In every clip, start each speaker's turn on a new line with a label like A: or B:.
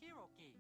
A: hero key.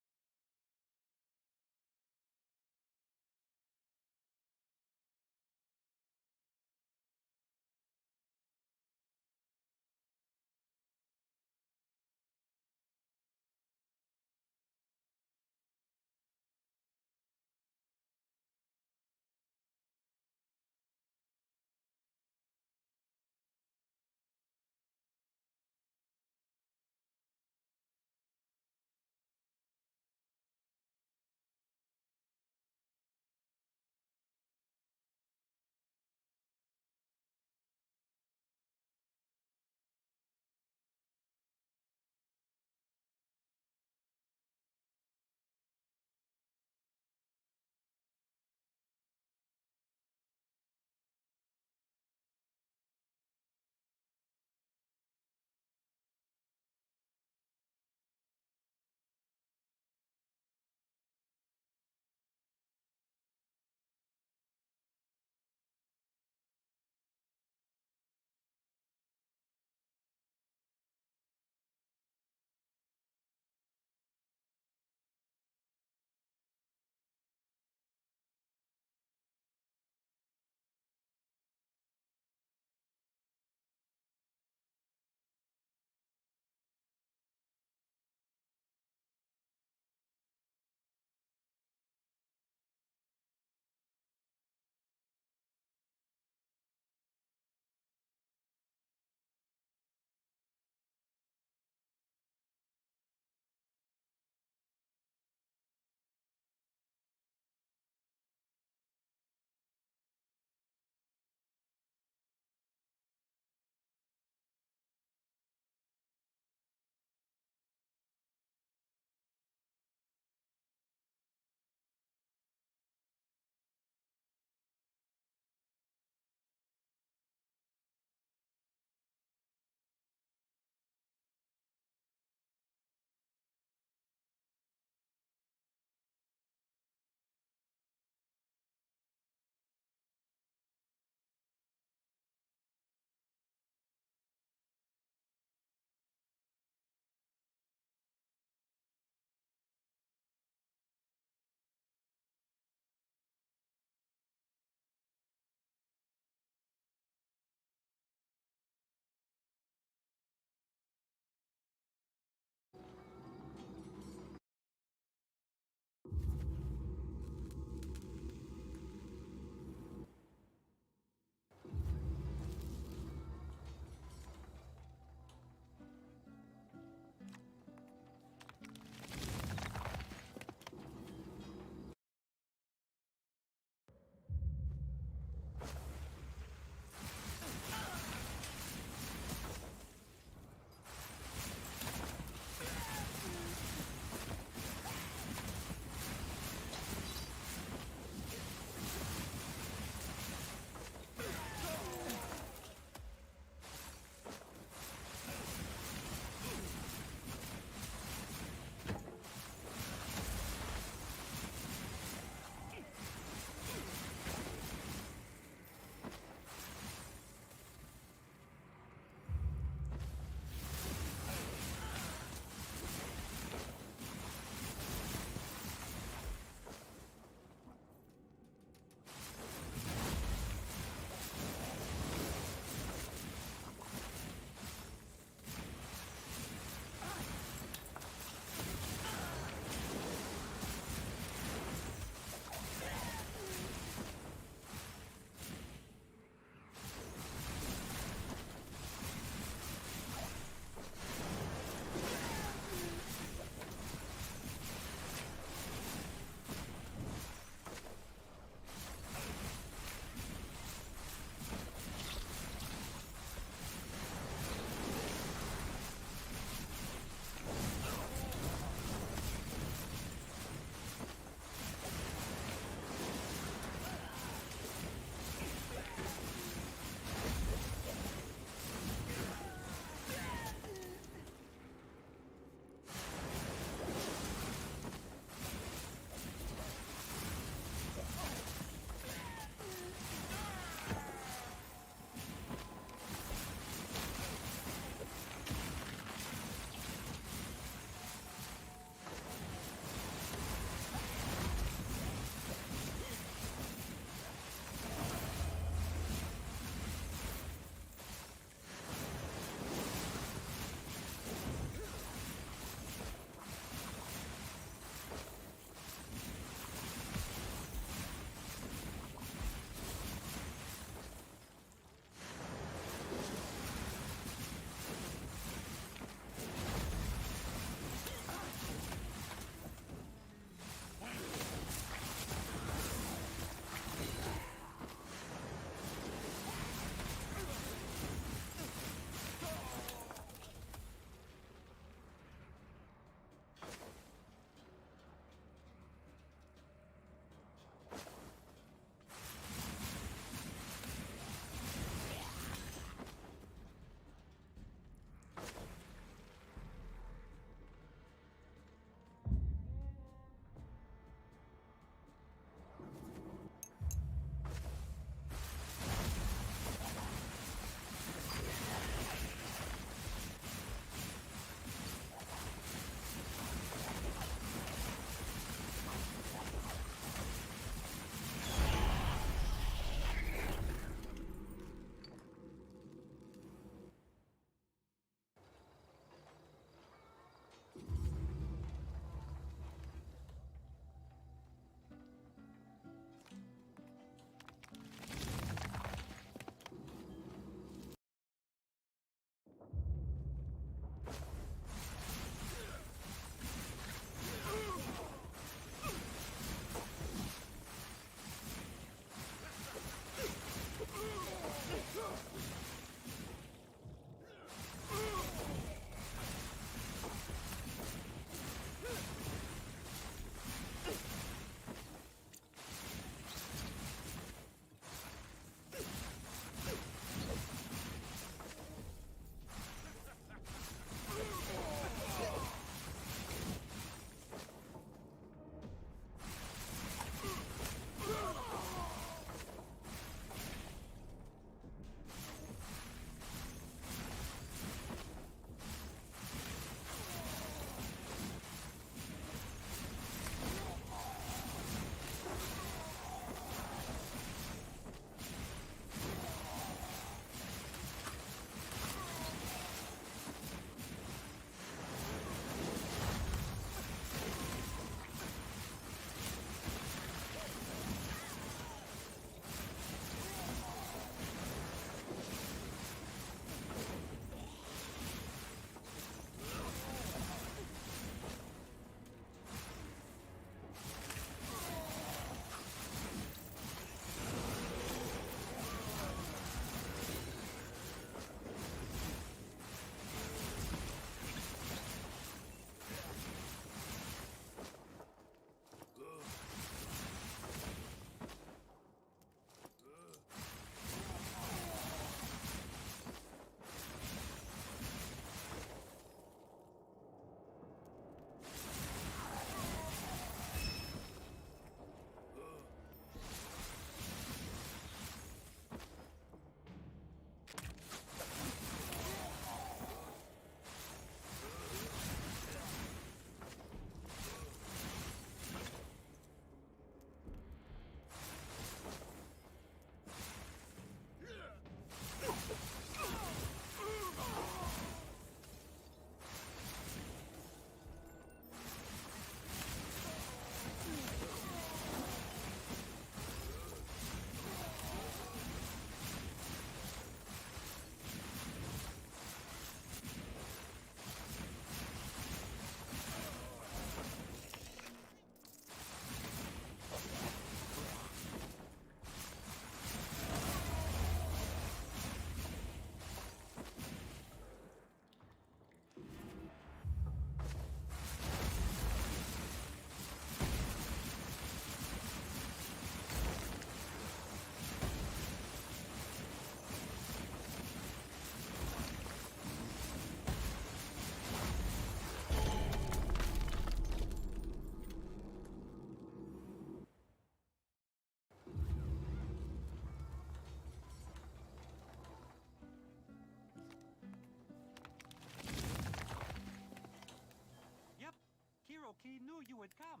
A: he knew you would come.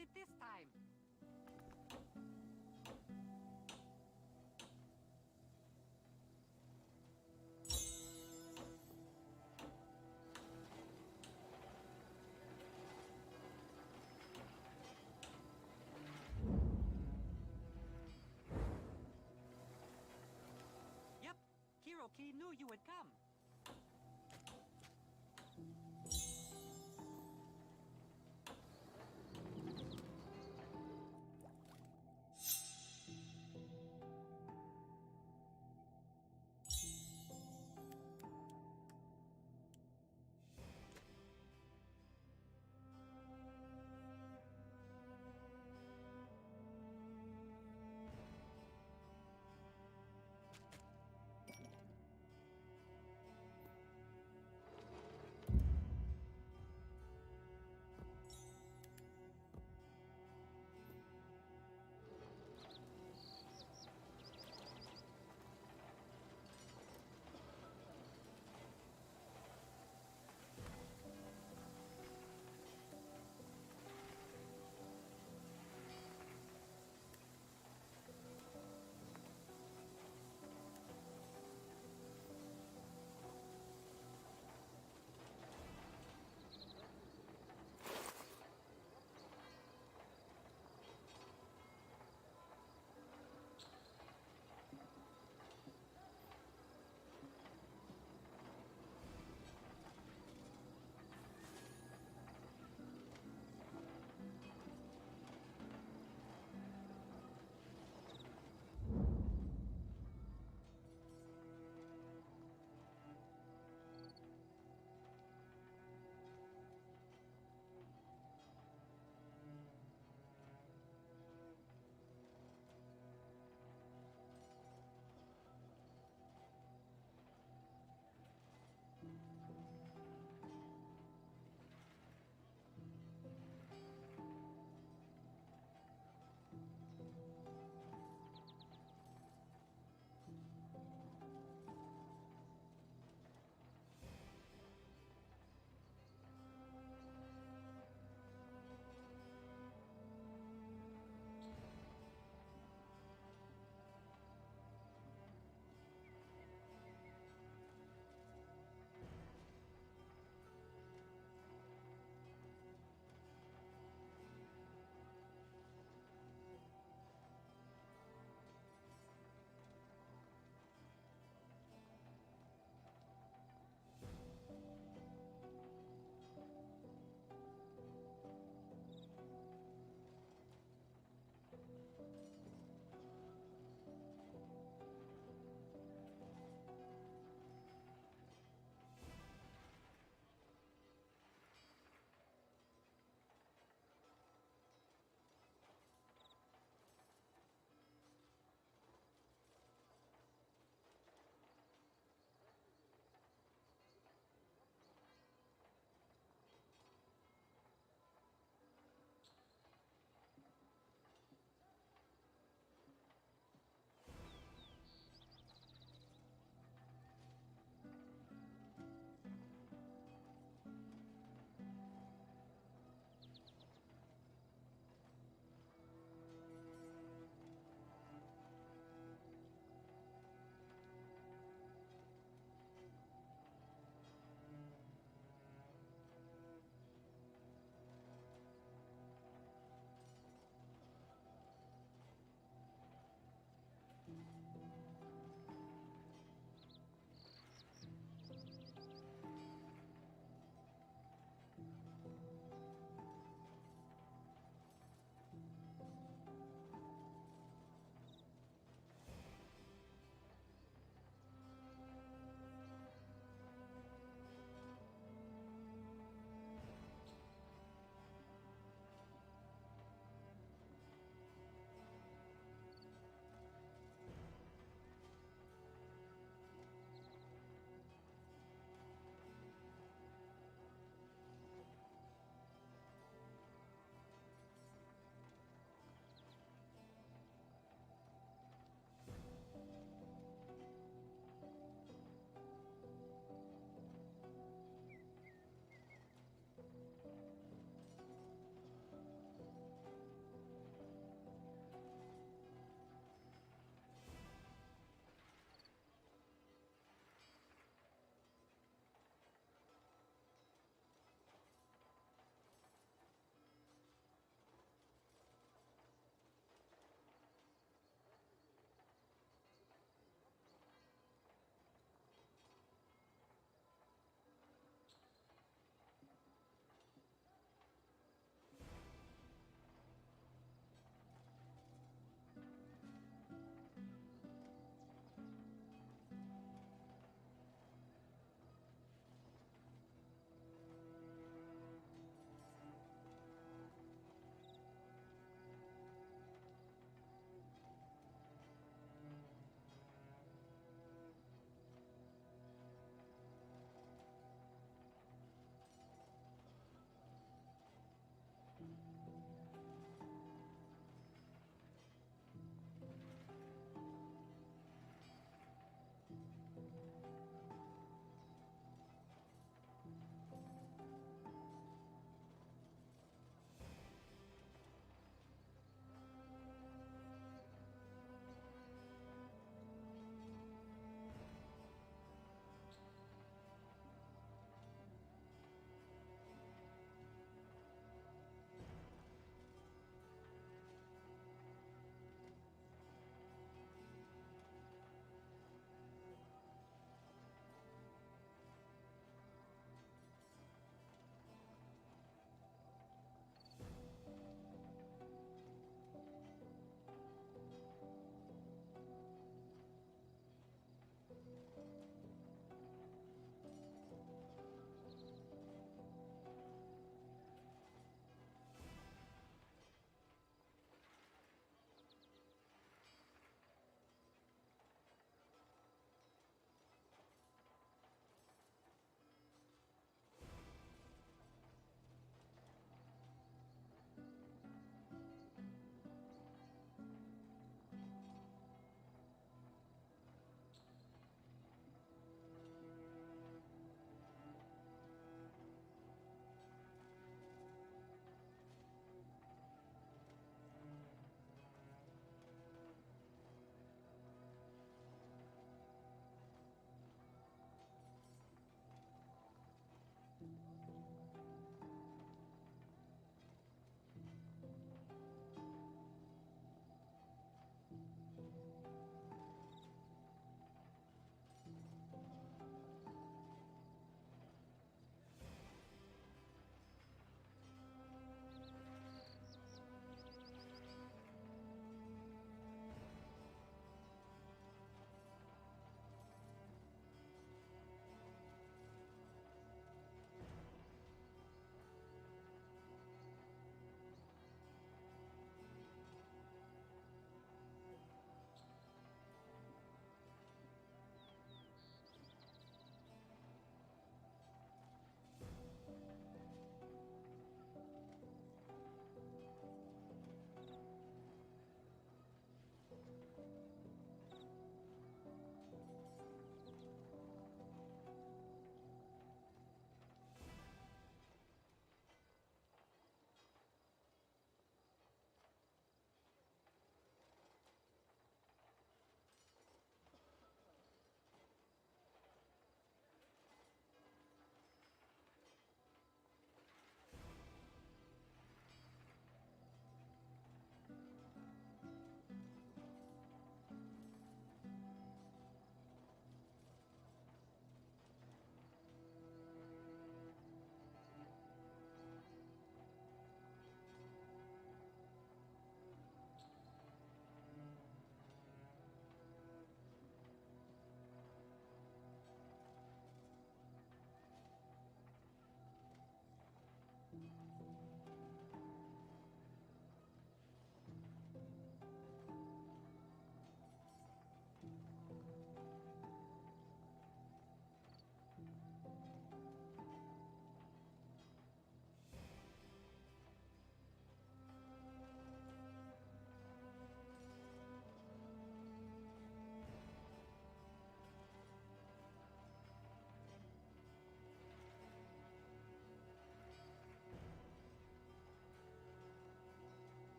A: it this time? Yep, Hiroki knew you would come.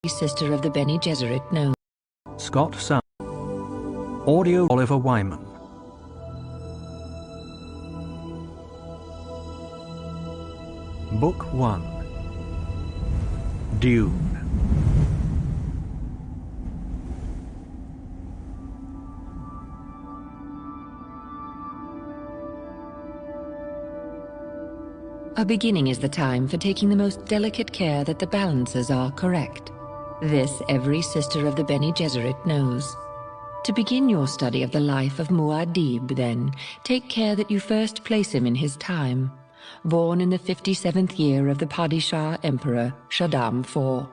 B: sister of the Bene Gesserit knows.
C: Scott Sound. Audio Oliver Wyman. Book 1. Dune.
B: A beginning is the time for taking the most delicate care that the balances are correct. This every sister of the Bene Gesserit knows. To begin your study of the life of Muad'Dib, then, take care that you first place him in his time, born in the 57th year of the Padishah Emperor Shaddam IV.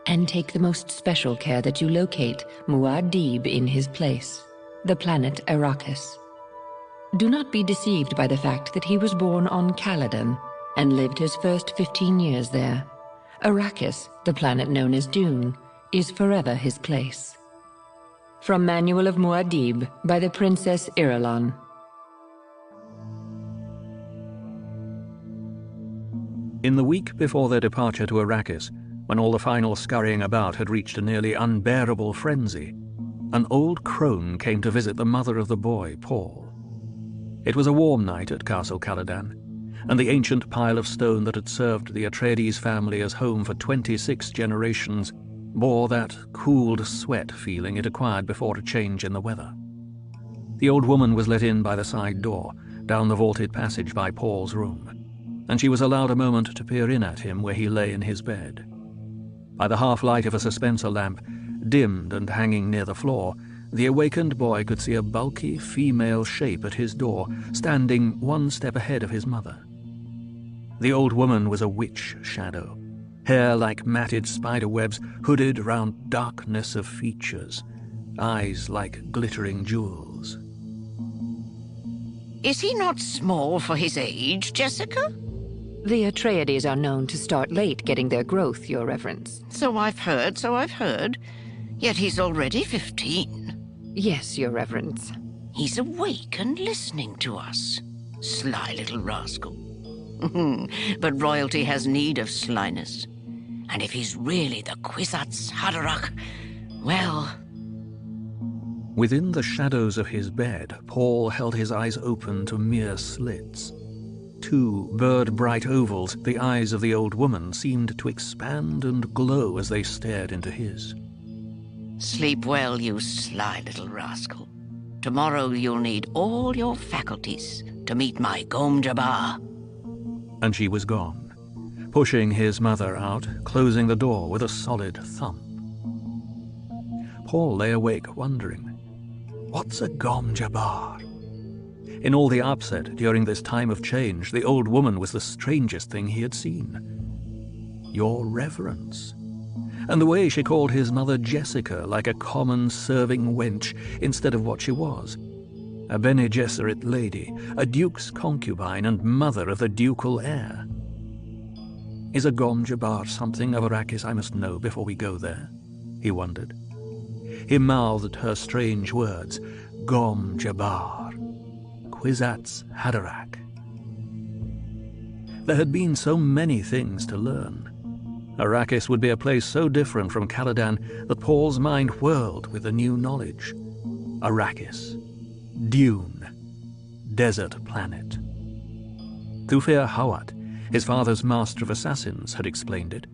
B: And take the most special care that you locate Muad'Dib in his place, the planet Arrakis. Do not be deceived by the fact that he was born on Caladan and lived his first 15 years there. Arrakis, the planet known as Dune, is forever his place. From Manual of Muad'Dib by the Princess Irulan.
C: In the week before their departure to Arrakis, when all the final scurrying about had reached a nearly unbearable frenzy, an old crone came to visit the mother of the boy, Paul. It was a warm night at Castle Caladan, and the ancient pile of stone that had served the Atreides family as home for 26 generations bore that cooled sweat feeling it acquired before a change in the weather. The old woman was let in by the side door, down the vaulted passage by Paul's room, and she was allowed a moment to peer in at him where he lay in his bed. By the half-light of a suspensor lamp, dimmed and hanging near the floor, the awakened boy could see a bulky female shape at his door, standing one step ahead of his mother. The old woman was a witch shadow, hair like matted spider webs hooded round darkness of features, eyes like glittering jewels.
D: Is he not small for his age, Jessica?
B: The Atreides are known to start late getting their growth, Your Reverence.
D: So I've heard. Yet he's already 15.
B: Yes, Your Reverence.
D: He's awake and listening to us. Sly little rascal. But royalty has need of slyness. And if he's really the Kwisatz Haderach, well...
C: Within the shadows of his bed, Paul held his eyes open to mere slits. Two bird-bright ovals, the eyes of the old woman, seemed to expand and glow as they stared into his.
D: Sleep well, you sly little rascal. Tomorrow you'll need all your faculties to meet my Gom Jabbar.
C: And she was gone, pushing his mother out, closing the door with a solid thump. Paul lay awake, wondering, what's a Gom Jabbar? In all the upset during this time of change, the old woman was the strangest thing he had seen. Your Reverence. And the way she called his mother Jessica, like a common serving wench, instead of what she was. A Bene Gesserit lady, a duke's concubine and mother of the ducal heir. Is a Gom Jabbar something of Arrakis I must know before we go there? He wondered. He mouthed her strange words, Gom Jabbar, Kwisatz Haderach. There had been so many things to learn. Arrakis would be a place so different from Caladan that Paul's mind whirled with the new knowledge. Arrakis. Dune. Desert planet. Thufir Hawat, his father's master of assassins, had explained it.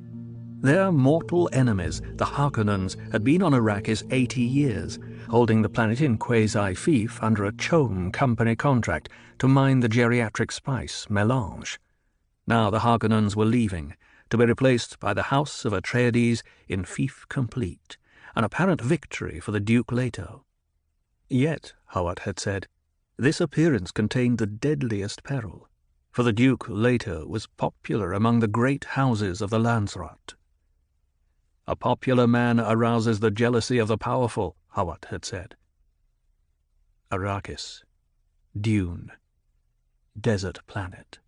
C: Their mortal enemies, the Harkonnens, had been on Arrakis 80 years, holding the planet in quasi-fief under a Chom company contract to mine the geriatric spice, Melange. Now the Harkonnens were leaving, to be replaced by the House of Atreides in fief complete, an apparent victory for the Duke Leto. Yet, Hawat had said, this appearance contained the deadliest peril, for the Duke Leto was popular among the great houses of the Landsraad. A popular man arouses the jealousy of the powerful, Hawat had said. Arrakis. Dune. Desert planet.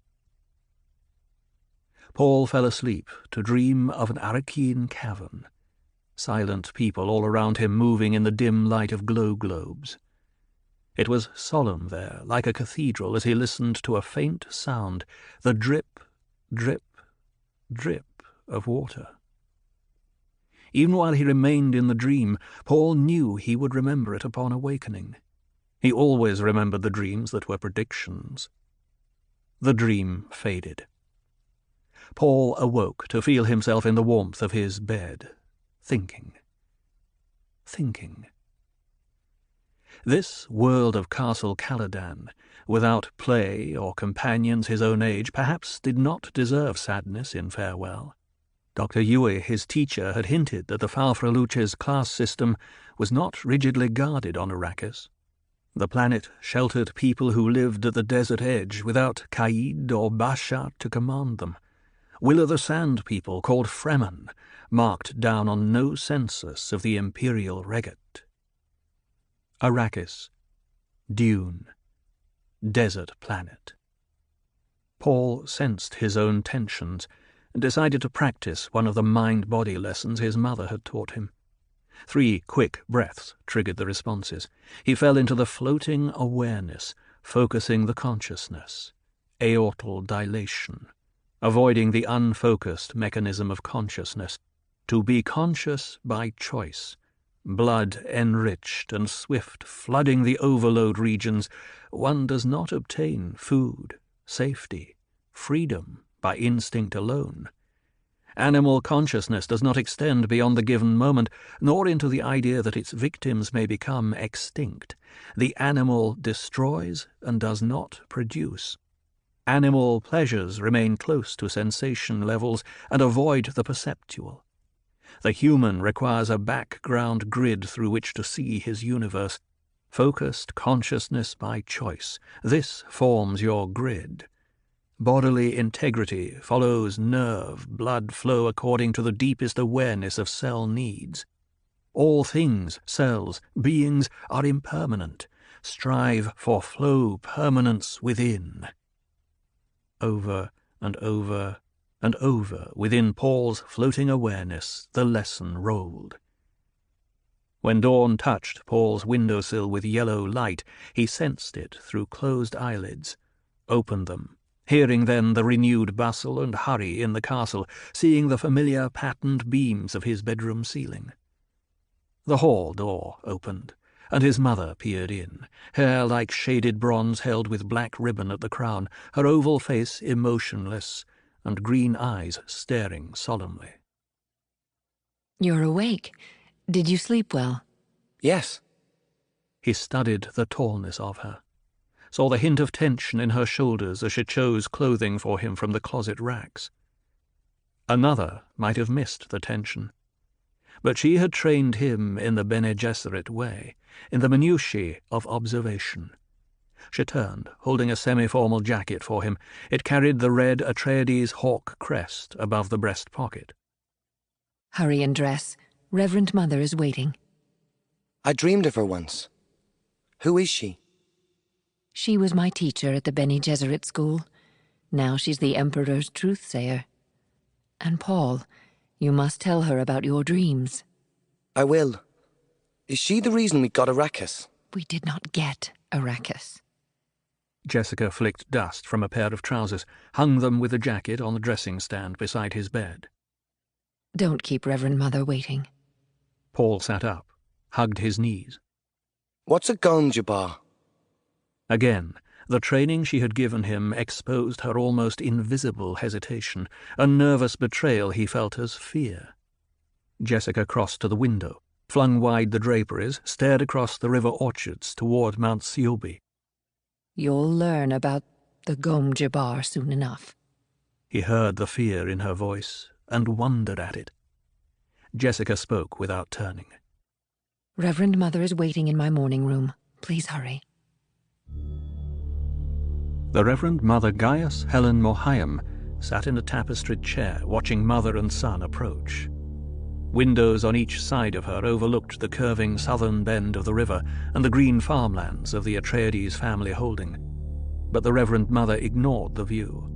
C: Paul fell asleep to dream of an Arrakeen cavern, silent people all around him moving in the dim light of glow globes. It was solemn there, like a cathedral, as he listened to a faint sound, the drip, drip, drip of water. Even while he remained in the dream, Paul knew he would remember it upon awakening. He always remembered the dreams that were predictions. The dream faded. Paul awoke to feel himself in the warmth of his bed, thinking. This world of Castle Caladan, without play or companions his own age, perhaps did not deserve sadness in farewell. Dr. Yue, his teacher, had hinted that the Falfreluche's class system was not rigidly guarded on Arrakis. The planet sheltered people who lived at the desert edge without Kaid or Bashar to command them. Will o' the Sand people called Fremen, marked down on no census of the Imperial Regate. Arrakis, dune, desert planet. Paul sensed his own tensions and decided to practice one of the mind-body lessons his mother had taught him. 3 quick breaths triggered the responses. He fell into the floating awareness, focusing the consciousness, aortal dilation, avoiding the unfocused mechanism of consciousness, to be conscious by choice, blood enriched and swift flooding the overload regions. One does not obtain food, safety, freedom by instinct alone. Animal consciousness does not extend beyond the given moment, nor into the idea that its victims may become extinct. The animal destroys and does not produce. Animal pleasures remain close to sensation levels and avoid the perceptual. The human requires a background grid through which to see his universe. Focused consciousness by choice. This forms your grid. Bodily integrity follows nerve, blood flow according to the deepest awareness of cell needs. All things, cells, beings are impermanent. Strive for flow permanence within. Over and over and over, within Paul's floating awareness, the lesson rolled. When dawn touched Paul's windowsill with yellow light, he sensed it through closed eyelids, opened them, hearing then the renewed bustle and hurry in the castle, seeing the familiar patterned beams of his bedroom ceiling. The hall door opened, and his mother peered in, hair like shaded bronze held with black ribbon at the crown, her oval face emotionless, and green eyes staring solemnly.
B: "You're awake. Did you sleep well?"
E: Yes.
C: He studied the tallness of her, saw the hint of tension in her shoulders as she chose clothing for him from the closet racks. Another might have missed the tension, but she had trained him in the Bene Gesserit way, in the minutiae of observation. She turned, holding a semi-formal jacket for him. It carried the red Atreides hawk crest above the breast pocket.
B: "Hurry and dress. Reverend Mother is waiting."
E: I dreamed of her once. Who is she?
B: She was my teacher at the Bene Gesserit school. Now she's the Emperor's truthsayer. And Paul, you must tell her about your dreams.
E: I will. Is she the reason we got Arrakis?
B: We did not get Arrakis.
C: Jessica flicked dust from a pair of trousers, hung them with the jacket on the dressing stand beside his bed.
B: Don't keep Reverend Mother waiting.
C: Paul sat up, hugged his knees.
E: What's a Gom Jabbar?
C: Again, the training she had given him exposed her almost invisible hesitation, a nervous betrayal he felt as fear. Jessica crossed to the window, flung wide the draperies, stared across the river orchards toward Mount Siobi.
B: You'll learn about the Gom Jabbar soon enough.
C: He heard the fear in her voice and wondered at it. Jessica spoke without turning.
B: Reverend Mother is waiting in my morning room. Please hurry.
C: The Reverend Mother Gaius Helen Mohayim sat in a tapestried chair, watching mother and son approach. Windows on each side of her overlooked the curving southern bend of the river and the green farmlands of the Atreides family holding. But the Reverend Mother ignored the view.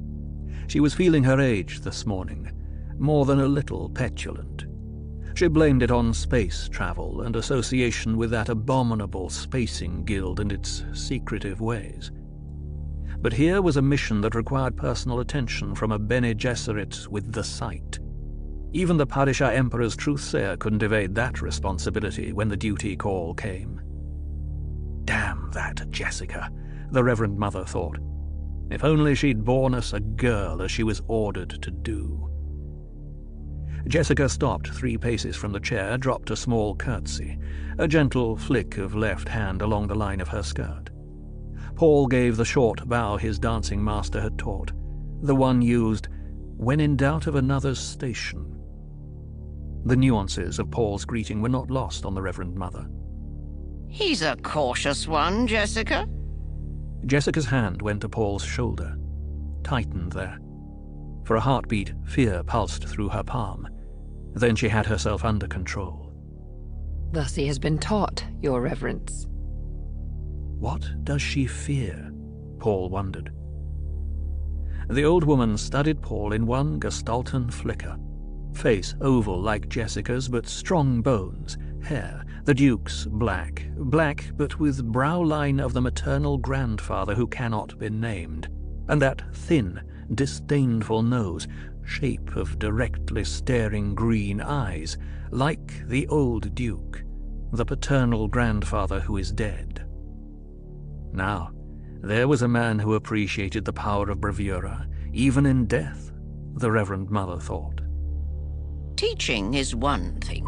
C: She was feeling her age this morning, more than a little petulant. She blamed it on space travel and association with that abominable spacing guild and its secretive ways. But here was a mission that required personal attention from a Bene Gesserit with the sight. Even the Padishah Emperor's truthsayer couldn't evade that responsibility when the duty call came. Damn that Jessica, the Reverend Mother thought. If only she'd borne us a girl as she was ordered to do. Jessica stopped 3 paces from the chair, dropped a small curtsy, a gentle flick of left hand along the line of her skirt. Paul gave the short bow his dancing master had taught, the one used when in doubt of another's station. The nuances of Paul's greeting were not lost on the Reverend Mother.
D: He's a cautious one, Jessica.
C: Jessica's hand went to Paul's shoulder, tightened there. For a heartbeat, fear pulsed through her palm. Then she had herself under control.
B: Thus he has been taught, Your Reverence.
C: What does she fear? Paul wondered. The old woman studied Paul in one gestalten flicker. Face oval like Jessica's, but strong bones, hair, the Duke's black but with brow line of the maternal grandfather who cannot be named, and that thin, disdainful nose, shape of directly staring green eyes, like the old Duke, the paternal grandfather who is dead. Now, there was a man who appreciated the power of bravura, even in death, the Reverend Mother thought.
D: Teaching is one thing.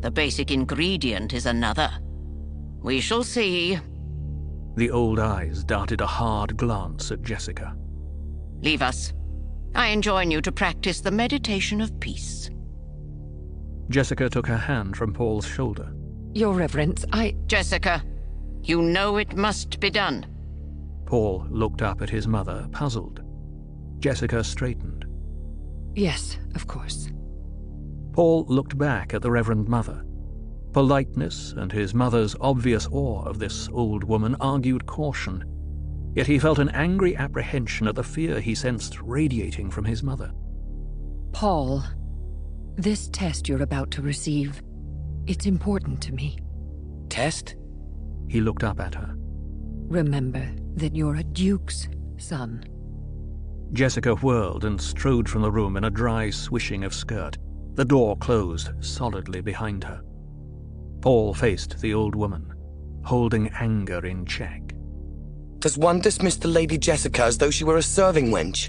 D: The basic ingredient is another. We shall see.
C: The old eyes darted a hard glance at Jessica.
D: Leave us. I enjoin you to practice the meditation of peace.
C: Jessica took her hand from Paul's shoulder.
B: Your Reverence,
D: Jessica, you know it must be done.
C: Paul looked up at his mother, puzzled. Jessica straightened.
B: Yes, of course.
C: Paul looked back at the Reverend Mother. Politeness and his mother's obvious awe of this old woman argued caution, yet he felt an angry apprehension at the fear he sensed radiating from his mother.
B: Paul, this test you're about to receive, it's important to me.
E: Test?
C: He looked up at her.
B: Remember that you're a Duke's son.
C: Jessica whirled and strode from the room in a dry swishing of skirt. The door closed solidly behind her. Paul faced the old woman, holding anger in check.
E: Does one dismiss the Lady Jessica as though she were a serving wench?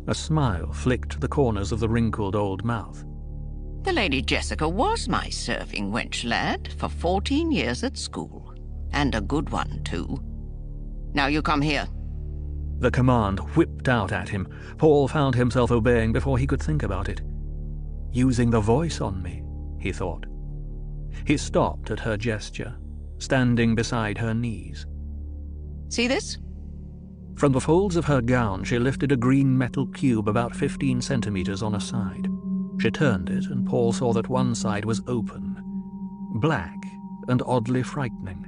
C: A smile flicked the corners of the wrinkled old mouth.
D: The Lady Jessica was my serving wench, lad, for 14 years at school. And a good one, too. Now you come here.
C: The command whipped out at him. Paul found himself obeying before he could think about it. Using the voice on me, he thought. He stopped at her gesture, standing beside her knees.
D: See this?
C: From the folds of her gown, she lifted a green metal cube about 15 centimeters on a side. She turned it, and Paul saw that one side was open, black and oddly frightening.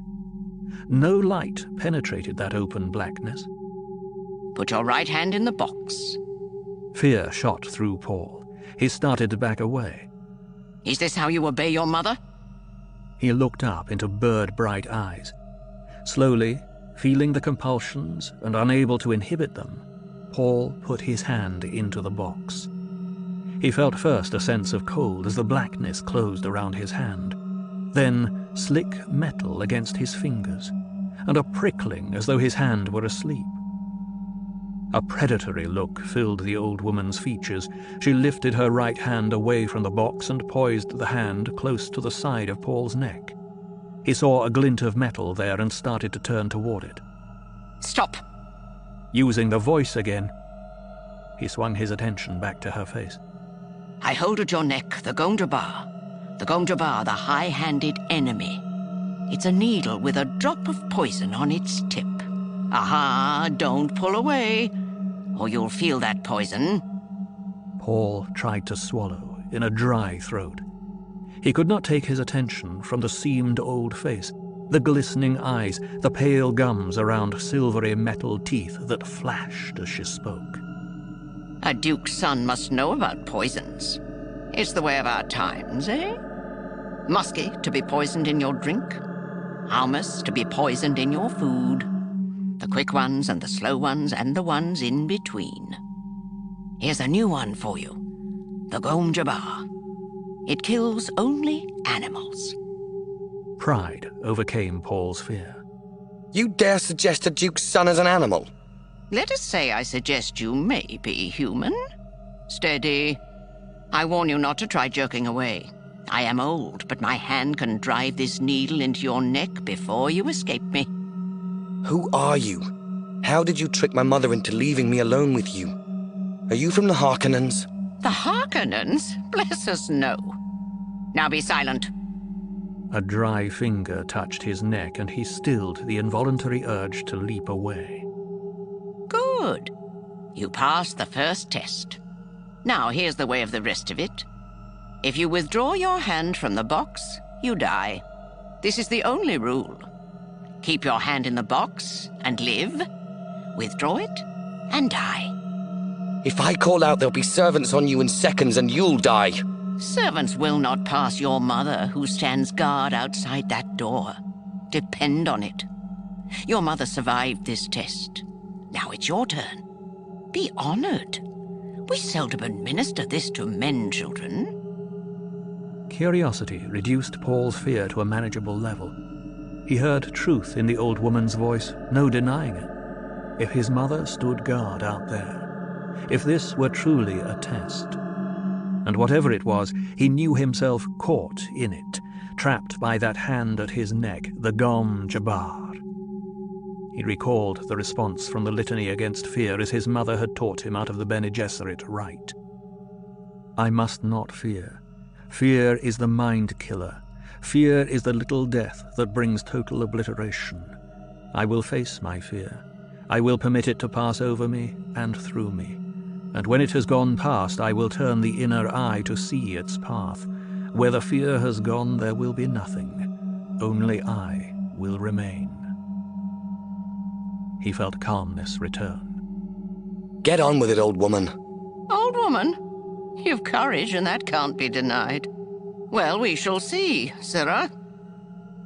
C: No light penetrated that open blackness.
D: Put your right hand in the box.
C: Fear shot through Paul. He started to back away.
D: Is this how you obey your mother?
C: He looked up into bird-bright eyes. Slowly, feeling the compulsions and unable to inhibit them, Paul put his hand into the box. He felt first a sense of cold as the blackness closed around his hand, then slick metal against his fingers, and a prickling as though his hand were asleep. A predatory look filled the old woman's features. She lifted her right hand away from the box and poised the hand close to the side of Paul's neck. He saw a glint of metal there and started to turn toward it.
D: Stop!
C: Using the voice again, he swung his attention back to her face.
D: I hold at your neck the Gondrabar. The Gondrabar, the high-handed enemy. It's a needle with a drop of poison on its tip. Aha, don't pull away, or you'll feel that poison.
C: Paul tried to swallow in a dry throat. He could not take his attention from the seamed old face, the glistening eyes, the pale gums around silvery metal teeth that flashed as she spoke.
D: A duke's son must know about poisons. It's the way of our times, eh? Musky to be poisoned in your drink. Hummus to be poisoned in your food. The quick ones and the slow ones and the ones in between. Here's a new one for you. the Gom Jabbar. It kills only animals.
C: Pride overcame Paul's fear.
E: You dare suggest a duke's son as an animal?
D: Let us say I suggest you may be human. Steady. I warn you not to try jerking away. I am old, but my hand can drive this needle into your neck before you escape me.
E: Who are you? How did you trick my mother into leaving me alone with you? Are you from the Harkonnens?
D: The Harkonnens? Bless us, no. Now be silent.
C: A dry finger touched his neck, and he stilled the involuntary urge to leap away.
D: Good. You passed the first test. Now here's the way of the rest of it. If you withdraw your hand from the box, you die. This is the only rule. Keep your hand in the box and live. Withdraw it and die.
E: If I call out, there'll be servants on you in seconds and you'll die.
D: Servants will not pass your mother, who stands guard outside that door. Depend on it. Your mother survived this test. Now it's your turn. Be honored. We seldom administer this to men children.
C: Curiosity reduced Paul's fear to a manageable level. He heard truth in the old woman's voice, no denying it. If his mother stood guard out there, if this were truly a test. And whatever it was, he knew himself caught in it, trapped by that hand at his neck, the Gom Jabbar. He recalled the response from the litany against fear as his mother had taught him out of the Bene Gesserit rite. I must not fear. Fear is the mind killer. Fear is the little death that brings total obliteration. I will face my fear. I will permit it to pass over me and through me. And when it has gone past, I will turn the inner eye to see its path. Where the fear has gone, there will be nothing. Only I will remain. He felt calmness return.
E: Get on with it, old woman.
D: Old woman? You've courage, and that can't be denied. Well, we shall see, sirrah.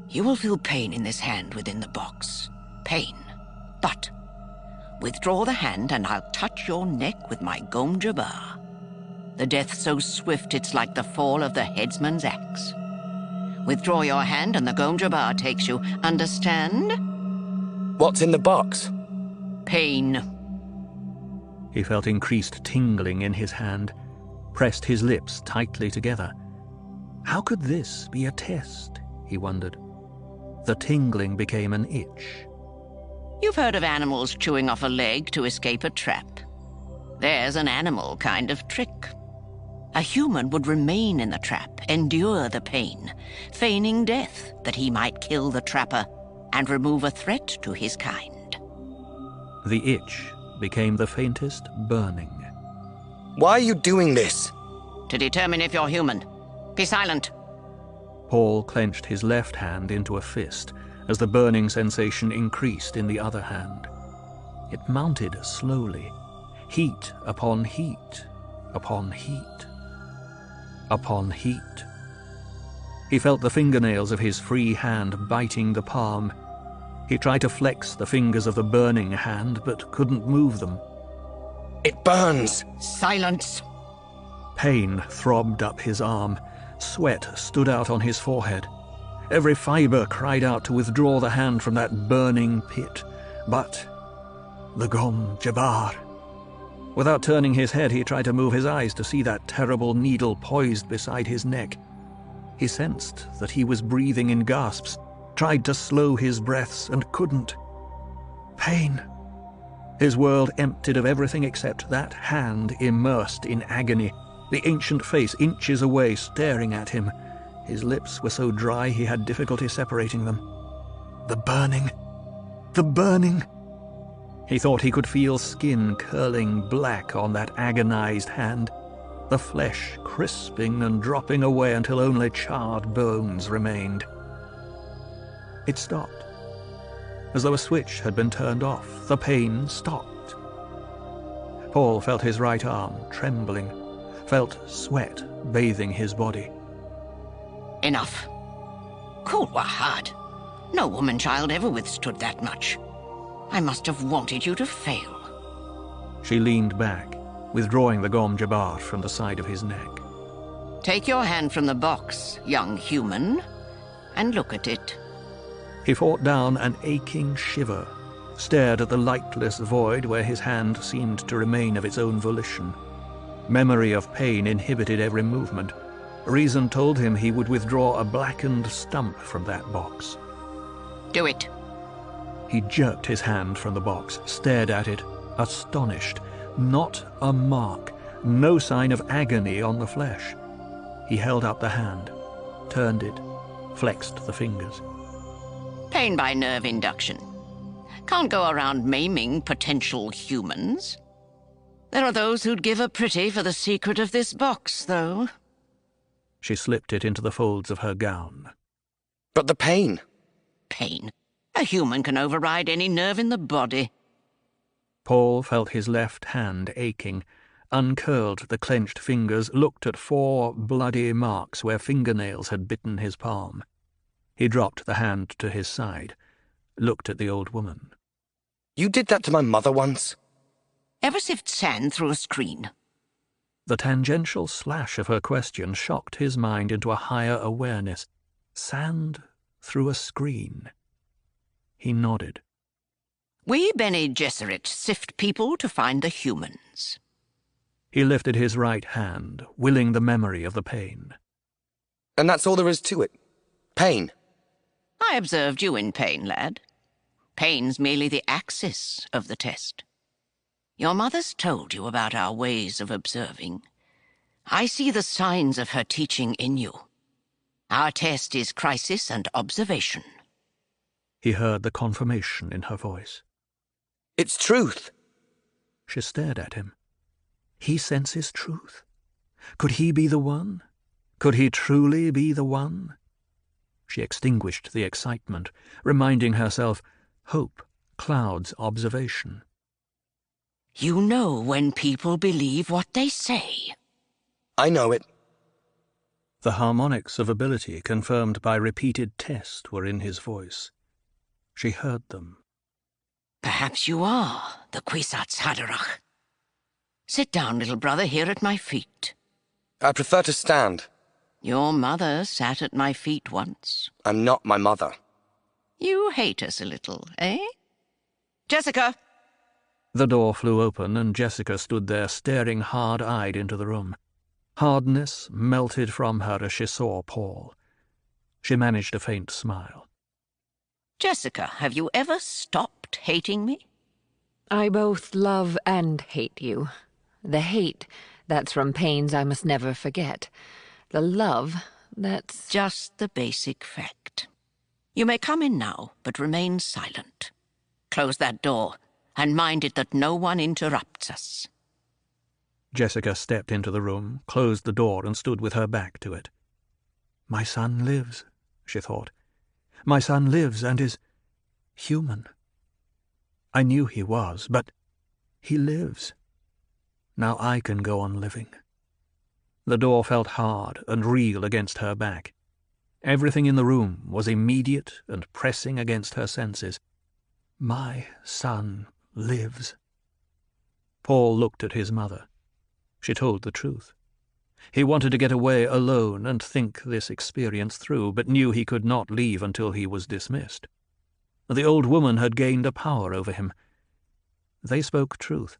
D: You will feel pain in this hand within the box. Pain. But withdraw the hand, and I'll touch your neck with my Gom Jabbar. The death so swift it's like the fall of the headsman's axe. Withdraw your hand, and the Gom Jabbar takes you. Understand?
E: What's in the box?
D: Pain.
C: He felt increased tingling in his hand, pressed his lips tightly together. How could this be a test, he wondered. The tingling became an itch.
D: You've heard of animals chewing off a leg to escape a trap. There's an animal kind of trick. A human would remain in the trap, endure the pain, feigning death that he might kill the trapper and remove a threat to his kind.
C: The itch became the faintest burning.
E: Why are you doing this?
D: To determine if you're human. Be silent.
C: Paul clenched his left hand into a fist as the burning sensation increased in the other hand. It mounted slowly, heat upon heat, upon heat, upon heat. He felt the fingernails of his free hand biting the palm. He tried to flex the fingers of the burning hand, but couldn't move them.
E: It burns!
D: Silence!
C: Pain throbbed up his arm. Sweat stood out on his forehead. Every fiber cried out to withdraw the hand from that burning pit. But the Gom Jabbar. Without turning his head, he tried to move his eyes to see that terrible needle poised beside his neck. He sensed that he was breathing in gasps, tried to slow his breaths and couldn't. Pain. His world emptied of everything except that hand immersed in agony, the ancient face inches away staring at him. His lips were so dry he had difficulty separating them. The burning. The burning. He thought he could feel skin curling black on that agonized hand, the flesh crisping and dropping away until only charred bones remained. It stopped. As though a switch had been turned off, the pain stopped. Paul felt his right arm trembling, felt sweat bathing his body.
D: Enough. Cool Wahad. No woman-child ever withstood that much. I must have wanted you to fail.
C: She leaned back, withdrawing the Gom Jabbar from the side of his neck.
D: Take your hand from the box, young human, and look at it.
C: He fought down an aching shiver, stared at the lightless void where his hand seemed to remain of its own volition. Memory of pain inhibited every movement. Reason told him he would withdraw a blackened stump from that box.
D: Do it.
C: He jerked his hand from the box, stared at it, astonished. Not a mark, no sign of agony on the flesh. He held up the hand, turned it, flexed the fingers.
D: Pain by nerve induction. Can't go around maiming potential humans. There are those who'd give a pretty for the secret of this box, though.
C: She slipped it into the folds of her gown.
E: But the pain.
D: Pain. A human can override any nerve in the body.
C: Paul felt his left hand aching, uncurled the clenched fingers, looked at 4 bloody marks where fingernails had bitten his palm. He dropped the hand to his side, looked at the old woman.
E: You did that to my mother once?
D: Ever sift sand through a screen?
C: The tangential slash of her question shocked his mind into a higher awareness. Sand through a screen. He nodded.
D: We Bene Gesserit sift people to find the humans.
C: He lifted his right hand, willing the memory of the pain.
E: And that's all there is to it? Pain?
D: I observed you in pain, lad. Pain's merely the axis of the test. Your mother's told you about our ways of observing. I see the signs of her teaching in you. Our test is crisis and observation.
C: He heard the confirmation in her voice.
E: It's truth.
C: She stared at him. He senses truth. Could he be the one? Could he truly be the one? She extinguished the excitement, reminding herself, hope clouds observation.
D: You know when people believe what they say.
E: I know it.
C: The harmonics of ability confirmed by repeated test were in his voice. She heard them.
D: Perhaps you are the Kwisatz Haderach. Sit down, little brother, here at my feet.
E: I prefer to stand.
D: Your mother sat at my feet once.
E: I'm not my mother.
D: You hate us a little, eh? Jessica!
C: The door flew open, and Jessica stood there staring hard-eyed into the room. Hardness melted from her as she saw Paul. She managed a faint smile.
D: Jessica, have you ever stopped hating me?
B: I both love and hate you. The hate, that's from pains I must never forget. The love, that's
D: just the basic fact. You may come in now, but remain silent. Close that door, and mind it that no one interrupts us.
C: Jessica stepped into the room, closed the door, and stood with her back to it. My son lives, she thought. My son lives and is human. I knew he was, but he lives. Now I can go on living. The door felt hard and real against her back. Everything in the room was immediate and pressing against her senses. My son lives. Paul looked at his mother. She told the truth. He wanted to get away alone and think this experience through, but knew he could not leave until he was dismissed. The old woman had gained a power over him. They spoke truth.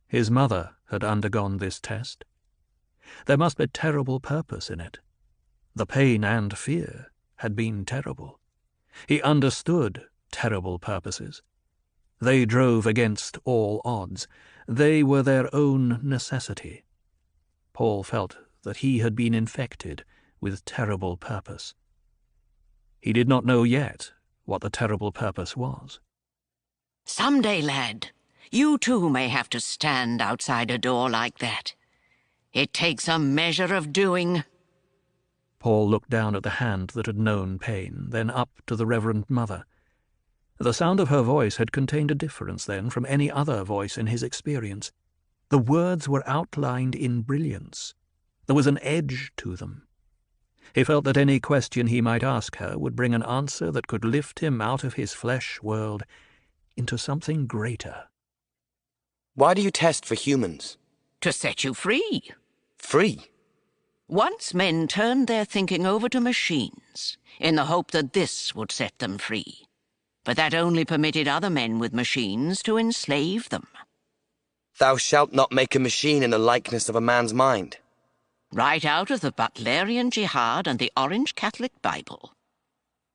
C: His mother had undergone this test. There must be terrible purpose in it. The pain and fear had been terrible. He understood terrible purposes. They drove against all odds. They were their own necessity. Paul felt that he had been infected with terrible purpose. He did not know yet what the terrible purpose was.
D: Someday, lad, you too may have to stand outside a door like that. It takes a measure of doing.
C: Paul looked down at the hand that had known pain, then up to the Reverend Mother. The sound of her voice had contained a difference then from any other voice in his experience. The words were outlined in brilliance. There was an edge to them. He felt that any question he might ask her would bring an answer that could lift him out of his flesh world into something greater.
E: Why do you test for humans?
D: To set you free.
E: Free?
D: Once men turned their thinking over to machines, in the hope that this would set them free. But that only permitted other men with machines to enslave them.
E: Thou shalt not make a machine in the likeness of a man's mind.
D: Right out of the Butlerian Jihad and the Orange Catholic Bible.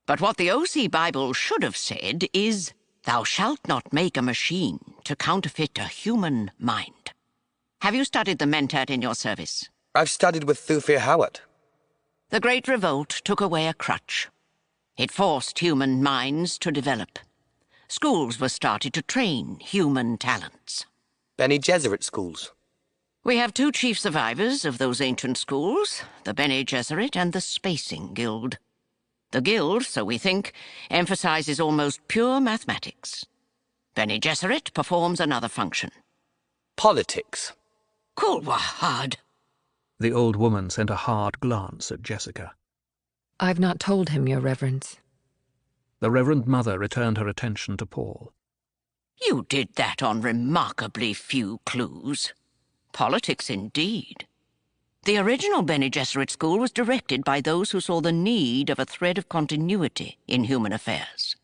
D: But what the OC Bible should have said is, thou shalt not make a machine to counterfeit a human mind. Have you studied the Mentat in your service?
E: I've studied with Thufir Howard.
D: The Great Revolt took away a crutch. It forced human minds to develop. Schools were started to train human talents.
E: Bene Gesserit schools.
D: We have two chief survivors of those ancient schools, the Bene Gesserit and the Spacing Guild. The Guild, so we think, emphasizes almost pure mathematics. Bene Gesserit performs another function.
E: Politics.
D: Kulwahad.
C: The old woman sent a hard glance at Jessica.
B: I've not told him, Your Reverence.
C: The Reverend Mother returned her attention to Paul.
D: You did that on remarkably few clues. Politics indeed. The original Bene Gesserit school was directed by those who saw the need of a thread of continuity in human affairs.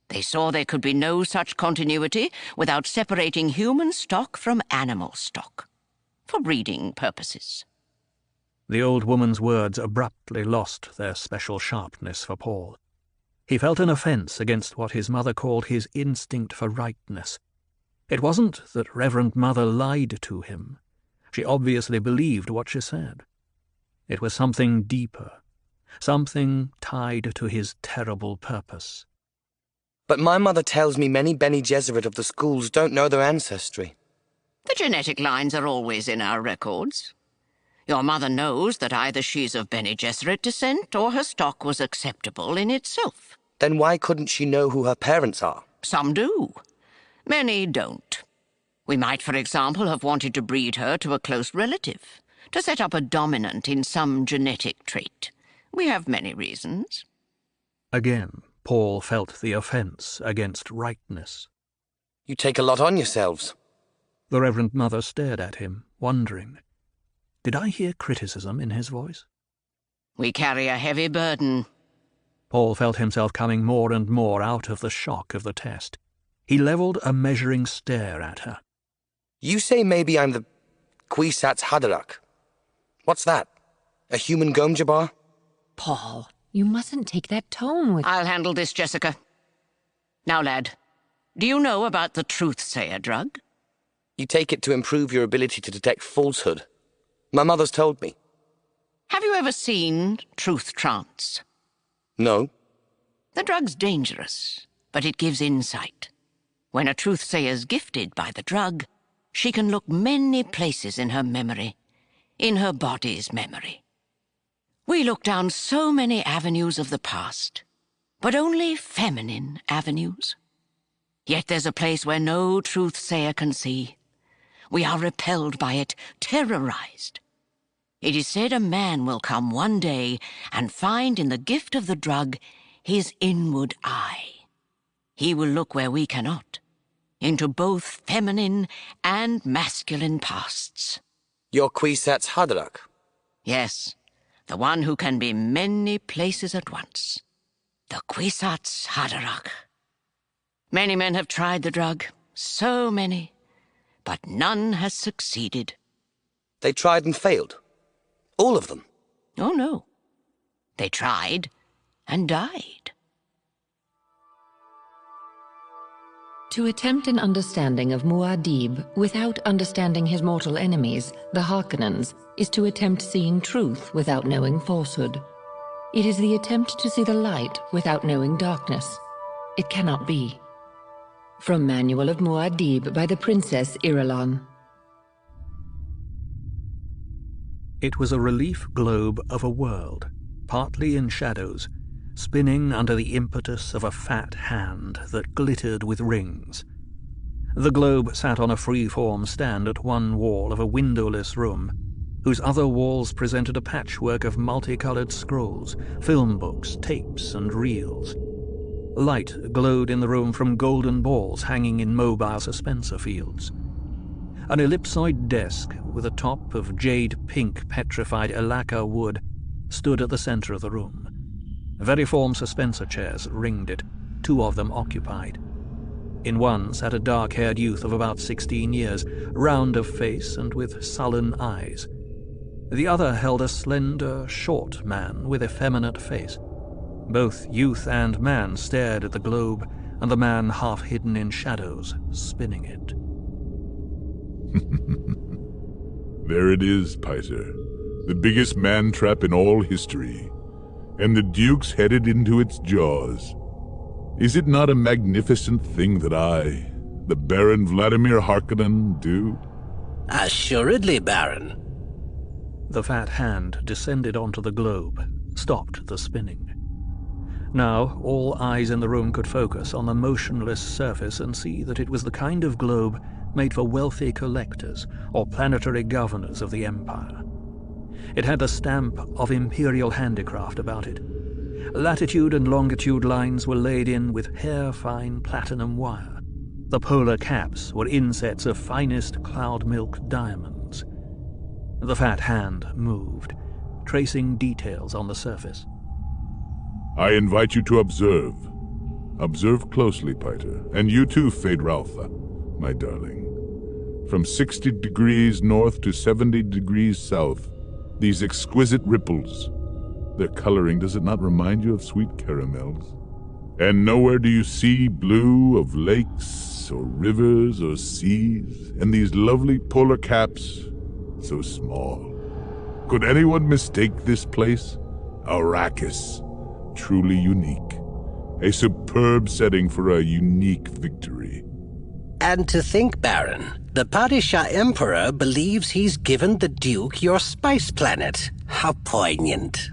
D: They saw there could be no such continuity without separating human stock from animal stock, for breeding purposes.
C: The old woman's words abruptly lost their special sharpness for Paul. He felt an offence against what his mother called his instinct for rightness. It wasn't that Reverend Mother lied to him. She obviously believed what she said. It was something deeper, something tied to his terrible purpose.
E: But my mother tells me many Bene Gesserit of the schools don't know their ancestry.
D: The genetic lines are always in our records. Your mother knows that either she's of Bene Gesserit descent or her stock was acceptable in itself.
E: Then why couldn't she know who her parents are?
D: Some do. Many don't. We might, for example, have wanted to breed her to a close relative, to set up a dominant in some genetic trait. We have many reasons.
C: Again, Paul felt the offence against rightness.
E: You take a lot on yourselves.
C: The Reverend Mother stared at him, wondering. Did I hear criticism in his voice?
D: We carry a heavy burden.
C: Paul felt himself coming more and more out of the shock of the test. He levelled a measuring stare at her.
E: You say maybe I'm the Kwisatz Haderach. What's that? A human Gomjabar?
B: Paul, you mustn't take that tone with...
D: I'll handle this, Jessica. Now, lad, do you know about the Truthsayer drug?
E: You take it to improve your ability to detect falsehood. My mother's told me.
D: Have you ever seen Truth Trance?
E: No.
D: The drug's dangerous, but it gives insight. When a truthsayer's gifted by the drug, she can look many places in her memory, in her body's memory. We look down so many avenues of the past, but only feminine avenues. Yet there's a place where no truthsayer can see. We are repelled by it, terrorized. It is said a man will come one day and find in the gift of the drug his inward eye. He will look where we cannot, into both feminine and masculine pasts.
E: You're Kwisatz Haderach?
D: Yes, the one who can be many places at once. The Kwisatz Haderach. Many men have tried the drug, so many, but none has succeeded.
E: They tried and failed. All of them?
D: Oh, no. They tried and died.
B: To attempt an understanding of Muad'Dib without understanding his mortal enemies, the Harkonnens, is to attempt seeing truth without knowing falsehood. It is the attempt to see the light without knowing darkness. It cannot be. From Manual of Muad'Dib by the Princess Irulan.
C: It was a relief globe of a world, partly in shadows, spinning under the impetus of a fat hand that glittered with rings. The globe sat on a free-form stand at one wall of a windowless room, whose other walls presented a patchwork of multicolored scrolls, film books, tapes, and reels. Light glowed in the room from golden balls hanging in mobile suspensor fields. An ellipsoid desk with a top of jade-pink petrified Elaka wood stood at the center of the room. Veriform suspensor chairs ringed it, 2 of them occupied. In one sat a dark-haired youth of about 16 years, round of face and with sullen eyes. The other held a slender, short man with effeminate face. Both youth and man stared at the globe, and the man half hidden in shadows, spinning it.
F: There it is, Piter. The biggest man-trap in all history. And the Duke's headed into its jaws. Is it not a magnificent thing that I, the Baron Vladimir Harkonnen, do?
G: Assuredly, Baron.
C: The fat hand descended onto the globe, stopped the spinning. Now, all eyes in the room could focus on the motionless surface and see that it was the kind of globe made for wealthy collectors or planetary governors of the Empire. It had the stamp of imperial handicraft about it. Latitude and longitude lines were laid in with hair-fine platinum wire. The polar caps were insets of finest cloud-milk diamonds. The fat hand moved, tracing details on the surface.
F: I invite you to observe. Observe closely, Piter. And you too, Feyd-Rautha, my darling. From 60 degrees north to 70 degrees south, these exquisite ripples. Their coloring, does it not remind you of sweet caramels? And nowhere do you see blue of lakes or rivers or seas, and these lovely polar caps, so small. Could anyone mistake this place? Arrakis, truly unique. A superb setting for a unique victory.
G: And to think, Baron, the Padishah Emperor believes he's given the Duke your spice planet. How poignant.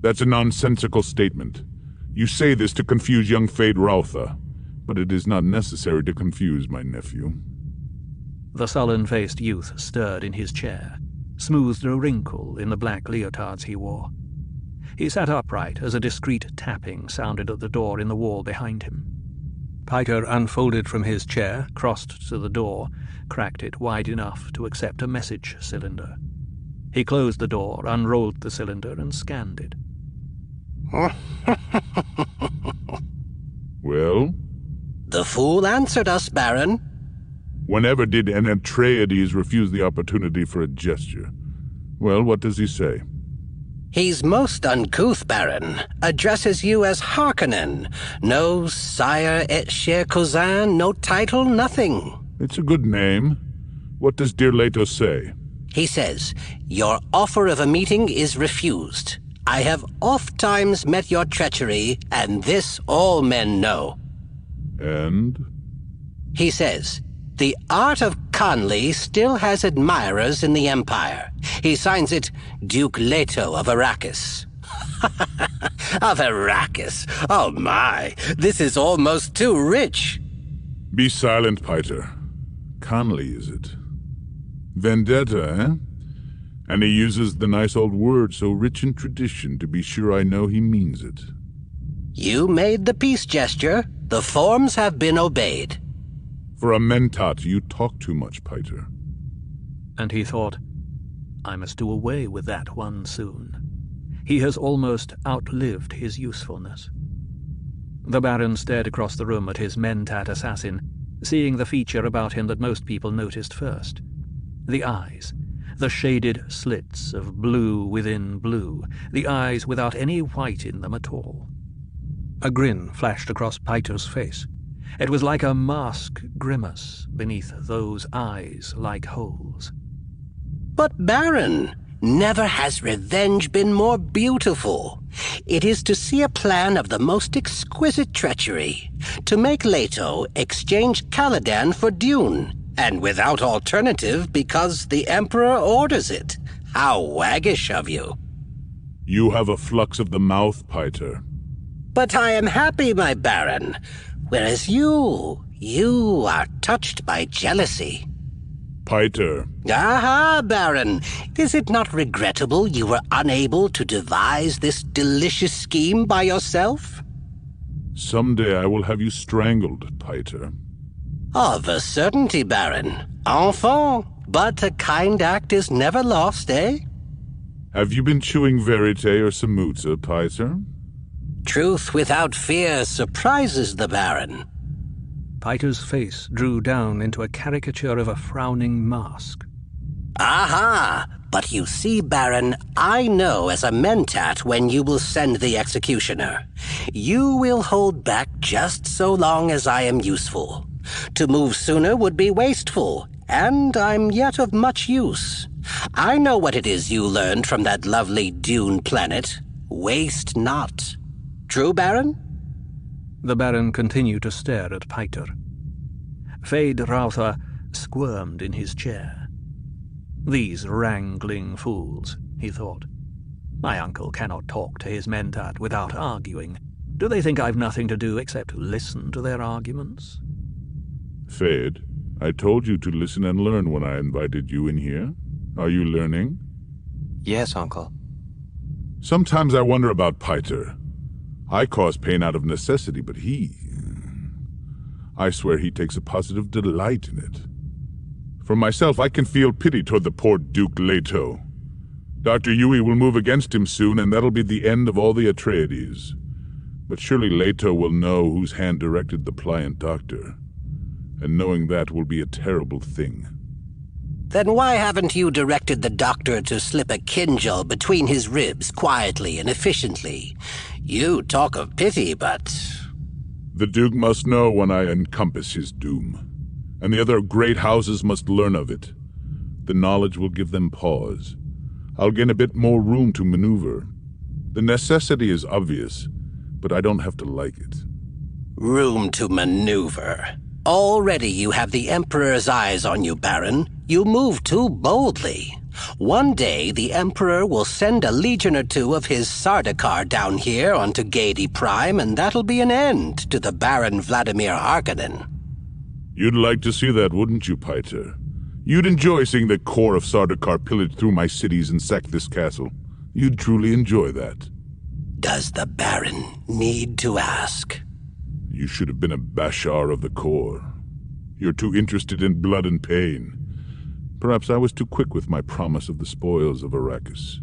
F: That's a nonsensical statement. You say this to confuse young Feyd-Rautha, but it is not necessary to confuse my nephew.
C: The sullen-faced youth stirred in his chair, smoothed a wrinkle in the black leotards he wore. He sat upright as a discreet tapping sounded at the door in the wall behind him. Piter unfolded from his chair, crossed to the door, cracked it wide enough to accept a message cylinder. He closed the door, unrolled the cylinder, and scanned it.
F: Well?
G: The fool answered us, Baron.
F: Whenever did an Atreides refuse the opportunity for a gesture? Well, what does he say?
G: He's most uncouth, Baron. Addresses you as Harkonnen. No sire et cher cousin, no title, nothing.
F: It's a good name. What does dear Leto say?
G: He says, your offer of a meeting is refused. I have oft-times met your treachery, and this all men know.
F: And?
G: He says, the art of Conley still has admirers in the Empire. He signs it Duke Leto of Arrakis. Of Arrakis? Oh my, this is almost too rich.
F: Be silent, Piter. Conley, is it? Vendetta, eh? And he uses the nice old word so rich in tradition to be sure I know he means it.
G: You made the peace gesture. The forms have been obeyed.
F: For a mentat, you talk too much, Piter.
C: And he thought, I must do away with that one soon. He has almost outlived his usefulness. The Baron stared across the room at his mentat assassin, seeing the feature about him that most people noticed first. The eyes. The shaded slits of blue within blue, the eyes without any white in them at all. A grin flashed across Piter's face. It was like a mask grimace beneath those eyes like holes.
G: But Baron, never has revenge been more beautiful. It is to see a plan of the most exquisite treachery, to make Leto exchange Caladan for Dune, and without alternative because the Emperor orders it. How waggish of you.
F: You have a flux of the mouth, Piter.
G: But I am happy, my Baron, whereas you are touched by jealousy.
F: Piter.
G: Aha, Baron. Is it not regrettable you were unable to devise this delicious scheme by yourself?
F: Someday I will have you strangled, Piter.
G: Of a certainty, Baron. Enfant, but a kind act is never lost, eh?
F: Have you been chewing verite or samutsa, Piter?
G: Truth without fear surprises the Baron.
C: Piter's face drew down into a caricature of a frowning mask.
G: Aha! But you see, Baron, I know as a mentat when you will send the executioner. You will hold back just so long as I am useful. To move sooner would be wasteful, and I'm yet of much use. I know what it is you learned from that lovely dune planet. Waste not. True, Baron?
C: The Baron continued to stare at Piter. Fade Rautha squirmed in his chair. These wrangling fools, he thought. My uncle cannot talk to his mentat without arguing. Do they think I've nothing to do except listen to their arguments?
F: Fade, I told you to listen and learn when I invited you in here. Are you learning?
H: Yes, Uncle.
F: Sometimes I wonder about Piter. I cause pain out of necessity, but I swear he takes a positive delight in it. For myself, I can feel pity toward the poor Duke Leto. Dr. Yui will move against him soon, and that'll be the end of all the Atreides. But surely Leto will know whose hand directed the pliant doctor. And knowing that will be a terrible thing.
G: Then why haven't you directed the doctor to slip a kinjal between his ribs quietly and efficiently? You talk of pity, but...
F: The Duke must know when I encompass his doom. And the other great houses must learn of it. The knowledge will give them pause. I'll gain a bit more room to maneuver. The necessity is obvious, but I don't have to like it.
G: Room to maneuver. Already you have the Emperor's eyes on you, Baron. You move too boldly. One day the Emperor will send a legion or two of his Sardaukar down here onto Gaiety Prime, and that'll be an end to the Baron Vladimir Harkonnen.
F: You'd like to see that, wouldn't you, Piter? You'd enjoy seeing the core of Sardaukar pillage through my cities and sack this castle. You'd truly enjoy that.
G: Does the Baron need to ask?
F: You should have been a Bashar of the core. You're too interested in blood and pain. Perhaps I was too quick with my promise of the spoils of Arrakis.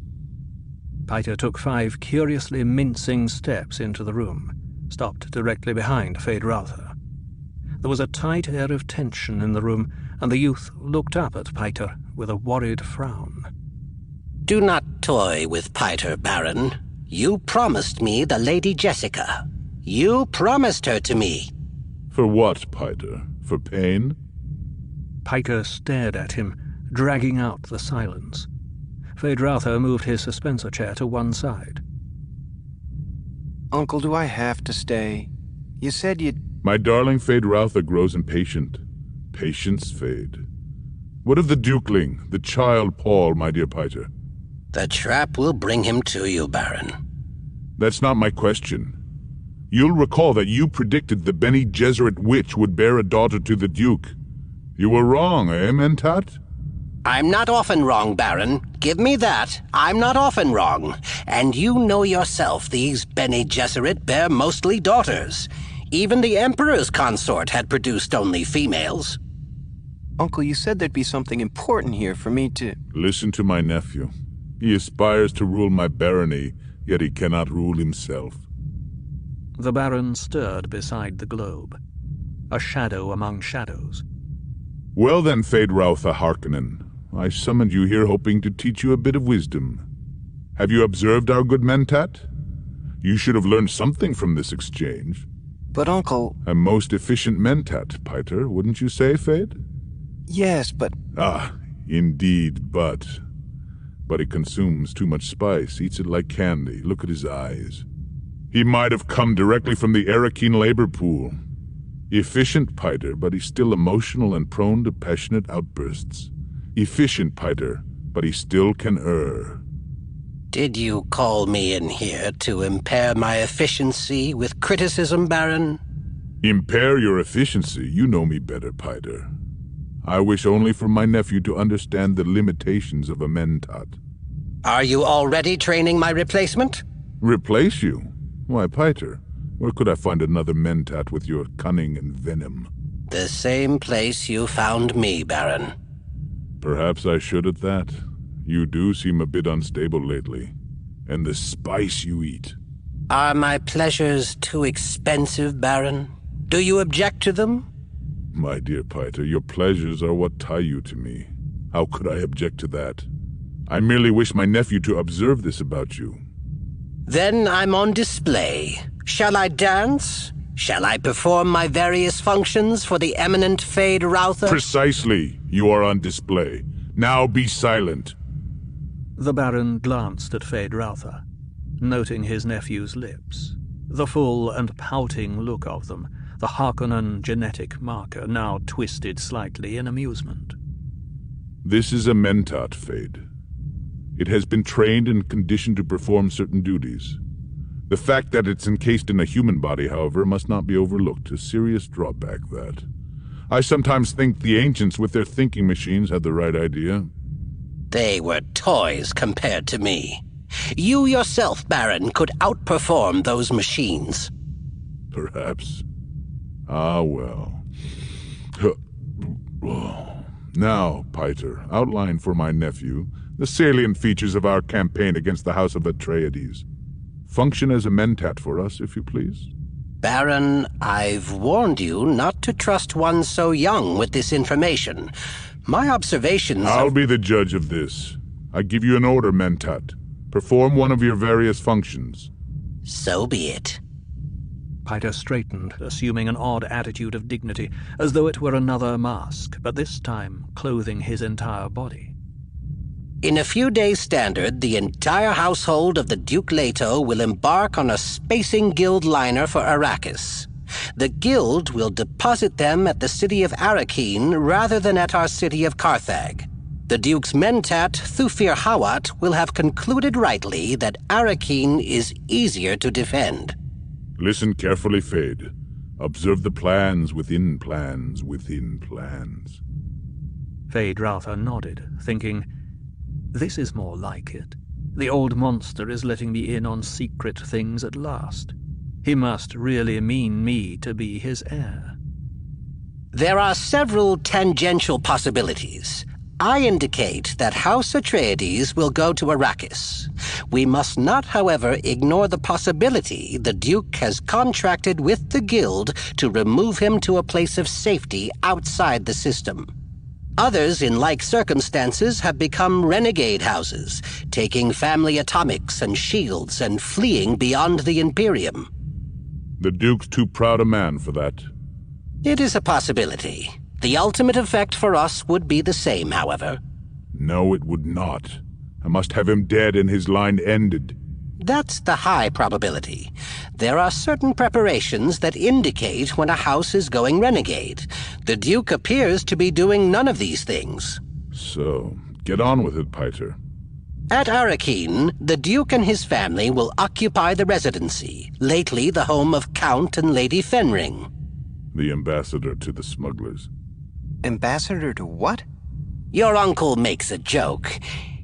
C: Piter took 5 curiously mincing steps into the room, stopped directly behind Fade Rautha. There was a tight air of tension in the room, and the youth looked up at Piter with a worried frown.
G: Do not toy with Piter, Baron. You promised me the Lady Jessica. You promised her to me.
F: For what, Piter? For pain?
C: Piter stared at him, dragging out the silence. Fade Rautha moved his suspensor chair to one side.
H: Uncle, do I have to stay? You said you'd...
F: My darling Fade Rautha grows impatient. Patience, Fade. What of the Dukeling, the child Paul, my dear Piter?
G: The trap will bring him to you, Baron.
F: That's not my question. You'll recall that you predicted the Bene Gesserit witch would bear a daughter to the Duke. You were wrong, eh, Mentat?
G: I'm not often wrong, Baron. Give me that. I'm not often wrong. And you know yourself these Bene Gesserit bear mostly daughters. Even the Emperor's consort had produced only females.
H: Uncle, you said there'd be something important here for me to...
F: Listen to my nephew. He aspires to rule my barony, yet he cannot rule himself.
C: The Baron stirred beside the globe, a shadow among shadows.
F: Well then, Fade Rautha Harkonnen, I summoned you here hoping to teach you a bit of wisdom. Have you observed our good Mentat? You should have learned something from this exchange.
H: But Uncle...
F: A most efficient Mentat, Piter, wouldn't you say, Fade?
H: Yes, but...
F: Ah, indeed, but he consumes too much spice, eats it like candy. Look at his eyes. He might have come directly from the Arakeen labor pool. Efficient, Piter, but he's still emotional and prone to passionate outbursts. Efficient, Piter, but he still can err.
G: Did you call me in here to impair my efficiency with criticism, Baron?
F: Impair your efficiency? You know me better, Piter. I wish only for my nephew to understand the limitations of a Mentat.
G: Are you already training my replacement?
F: Replace you? Why, Piter, where could I find another Mentat with your cunning and venom?
G: The same place you found me, Baron.
F: Perhaps I should at that. You do seem a bit unstable lately. And the spice you eat.
G: Are my pleasures too expensive, Baron? Do you object to them?
F: My dear Piter, your pleasures are what tie you to me. How could I object to that? I merely wish my nephew to observe this about you.
G: Then I'm on display. Shall I dance? Shall I perform my various functions for the eminent Fade Routher?
F: Precisely. You are on display. Now be silent.
C: The Baron glanced at Fade Routher, noting his nephew's lips, the full and pouting look of them, the Harkonnen genetic marker now twisted slightly in amusement.
F: This is a mentat, Fade. It has been trained and conditioned to perform certain duties. The fact that it's encased in a human body, however, must not be overlooked, a serious drawback, that. I sometimes think the ancients with their thinking machines had the right idea.
G: They were toys compared to me. You yourself, Baron, could outperform those machines.
F: Perhaps. Ah, well. Now, Piter, outline for my nephew the salient features of our campaign against the House of Atreides. Function as a mentat for us, if you please.
G: Baron, I've warned you not to trust one so young with this information. My observations...
F: I'll be the judge of this. I give you an order, mentat. Perform one of your various functions.
G: So be it.
C: Piter straightened, assuming an odd attitude of dignity, as though it were another mask, but this time clothing his entire body.
G: In a few days' standard, the entire household of the Duke Leto will embark on a spacing guild liner for Arrakis. The guild will deposit them at the city of Arrakeen rather than at our city of Carthag. The Duke's mentat, Thufir Hawat, will have concluded rightly that Arrakeen is easier to defend.
F: Listen carefully, Fade. Observe the plans within plans within plans.
C: Fade Routher nodded, thinking, this is more like it. The old monster is letting me in on secret things at last. He must really mean me to be his heir.
G: There are several tangential possibilities. I indicate that House Atreides will go to Arrakis. We must not, however, ignore the possibility the Duke has contracted with the Guild to remove him to a place of safety outside the system. Others in like circumstances have become renegade houses, taking family atomics and shields and fleeing beyond the Imperium.
F: The Duke's too proud a man for that.
G: It is a possibility. The ultimate effect for us would be the same, however.
F: No, it would not. I must have him dead and his line ended.
G: That's the high probability. There are certain preparations that indicate when a house is going renegade. The Duke appears to be doing none of these things.
F: So, get on with it, Piter.
G: At Arrakeen, the Duke and his family will occupy the residency, lately the home of Count and Lady Fenring.
F: The ambassador to the smugglers.
H: Ambassador to what?
G: Your uncle makes a joke.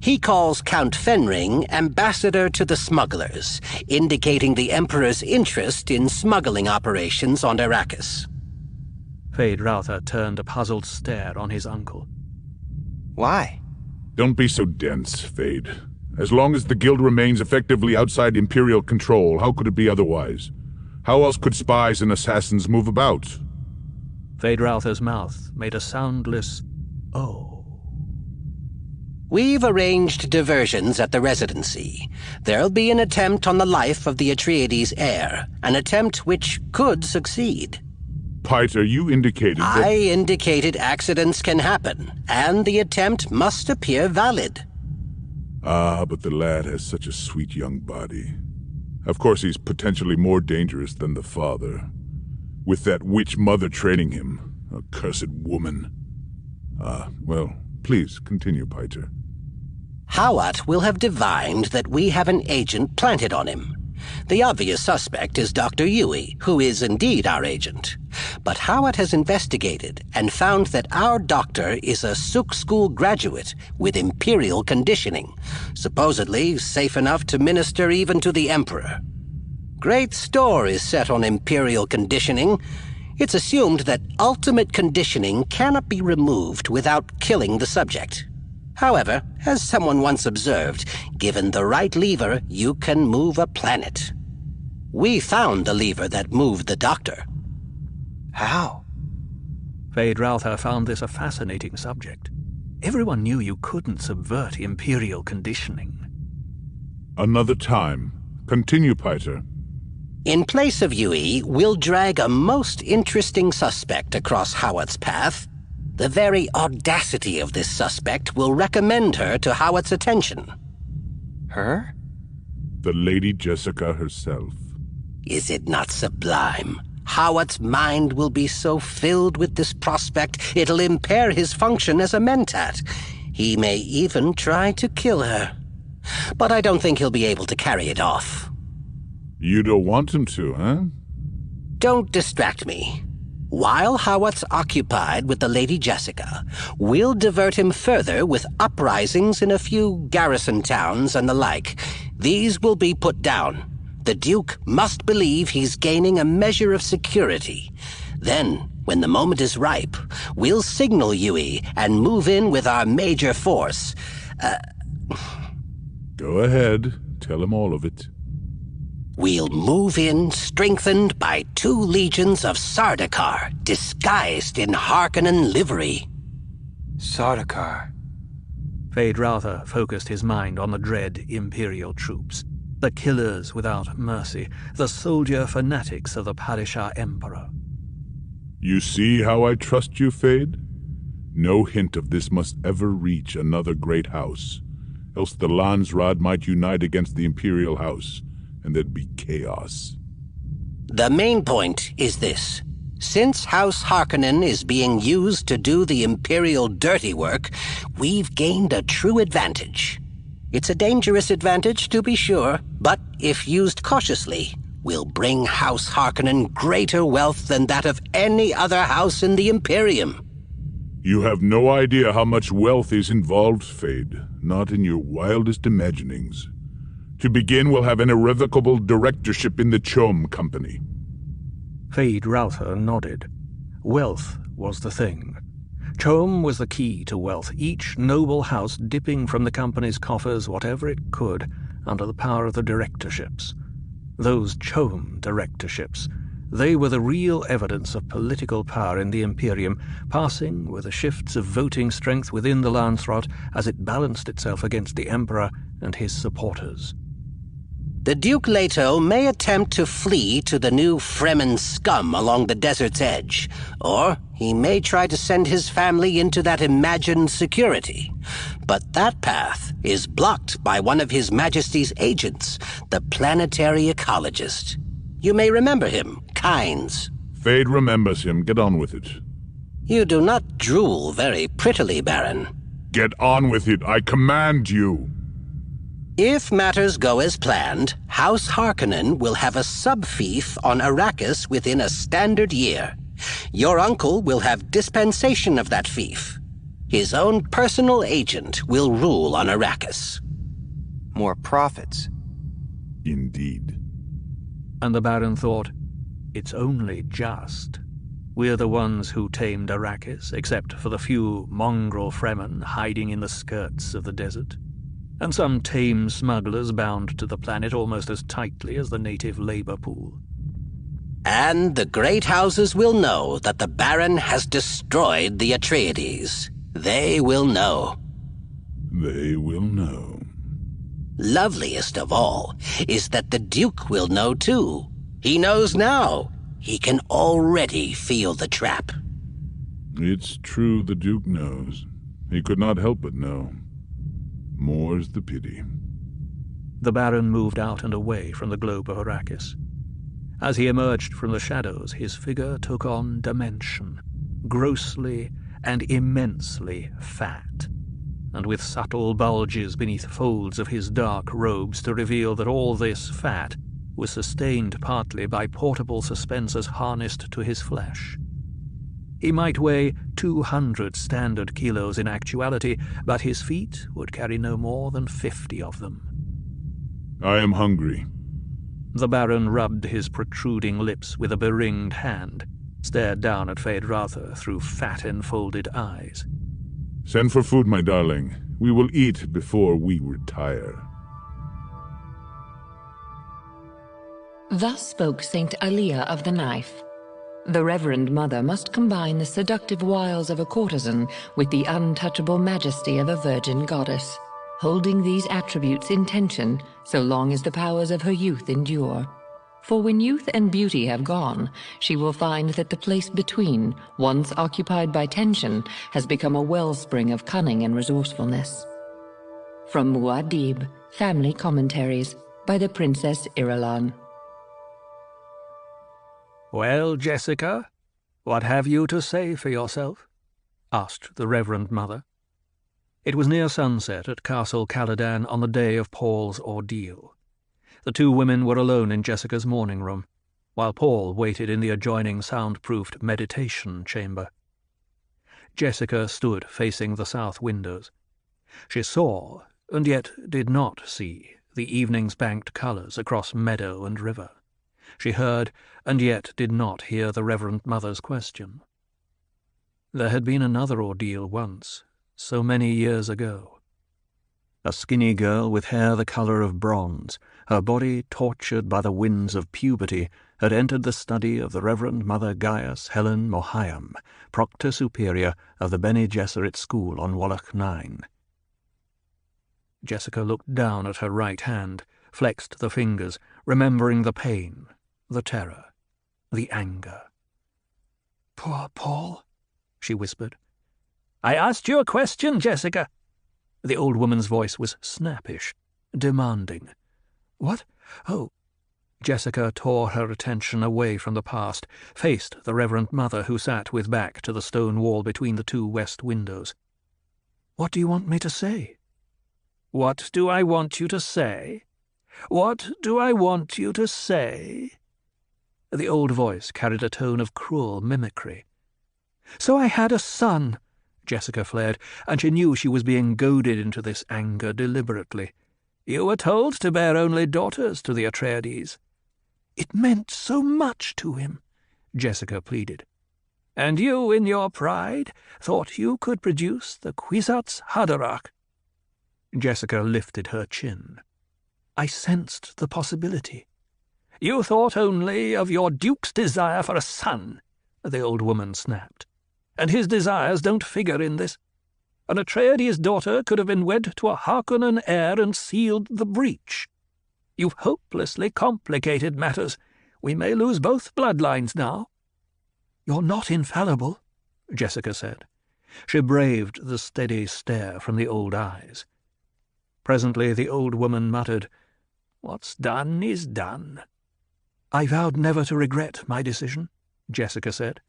G: He calls Count Fenring ambassador to the smugglers, indicating the Emperor's interest in smuggling operations on Arrakis.
C: Fade Routher turned a puzzled stare on his uncle.
H: Why?
F: Don't be so dense, Fade. As long as the Guild remains effectively outside Imperial control, how could it be otherwise? How else could spies and assassins move about?
C: Fade Routher's mouth made a soundless "oh."
G: We've arranged diversions at the residency. There'll be an attempt on the life of the Atreides heir, an attempt which could succeed.
F: Piter, you indicated that...
G: I indicated accidents can happen, and the attempt must appear valid.
F: Ah, but the lad has such a sweet young body. Of course he's potentially more dangerous than the father. With that witch mother training him, a cursed woman. Well, please continue, Piter.
G: Hawat will have divined that we have an agent planted on him. The obvious suspect is Dr. Yui, who is indeed our agent. But Hawat has investigated and found that our doctor is a Suk School graduate with Imperial conditioning, supposedly safe enough to minister even to the Emperor. Great store is set on Imperial conditioning. It's assumed that ultimate conditioning cannot be removed without killing the subject. However, as someone once observed, given the right lever, you can move a planet. We found the lever that moved the Doctor.
H: How?
C: Feyd-Rautha found this a fascinating subject. Everyone knew you couldn't subvert Imperial conditioning.
F: Another time. Continue, Piter.
G: In place of Yui, we'll drag a most interesting suspect across Hawat's path. The very audacity of this suspect will recommend her to Hawat's attention.
H: Her?
F: The Lady Jessica herself.
G: Is it not sublime? Hawat's mind will be so filled with this prospect, it'll impair his function as a mentat. He may even try to kill her. But I don't think he'll be able to carry it off.
F: You don't want him to, huh?
G: Don't distract me. While Hawat's occupied with the Lady Jessica, we'll divert him further with uprisings in a few garrison towns and the like. These will be put down. The Duke must believe he's gaining a measure of security. Then, when the moment is ripe, we'll signal Yui and move in with our major force.
F: Go ahead. Tell him all of it.
G: We'll move in strengthened by 2 legions of Sardaukar, disguised in Harkonnen livery.
H: Sardaukar.
C: Feyd-Rautha focused his mind on the dread Imperial troops, the killers without mercy, the soldier fanatics of the Padishah Emperor.
F: You see how I trust you, Feyd? No hint of this must ever reach another great house, else the Landsraad might unite against the Imperial House, and there'd be chaos.
G: The main point is this. Since House Harkonnen is being used to do the Imperial dirty work, we've gained a true advantage. It's a dangerous advantage, to be sure, but if used cautiously, will bring House Harkonnen greater wealth than that of any other house in the Imperium.
F: You have no idea how much wealth is involved, Feyd, not in your wildest imaginings. To begin, we'll have an irrevocable directorship in the Chom Company.
C: Feyd-Rautha nodded. Wealth was the thing. Chom was the key to wealth, each noble house dipping from the company's coffers whatever it could under the power of the directorships. Those Chom directorships, they were the real evidence of political power in the Imperium, passing with the shifts of voting strength within the Landsraad as it balanced itself against the Emperor and his supporters.
G: The Duke Leto may attempt to flee to the new Fremen scum along the desert's edge, or he may try to send his family into that imagined security. But that path is blocked by one of His Majesty's agents, the planetary ecologist. You may remember him, Kynes.
F: Feyd remembers him. Get on with it.
G: You do not drool very prettily, Baron.
F: Get on with it. I command you.
G: If matters go as planned, House Harkonnen will have a sub-fief on Arrakis within a standard year. Your uncle will have dispensation of that fief. His own personal agent will rule on Arrakis.
H: More profits.
F: Indeed.
C: And the Baron thought, it's only just. We're the ones who tamed Arrakis, except for the few mongrel Fremen hiding in the skirts of the desert, and some tame smugglers bound to the planet almost as tightly as the native labor pool.
G: And the great houses will know that the Baron has destroyed the Atreides. They will know.
F: They will know.
G: Loveliest of all is that the Duke will know too. He knows now. He can already feel the trap.
F: It's true the Duke knows. He could not help but know. More's the pity.
C: The Baron moved out and away from the globe of Arrakis. As he emerged from the shadows, his figure took on dimension, grossly and immensely fat, and with subtle bulges beneath folds of his dark robes to reveal that all this fat was sustained partly by portable suspensors harnessed to his flesh. He might weigh 200 standard kilos in actuality, but his feet would carry no more than 50 of them.
F: I am hungry.
C: The Baron rubbed his protruding lips with a beringed hand. stared down at Feyd-Rautha through fat enfolded eyes.
F: Send for food, my darling. We will eat before we retire.
B: Thus spoke Saint Alia of the Knife. The Reverend Mother must combine the seductive wiles of a courtesan with the untouchable majesty of a virgin goddess, holding these attributes in tension so long as the powers of her youth endure. For when youth and beauty have gone, she will find that the place between, once occupied by tension, has become a wellspring of cunning and resourcefulness. From Muad'Dib, Family Commentaries, by the Princess Irulan.
C: "Well, Jessica, what have you to say for yourself?" asked the Reverend Mother. It was near sunset at Castle Caladan on the day of Paul's ordeal. The two women were alone in Jessica's morning room, while Paul waited in the adjoining soundproofed meditation chamber. Jessica stood facing the south windows. She saw, and yet did not see, the evening's banked colours across meadow and river. She heard, and yet did not hear the Reverend Mother's question. There had been another ordeal once, so many years ago. A skinny girl with hair the colour of bronze, her body tortured by the winds of puberty, had entered the study of the Reverend Mother Gaius Helen Mohayam, Proctor Superior of the Bene Gesserit School on Wallach 9. Jessica looked down at her right hand, flexed the fingers, remembering the pain, the terror, the anger. "Poor Paul," she whispered. "I asked you a question, Jessica." The old woman's voice was snappish, demanding. "What? Oh." Jessica tore her attention away from the past, faced the Reverend Mother who sat with back to the stone wall between the two west windows. "What do you want me to say?" "What do I want you to say? What do I want you to say?" The old voice carried a tone of cruel mimicry. "So I had a son," Jessica flared, and she knew she was being goaded into this anger deliberately. "You were told to bear only daughters to the Atreides." "It meant so much to him," Jessica pleaded. "And you, in your pride, thought you could produce the Kwisatz Haderach." Jessica lifted her chin. "I sensed the possibility." "You thought only of your Duke's desire for a son," the old woman snapped. "And his desires don't figure in this. An Atreides daughter could have been wed to a Harkonnen heir and sealed the breach. You've hopelessly complicated matters. We may lose both bloodlines now." "You're not infallible," Jessica said. She braved the steady stare from the old eyes. Presently the old woman muttered, "What's done is done." "I vowed never to regret my decision," Jessica said.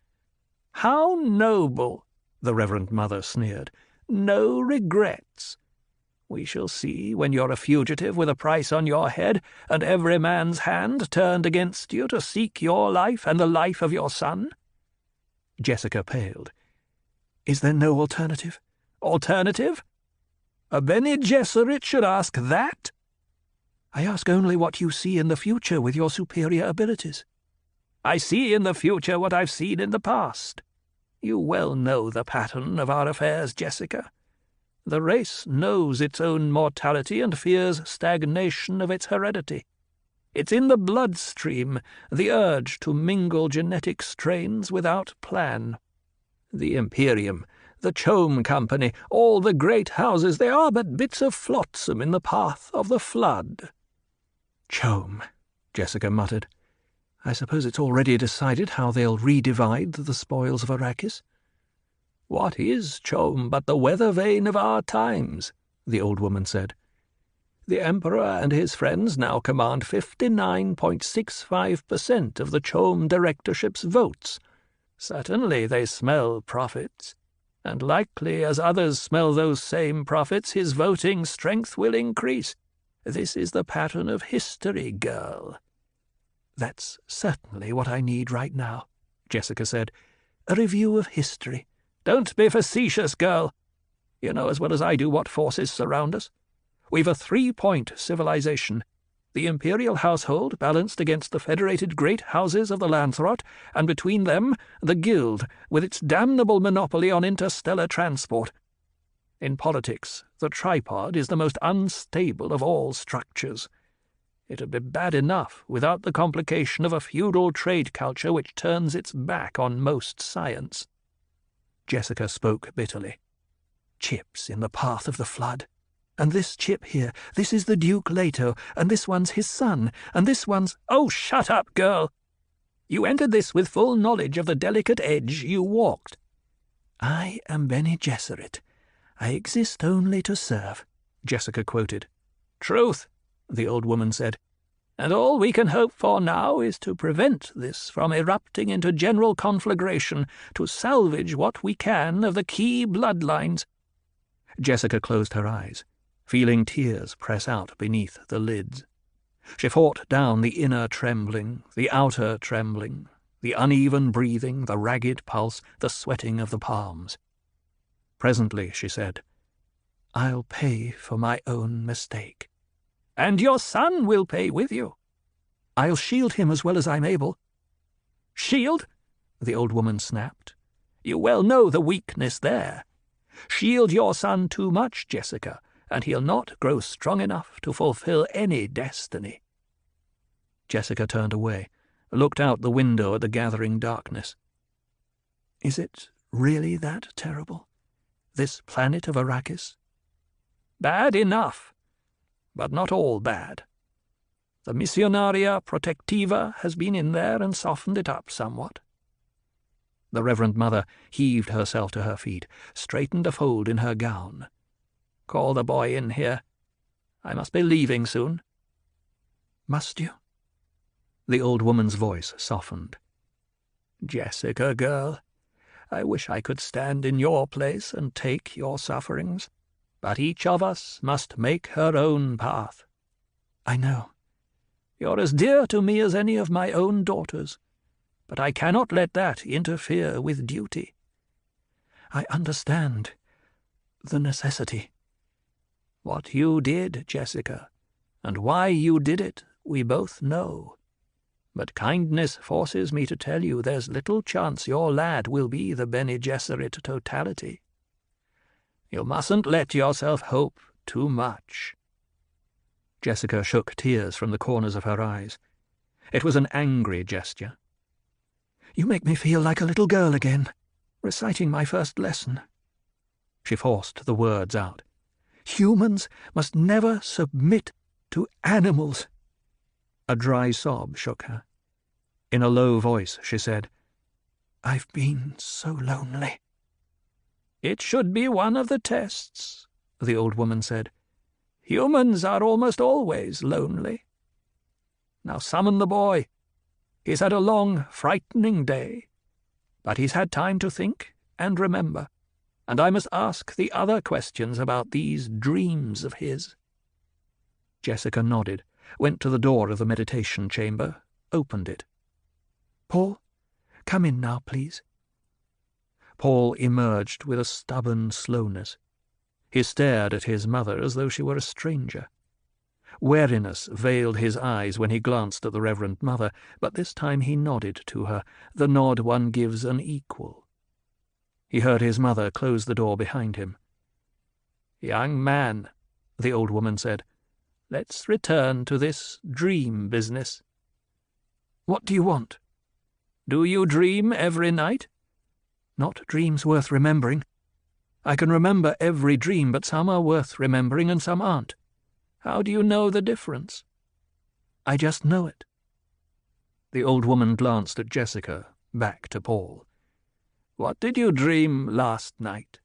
C: "How noble," the Reverend Mother sneered. "No regrets. We shall see when you're a fugitive with a price on your head and every man's hand turned against you to seek your life and the life of your son." Jessica paled. "Is there no alternative?" "Alternative? A Bene Gesserit should ask that?" "I ask only what you see in the future with your superior abilities." "I see in the future what I've seen in the past. You well know the pattern of our affairs, Jessica. The race knows its own mortality and fears stagnation of its heredity. It's in the bloodstream, the urge to mingle genetic strains without plan. The Imperium, the Chome Company, all the great houses, they are but bits of flotsam in the path of the flood." "Chome," Jessica muttered. "I suppose it's already decided how they'll redivide the spoils of Arrakis." "What is Chome but the weather vane of our times?" the old woman said. "The Emperor and his friends now command 59.65% of the Chome Directorship's votes. Certainly they smell profits, and likely as others smell those same profits, his voting strength will increase. This is the pattern of history, girl." "That's certainly what I need right now," Jessica said. "A review of history." "Don't be facetious, girl. You know as well as I do what forces surround us. We've a 3-point civilization. The imperial household balanced against the federated great houses of the Landsrot, and between them the Guild, with its damnable monopoly on interstellar transport. In politics, the tripod is the most unstable of all structures. It'd be bad enough without the complication of a feudal trade culture which turns its back on most science. Jessica spoke bitterly. Chips in the path of the flood. And this chip here, this is the Duke Leto, and this one's his son, and this one's— "Oh, shut up, girl! You entered this with full knowledge of the delicate edge you walked." "I am Bene Gesserit. I exist only to serve," Jessica quoted. "Truth," the old woman said. "And all we can hope for now is to prevent this from erupting into general conflagration, to salvage what we can of the key bloodlines." Jessica closed her eyes, feeling tears press out beneath the lids. She fought down the inner trembling, the outer trembling, the uneven breathing, the ragged pulse, the sweating of the palms. Presently she said, "I'll pay for my own mistake." "And your son will pay with you." "I'll shield him as well as I'm able." "Shield?" the old woman snapped. "You well know the weakness there. Shield your son too much, Jessica, and he'll not grow strong enough to fulfill any destiny." Jessica turned away, looked out the window at the gathering darkness. "Is it really that terrible, this planet of Arrakis?" "Bad enough, but not all bad. The Missionaria Protectiva has been in there and softened it up somewhat." The Reverend Mother heaved herself to her feet, straightened a fold in her gown. "Call the boy in here. I must be leaving soon." "Must you?" The old woman's voice softened. "Jessica, girl, I wish I could stand in your place and take your sufferings, but each of us must make her own path." "I know." "You're as dear to me as any of my own daughters, but I cannot let that interfere with duty." "I understand the necessity." "What you did, Jessica, and why you did it, we both know. But kindness forces me to tell you there's little chance your lad will be the Bene Gesserit totality. You mustn't let yourself hope too much." Jessica shook tears from the corners of her eyes. It was an angry gesture. "You make me feel like a little girl again, reciting my first lesson." She forced the words out. "Humans must never submit to animals." A dry sob shook her. In a low voice she said, "I've been so lonely." "It should be one of the tests," the old woman said. "Humans are almost always lonely. Now summon the boy. He's had a long, frightening day, but he's had time to think and remember, and I must ask the other questions about these dreams of his." Jessica nodded, went to the door of the meditation chamber, opened it. "Paul, come in now, please." Paul emerged with a stubborn slowness. He stared at his mother as though she were a stranger. Wariness veiled his eyes when he glanced at the Reverend Mother, but this time he nodded to her, the nod one gives an equal. He heard his mother close the door behind him. "Young man," the old woman said, "let's return to this dream business." "What do you want?" "Do you dream every night?" "Not dreams worth remembering. I can remember every dream, but some are worth remembering and some aren't." "How do you know the difference?" "I just know it." The old woman glanced at Jessica, back to Paul. "What did you dream last night?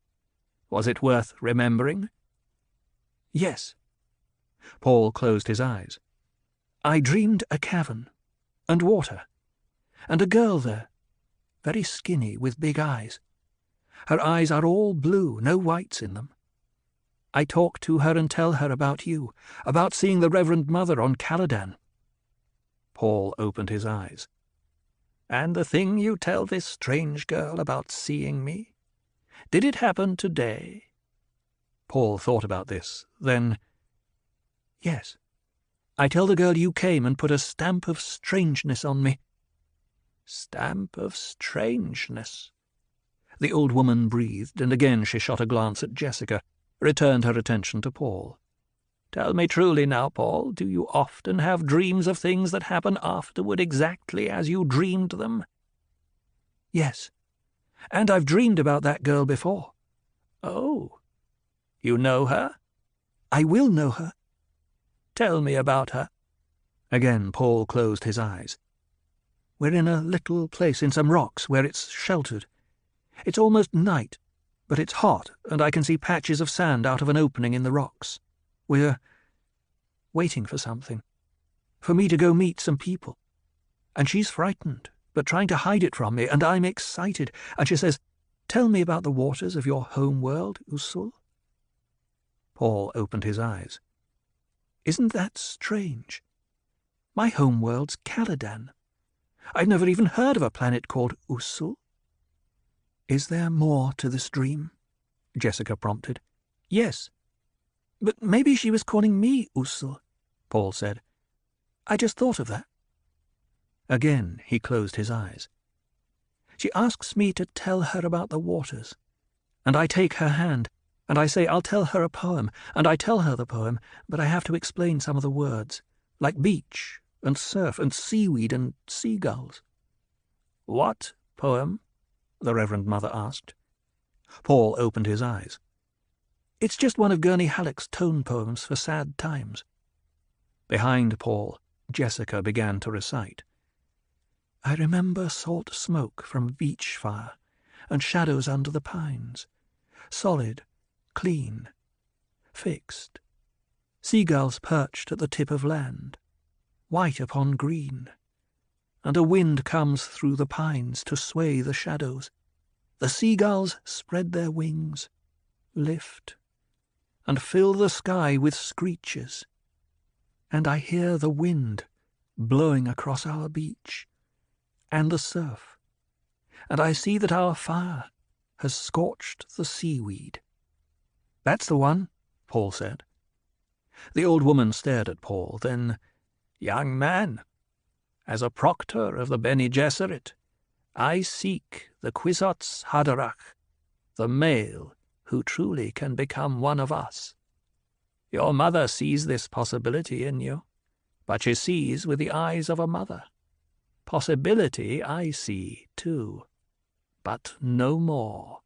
C: Was it worth remembering?" "Yes." Paul closed his eyes. "I dreamed a cavern, and water, and a girl there, very skinny with big eyes. Her eyes are all blue, no whites in them. I talk to her and tell her about you, about seeing the Reverend Mother on Caladan." Paul opened his eyes. "And the thing you tell this strange girl about seeing me? Did it happen today?" Paul thought about this, then, "Yes, I tell the girl you came and put a stamp of strangeness on me." "Stamp of strangeness?" The old woman breathed, and again she shot a glance at Jessica, returned her attention to Paul. "Tell me truly now, Paul, do you often have dreams of things that happen afterward exactly as you dreamed them?" "Yes, and I've dreamed about that girl before." "Oh, you know her?" "I will know her." "Tell me about her." Again Paul closed his eyes. "We're in a little place in some rocks where it's sheltered. It's almost night, but it's hot, and I can see patches of sand out of an opening in the rocks. We're waiting for something, for me to go meet some people. And she's frightened, but trying to hide it from me, and I'm excited. And she says, 'Tell me about the waters of your home world, Usul.'" Paul opened his eyes. "Isn't that strange? My home world's Caladan. I've never even heard of a planet called Usul." "Is there more to this dream?" Jessica prompted. "Yes. But maybe she was calling me Usul," Paul said. "I just thought of that." Again he closed his eyes. "She asks me to tell her about the waters, and I take her hand, and I say I'll tell her a poem, and I tell her the poem, but I have to explain some of the words, like beach and surf and seaweed and seagulls." "What poem?" the Reverend Mother asked. Paul opened his eyes. "It's just one of Gurney Halleck's tone poems for sad times." Behind Paul, Jessica began to recite. "I remember salt smoke from a beach fire and shadows under the pines, solid, clean, fixed. Seagulls perched at the tip of land, white upon green, and a wind comes through the pines to sway the shadows. The seagulls spread their wings, lift, and fill the sky with screeches. And I hear the wind blowing across our beach, and the surf, and I see that our fire has scorched the seaweed." "That's the one," Paul said. The old woman stared at Paul, then, "Young man, as a proctor of the Bene Gesserit, I seek the Kwisatz Haderach, the male who truly can become one of us. Your mother sees this possibility in you, but she sees with the eyes of a mother. Possibility I see, too, but no more."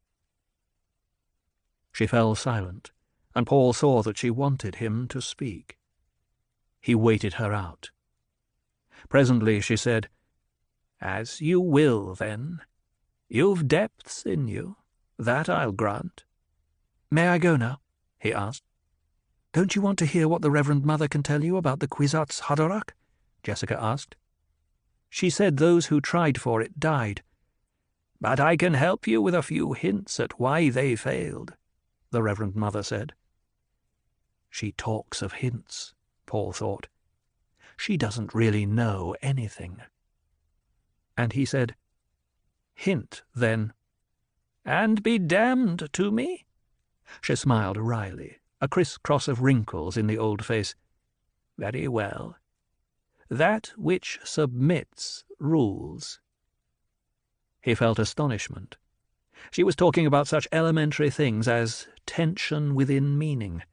C: She fell silent, and Paul saw that she wanted him to speak. He waited her out. Presently she said, "As you will, then. You've depths in you, that I'll grant." "May I go now?" he asked. "Don't you want to hear what the Reverend Mother can tell you about the Kwisatz Haderach?" Jessica asked. "She said those who tried for it died." "But I can help you with a few hints at why they failed," the Reverend Mother said. She talks of hints, Paul thought. She doesn't really know anything. And he said, "Hint, then." "And be damned to me?" She smiled wryly, a criss-cross of wrinkles in the old face. "Very well. That which submits rules." He felt astonishment. She was talking about such elementary things as tension within meaning.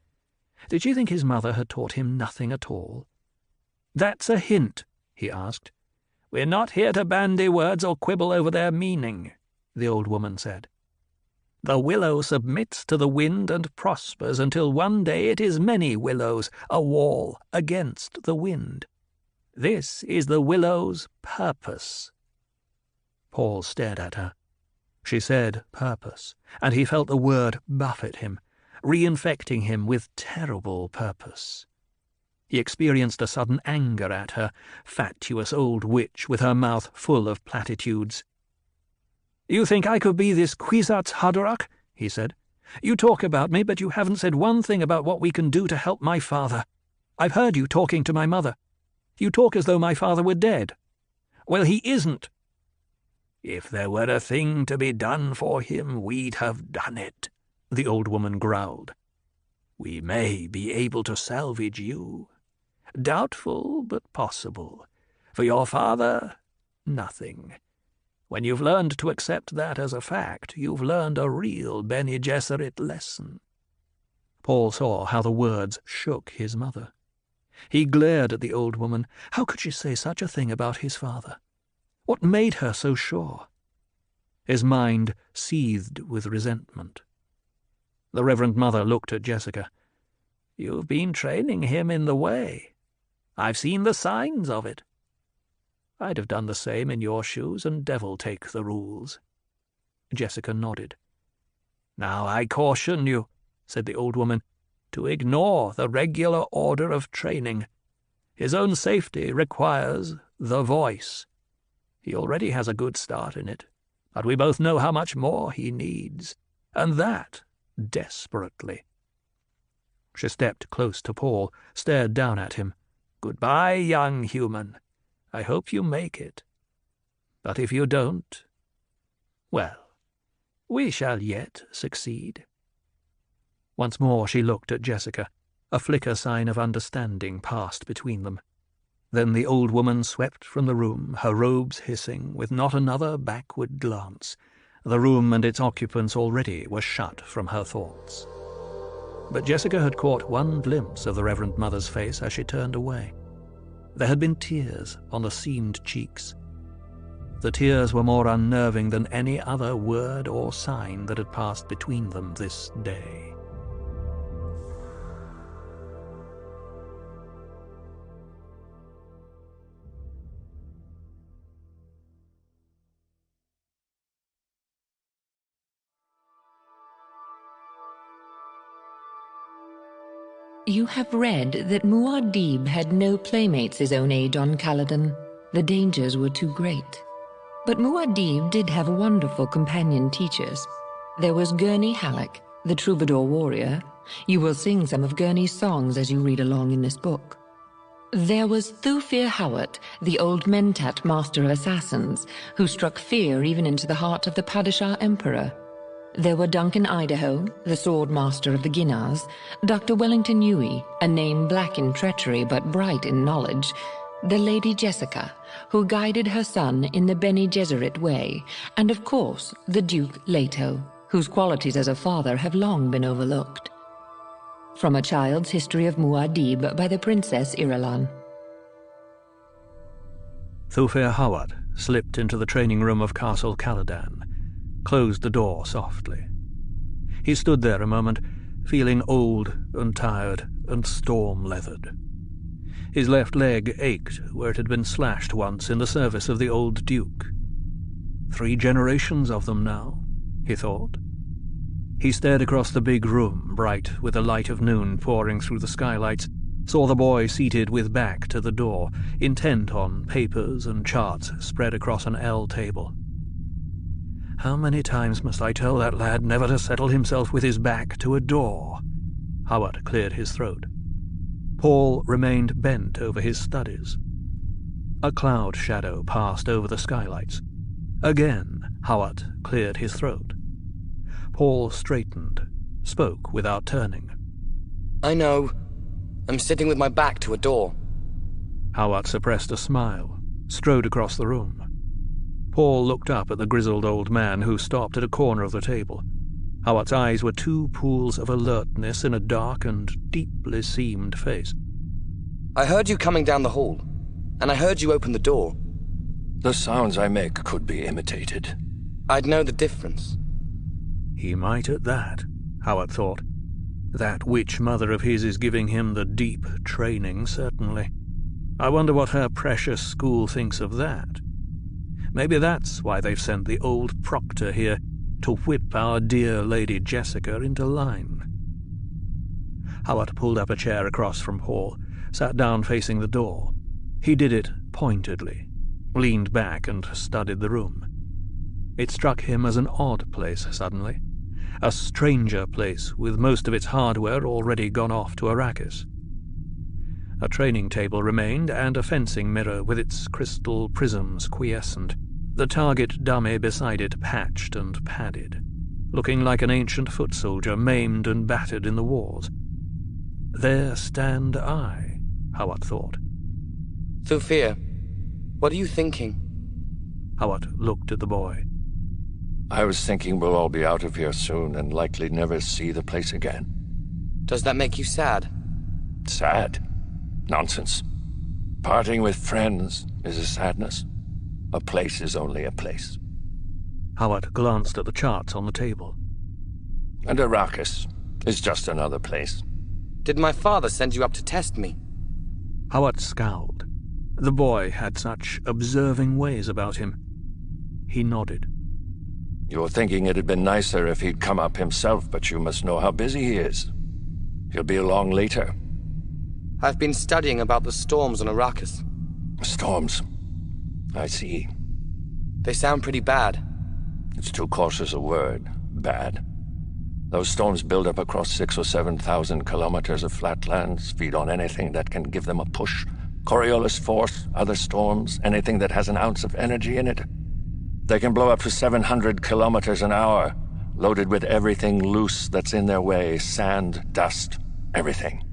C: Did she think his mother had taught him nothing at all? "That's a hint," he asked. "We're not here to bandy words or quibble over their meaning," the old woman said. "The willow submits to the wind and prospers until one day it is many willows, a wall against the wind. This is the willow's purpose." Paul stared at her. She said purpose, and he felt the word buffet him, reinfecting him with terrible purpose. He experienced a sudden anger at her, fatuous old witch with her mouth full of platitudes. "You think I could be this Kwisatz Haderach?" he said. "You talk about me, but you haven't said one thing about what we can do to help my father. I've heard you talking to my mother. You talk as though my father were dead. Well, he isn't." "If there were a thing to be done for him, we'd have done it," the old woman growled. "We may be able to salvage you, Doubtful, but possible. For your father, nothing. When you've learned to accept that as a fact, you've learned a real Bene Gesserit lesson." Paul saw how the words shook his mother. He glared at the old woman. How could she say such a thing about his father? What made her so sure? His mind seethed with resentment. The Reverend Mother looked at Jessica. "You've been training him in the way. I've seen the signs of it. I'd have done the same in your shoes, and devil take the rules." Jessica nodded. "Now I caution you," said the old woman, "to ignore the regular order of training. His own safety requires the voice. He already has a good start in it, but we both know how much more he needs, and that desperately." She stepped close to Paul, stared down at him. "Goodbye, young human. I hope you make it. But if you don't, well, we shall yet succeed." Once more she looked at Jessica. A flicker sign of understanding passed between them. Then the old woman swept from the room, her robes hissing, with not another backward glance. The room and its occupants already were shut from her thoughts. But Jessica had caught one glimpse of the Reverend Mother's face as she turned away. There had been tears on the seamed cheeks. The tears were more unnerving than any other word or sign that had passed between them this day.
B: You have read that Muad'Dib had no playmates his own age on Caladan. The dangers were too great. But Muad'Dib did have wonderful companion teachers. There was Gurney Halleck, the troubadour warrior. You will sing some of Gurney's songs as you read along in this book. There was Thufir Hawat, the old Mentat master of assassins, who struck fear even into the heart of the Padishah Emperor. There were Duncan Idaho, the sword master of the Ginnars, Dr. Wellington Huey, a name black in treachery but bright in knowledge, the Lady Jessica, who guided her son in the Bene Gesserit way, and of course the Duke Leto, whose qualities as a father have long been overlooked. From A Child's History of Muad'Dib by the Princess Irulan.
C: Thufir Hawat slipped into the training room of Castle Caladan, closed the door softly. He stood there a moment, feeling old and tired and storm-leathered. His left leg ached where it had been slashed once in the service of the old Duke. 3 generations of them now, he thought. He stared across the big room, bright with the light of noon pouring through the skylights, saw the boy seated with back to the door, intent on papers and charts spread across an L table. How many times must I tell that lad never to settle himself with his back to a door? Hawat cleared his throat. Paul remained bent over his studies. A cloud shadow passed over the skylights. Again, Hawat cleared his throat. Paul straightened, spoke without turning.
E: "I know. I'm sitting with my back to a door."
C: Hawat suppressed a smile, strode across the room. Paul looked up at the grizzled old man who stopped at a corner of the table. Hawat's eyes were 2 pools of alertness in a dark and deeply seamed face.
E: "I heard you coming down the hall, and I heard you open the door."
I: The sounds I make could be imitated.
E: "I'd know the difference."
C: He might at that, Hawat thought. That witch mother of his is giving him the deep training, certainly. I wonder what her precious school thinks of that. Maybe that's why they've sent the old proctor here, to whip our dear Lady Jessica into line. Hawat pulled up a chair across from Paul, sat down facing the door. He did it pointedly, leaned back and studied the room. It struck him as an odd place suddenly, a stranger place with most of its hardware already gone off to Arrakis. A training table remained, and a fencing mirror with its crystal prisms quiescent, the target dummy beside it patched and padded, looking like an ancient foot soldier maimed and battered in the wars. There stand I, Howard thought.
E: Thufir, what are you thinking?
C: Howard looked at the boy.
I: I was thinking we'll all be out of here soon and likely never see the place again.
E: Does that make you sad?
I: Sad? Nonsense. Parting with friends is a sadness. A place is only a place.
C: Howard glanced at the charts on the table.
I: And Arrakis is just another place.
E: Did my father send you up to test me?
C: Howard scowled. The boy had such observing ways about him. He nodded.
I: You're thinking it'd been nicer if he'd come up himself, but you must know how busy he is. He'll be along later.
E: I've been studying about the storms on Arrakis.
I: Storms? I see.
E: They sound pretty bad.
I: It's too cautious a word. Bad. Those storms build up across 6,000 or 7,000 kilometers of flat lands, feed on anything that can give them a push. Coriolis force, other storms, anything that has an ounce of energy in it. They can blow up to 700 kilometers an hour, loaded with everything loose that's in their way, sand, dust, everything.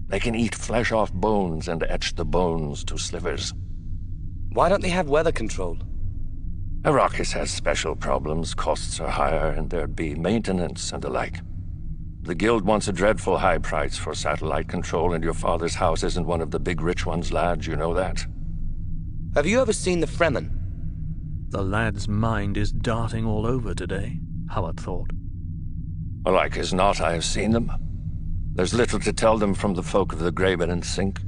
I: They can eat flesh off bones and etch the bones to slivers.
E: Why don't they have weather control?
I: Arrakis has special problems, costs are higher, and there'd be maintenance and the like. The Guild wants a dreadful high price for satellite control, and your father's house isn't one of the big rich ones, lad, you know that.
E: Have you ever seen the Fremen?
C: The lad's mind is darting all over today, Howard thought.
I: Like as not, I have seen them. There's little to tell them from the folk of the Graben and Sink.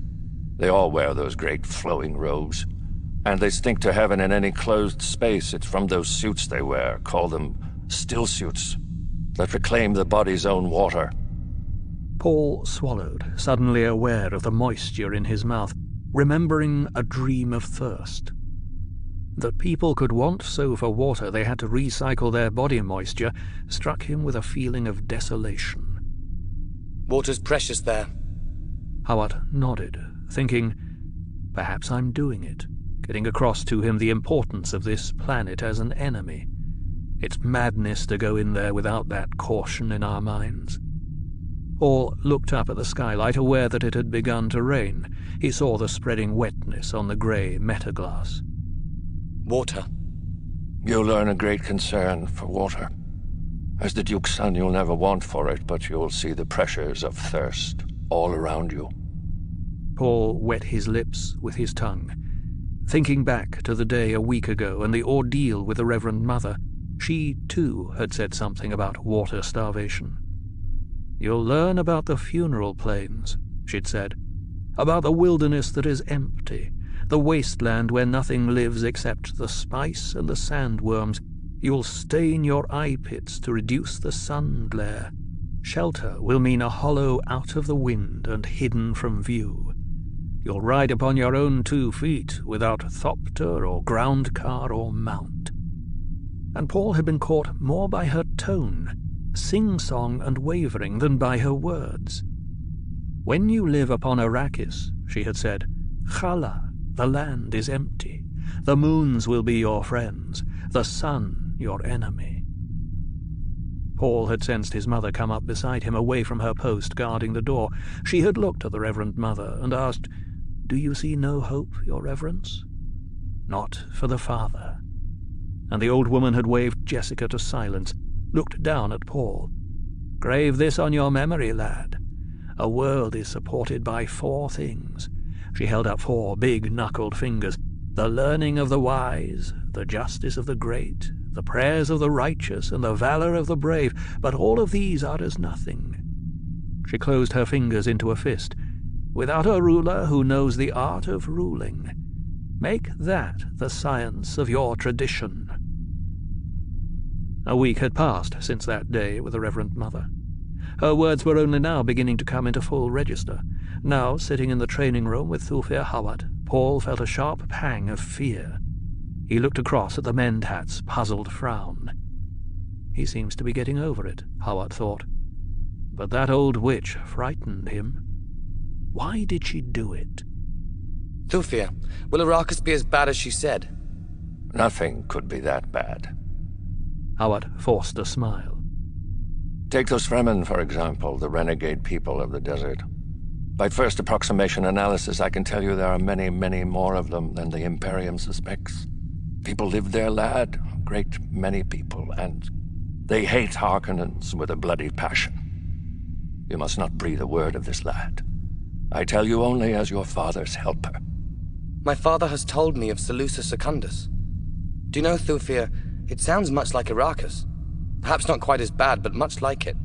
I: They all wear those great flowing robes. And they stink to heaven in any closed space. It's from those suits they wear, call them still suits, that reclaim the body's own water.
C: Paul swallowed, suddenly aware of the moisture in his mouth, remembering a dream of thirst. That people could want so for water they had to recycle their body moisture struck him with a feeling of desolation.
E: Water's precious there.
C: Howard nodded, thinking, perhaps I'm doing it. Getting across to him the importance of this planet as an enemy. It's madness to go in there without that caution in our minds. Paul looked up at the skylight, aware that it had begun to rain. He saw the spreading wetness on the grey metaglass.
E: Water.
I: You'll learn a great concern for water. As the Duke's son, you'll never want for it, but you'll see the pressures of thirst all around you.
C: Paul wet his lips with his tongue. Thinking back to the day a week ago and the ordeal with the Reverend Mother, she, too, had said something about water starvation. You'll learn about the funeral plains, she'd said, about the wilderness that is empty, the wasteland where nothing lives except the spice and the sandworms. You'll stain your eye pits to reduce the sun glare. Shelter will mean a hollow out of the wind and hidden from view. You'll ride upon your own 2 feet, without thopter or ground car or mount. And Paul had been caught more by her tone, sing-song and wavering, than by her words. When you live upon Arrakis, she had said, Chala, the land is empty. The moons will be your friends, the sun your enemy. Paul had sensed his mother come up beside him, away from her post guarding the door. She had looked at the Reverend Mother and asked, Do you see no hope, your reverence? Not for the father. And the old woman had waved Jessica to silence, looked down at Paul. Grave this on your memory, lad. A world is supported by 4 things. She held up 4 big knuckled fingers. The learning of the wise, the justice of the great, the prayers of the righteous, and the valor of the brave. But all of these are as nothing. She closed her fingers into a fist. Without a ruler who knows the art of ruling. Make that the science of your tradition. A week had passed since that day with the Reverend Mother. Her words were only now beginning to come into full register. Now, sitting in the training room with Thufir Hawat, Paul felt a sharp pang of fear. He looked across at the Mendhat's puzzled frown. He seems to be getting over it, Hawat thought. But that old witch frightened him. Why did she do it?
E: Thufir, will Arrakis be as bad as she said?
I: Nothing could be that bad.
C: Hawat forced a smile.
I: Take those Fremen, for example, the renegade people of the desert. By first approximation analysis, I can tell you there are many, many more of them than the Imperium suspects. People live there, lad, a great many people, and they hate Harkonnens with a bloody passion. You must not breathe a word of this, lad. I tell you only as your father's helper.
E: My father has told me of Seleucus Secundus. Do you know, Thufir, it sounds much like Arrakis. Perhaps not quite as bad, but much like it.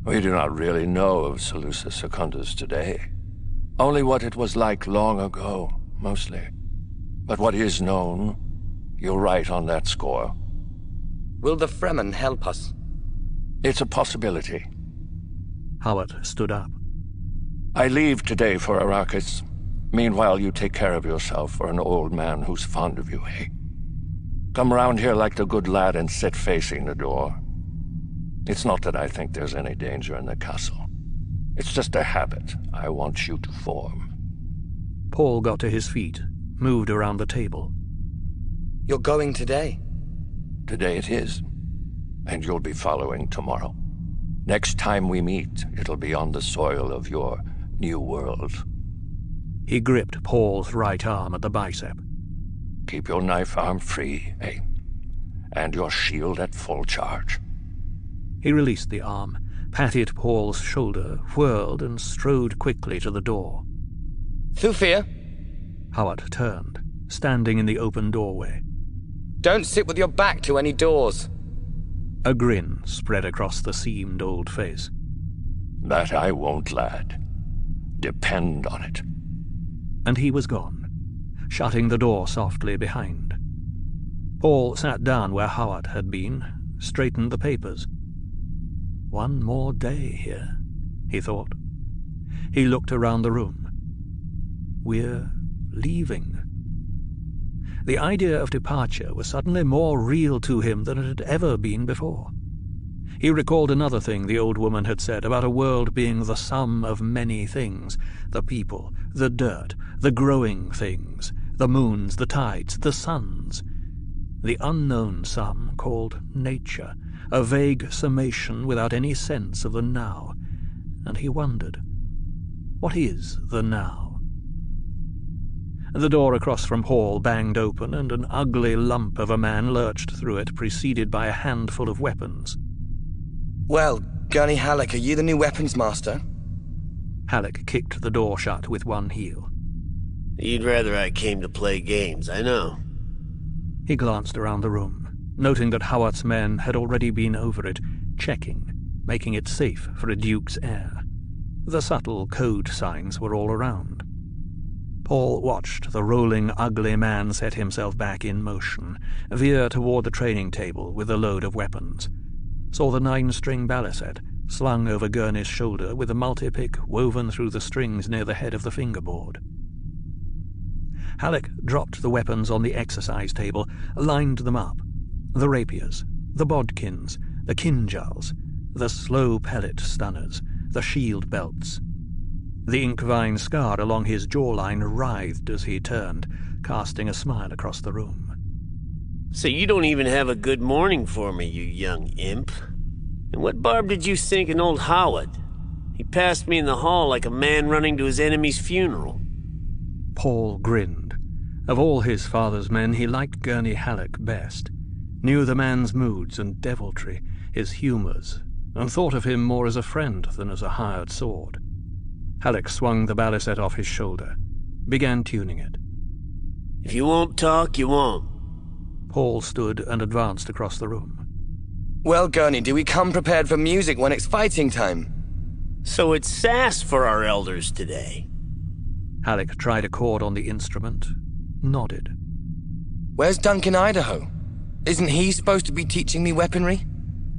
I: We do not really know of Seleucus Secundus today. Only what it was like long ago, mostly. But what is known, you're right on that score.
E: Will the Fremen help us?
I: It's a possibility.
C: Howard stood up.
I: I leave today for Arrakis. Meanwhile, you take care of yourself for an old man who's fond of you, eh? Come round here like the good lad and sit facing the door. It's not that I think there's any danger in the castle. It's just a habit I want you to form.
C: Paul got to his feet, moved around the table.
E: You're going today?
I: Today it is. And you'll be following tomorrow. Next time we meet, it'll be on the soil of your new world.
C: He gripped Paul's right arm at the bicep.
I: Keep your knife arm free, eh? And your shield at full charge.
C: He released the arm, patted Paul's shoulder, whirled, and strode quickly to the door.
E: Thufir!
C: Howard turned, standing in the open doorway.
E: Don't sit with your back to any doors.
C: A grin spread across the seamed old face.
I: That I won't, lad. Depend on it.
C: And he was gone, shutting the door softly behind. Paul sat down where Howard had been, straightened the papers. One more day here, he thought. He looked around the room. We're leaving. The idea of departure was suddenly more real to him than it had ever been before. He recalled another thing the old woman had said about a world being the sum of many things: the people, the dirt, the growing things, the moons, the tides, the suns. The unknown sum called nature, a vague summation without any sense of the now. And he wondered, what is the now? The door across from Paul banged open, and an ugly lump of a man lurched through it, preceded by a handful of weapons.
E: Well, Gurney Halleck, are you the new weapons master?
C: Halleck kicked the door shut with one heel.
J: You'd rather I came to play games, I know.
C: He glanced around the room, noting that Howard's men had already been over it, checking, making it safe for a duke's heir. The subtle code signs were all around. Paul watched the rolling, ugly man set himself back in motion, veer toward the training table with a load of weapons. Saw the 9-string balisette slung over Gurney's shoulder with a multi-pick woven through the strings near the head of the fingerboard. Halleck dropped the weapons on the exercise table, lined them up. The rapiers, the bodkins, the kinjals, the slow pellet stunners, the shield belts. The ink vine scar along his jawline writhed as he turned, casting a smile across the room.
J: So you don't even have a good morning for me, you young imp. And what barb did you think in old Howard? He passed me in the hall like a man running to his enemy's funeral.
C: Paul grinned. Of all his father's men, he liked Gurney Halleck best, knew the man's moods and deviltry, his humours, and thought of him more as a friend than as a hired sword. Halleck swung the balisette off his shoulder, began tuning it.
J: If you won't talk, you won't.
C: Paul stood and advanced across the room.
E: Well, Gurney, do we come prepared for music when it's fighting time?
J: So it's sass for our elders today.
C: Halleck tried a chord on the instrument, nodded.
E: Where's Duncan Idaho? Isn't he supposed to be teaching me weaponry?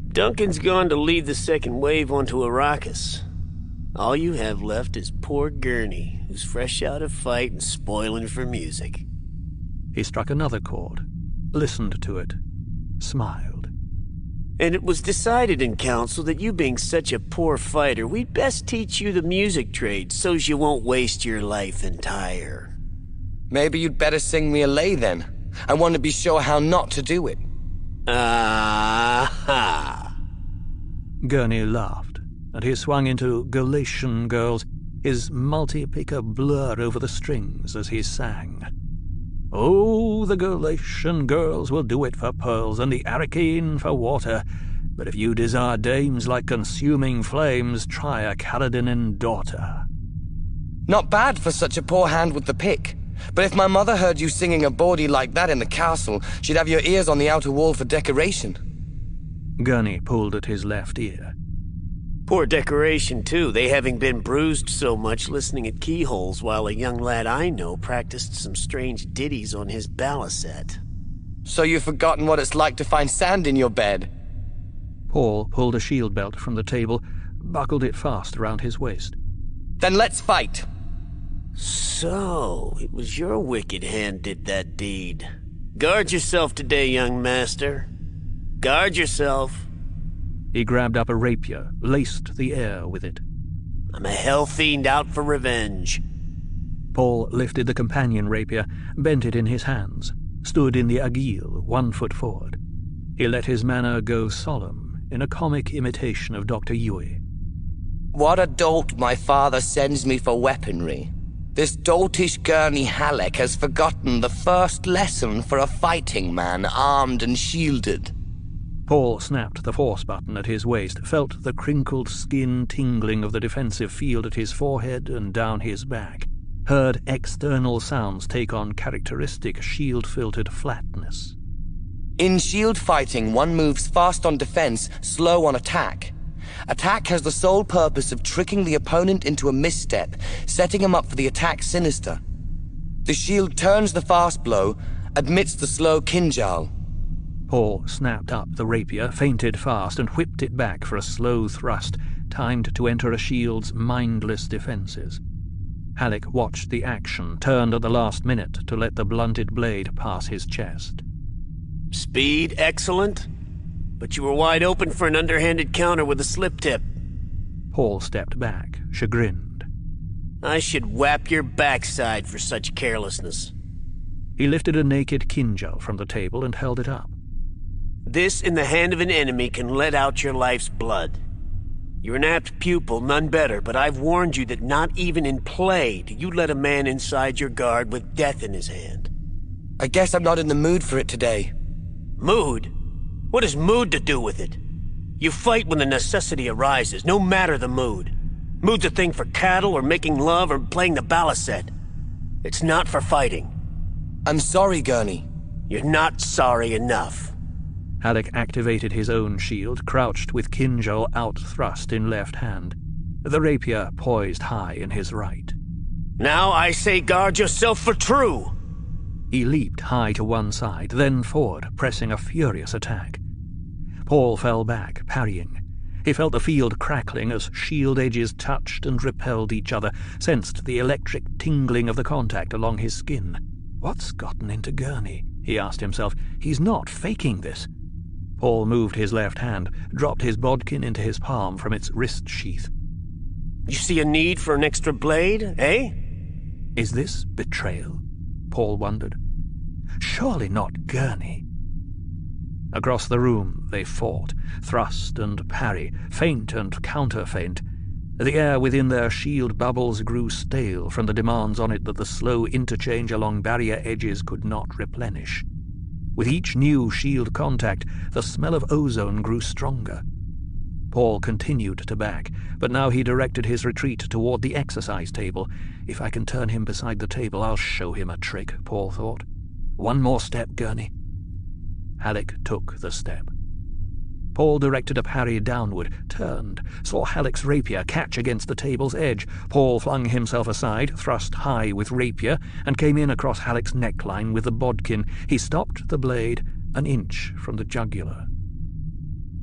J: Duncan's gone to lead the second wave onto Arrakis. All you have left is poor Gurney, who's fresh out of fight and spoiling for music.
C: He struck another chord, listened to it, smiled.
J: And it was decided in council that you being such a poor fighter, we'd best teach you the music trade so's you won't waste your life entire.
E: Maybe you'd better sing me a lay then. I want to be sure how not to do it.
J: Ah-ha!
C: Gurney laughed, and he swung into Galatian girls. his multi-picker blur over the strings as he sang. Oh, the Galatian girls will do it for pearls, and the Arrakeen for water. But if you desire dames like consuming flames, try a Caledonian daughter.
E: Not bad for such a poor hand with the pick. But if my mother heard you singing a bawdy like that in the castle, she'd have your ears on the outer wall for decoration.
C: Gurney pulled at his left ear.
J: Poor decoration, too, they having been bruised so much listening at keyholes while a young lad I know practiced some strange ditties on his balisette.
E: So you've forgotten what it's like to find sand in your bed?
C: Paul pulled a shield belt from the table, buckled it fast around his waist.
E: Then let's fight!
J: So, it was your wicked hand did that deed. Guard yourself today, young master. Guard yourself.
C: He grabbed up a rapier, laced the air with it.
J: I'm a hell fiend out for revenge.
C: Paul lifted the companion rapier, bent it in his hands, stood in the aguille, 1 foot forward. He let his manner go solemn, in a comic imitation of Dr. Yui.
E: What a dolt my father sends me for weaponry. This doltish Gurney Halleck has forgotten the first lesson for a fighting man armed and shielded.
C: Paul snapped the force button at his waist, felt the crinkled skin tingling of the defensive field at his forehead and down his back, heard external sounds take on characteristic shield-filtered flatness.
E: In shield fighting, one moves fast on defense, slow on attack. Attack has the sole purpose of tricking the opponent into a misstep, setting him up for the attack sinister. The shield turns the fast blow, admits the slow kinjal.
C: Paul snapped up the rapier, feinted fast, and whipped it back for a slow thrust, timed to enter a shield's mindless defenses. Halleck watched the action, turned at the last minute to let the blunted blade pass his chest.
J: Speed, excellent. But you were wide open for an underhanded counter with a slip tip.
C: Paul stepped back, chagrined.
J: I should whap your backside for such carelessness.
C: He lifted a naked kinjal from the table and held it up.
J: This in the hand of an enemy can let out your life's blood. You're an apt pupil, none better, but I've warned you that not even in play do you let a man inside your guard with death in his hand.
E: I guess I'm not in the mood for it today.
J: Mood? What has mood to do with it? You fight when the necessity arises, no matter the mood. Mood's a thing for cattle or making love or playing the balisette. It's not for fighting.
E: I'm sorry, Gurney.
J: You're not sorry enough.
C: Halleck activated his own shield, crouched with kinjal outthrust in left hand, the rapier poised high in his right.
J: Now I say guard yourself for true!
C: He leaped high to one side, then forward, pressing a furious attack. Paul fell back, parrying. He felt the field crackling as shield edges touched and repelled each other, sensed the electric tingling of the contact along his skin. What's gotten into Gurney? He asked himself. He's not faking this. Paul moved his left hand, dropped his bodkin into his palm from its wrist sheath.
J: You see a need for an extra blade, eh?
C: Is this betrayal? Paul wondered. Surely not Gurney. Across the room they fought, thrust and parry, feint and counter-feint. The air within their shield bubbles grew stale from the demands on it that the slow interchange along barrier edges could not replenish. With each new shield contact, the smell of ozone grew stronger. Paul continued to back, but now he directed his retreat toward the exercise table. If I can turn him beside the table, I'll show him a trick, Paul thought. One more step, Gurney. Halleck took the step. Paul directed a parry downward, turned, saw Halleck's rapier catch against the table's edge. Paul flung himself aside, thrust high with rapier, and came in across Halleck's neckline with the bodkin. He stopped the blade an inch from the jugular.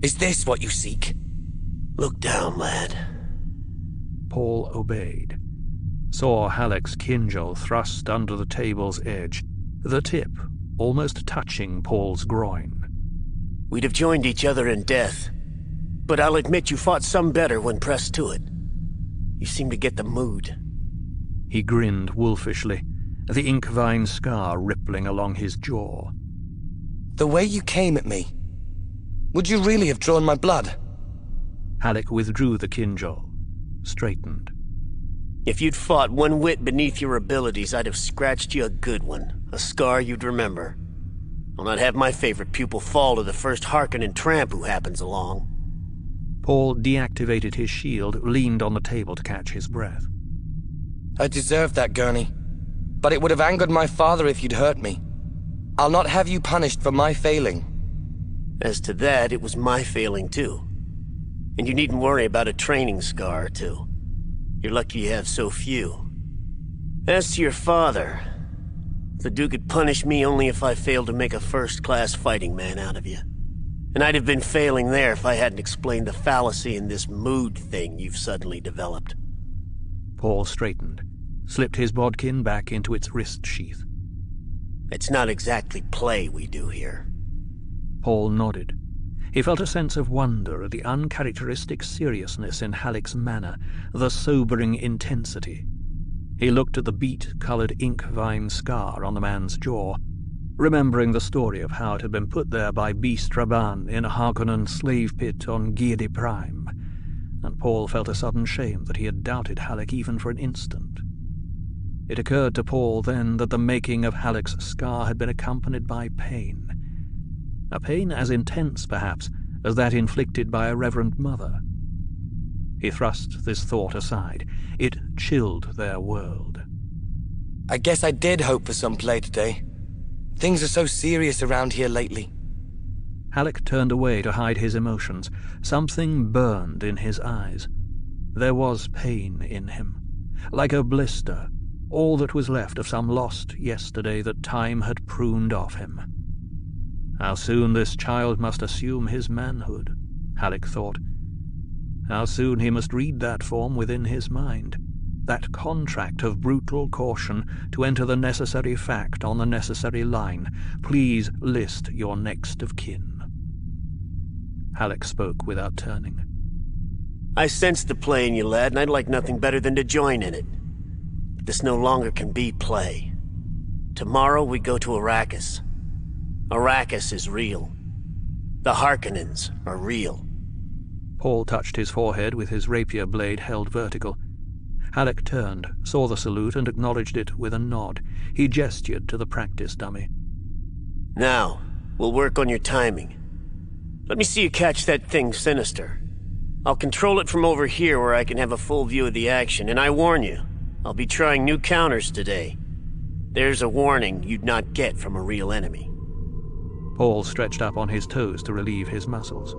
E: Is this what you seek?
J: Look down, lad.
C: Paul obeyed, saw Halleck's kinjal thrust under the table's edge, the tip almost touching Paul's groin.
J: We'd have joined each other in death, but I'll admit you fought some better when pressed to it. You seem to get the mood.
C: He grinned wolfishly, the ink vine scar rippling along his jaw.
E: The way you came at me. Would you really have drawn my blood?
C: Halleck withdrew the kinjal, straightened.
J: If you'd fought one whit beneath your abilities, I'd have scratched you a good one. A scar you'd remember. I'll not have my favorite pupil fall to the first Harkonnen tramp who happens along.
C: Paul deactivated his shield, leaned on the table to catch his breath.
E: I deserved that, Gurney. But it would have angered my father if you'd hurt me. I'll not have you punished for my failing.
J: As to that, it was my failing too. And you needn't worry about a training scar or two. You're lucky you have so few. As to your father, the Duke could punish me only if I failed to make a first-class fighting man out of you. And I'd have been failing there if I hadn't explained the fallacy in this mood thing you've suddenly developed.
C: Paul straightened, slipped his bodkin back into its wrist sheath.
J: It's not exactly play we do here.
C: Paul nodded. He felt a sense of wonder at the uncharacteristic seriousness in Halleck's manner, the sobering intensity. He looked at the beet-colored ink vine scar on the man's jaw, remembering the story of how it had been put there by Beast Raban in a Harkonnen slave pit on Giedi Prime, and Paul felt a sudden shame that he had doubted Halleck even for an instant. It occurred to Paul then that the making of Halleck's scar had been accompanied by pain. A pain as intense, perhaps, as that inflicted by a reverend mother. He thrust this thought aside. It chilled their world.
E: I guess I did hope for some play today. Things are so serious around here lately.
C: Halleck turned away to hide his emotions. Something burned in his eyes. There was pain in him, like a blister, all that was left of some lost yesterday that time had pruned off him. How soon this child must assume his manhood, Halleck thought. How soon he must read that form within his mind, that contract of brutal caution to enter the necessary fact on the necessary line. Please list your next of kin. Halleck spoke without turning.
J: I sensed the play in you, lad, and I'd like nothing better than to join in it. But this no longer can be play. Tomorrow we go to Arrakis. Arrakis is real. The Harkonnens are real.
C: Paul touched his forehead with his rapier blade held vertical. Halleck turned, saw the salute, and acknowledged it with a nod. He gestured to the practice dummy.
J: Now, we'll work on your timing. Let me see you catch that thing sinister. I'll control it from over here where I can have a full view of the action, and I warn you, I'll be trying new counters today. There's a warning you'd not get from a real enemy.
C: Paul stretched up on his toes to relieve his muscles.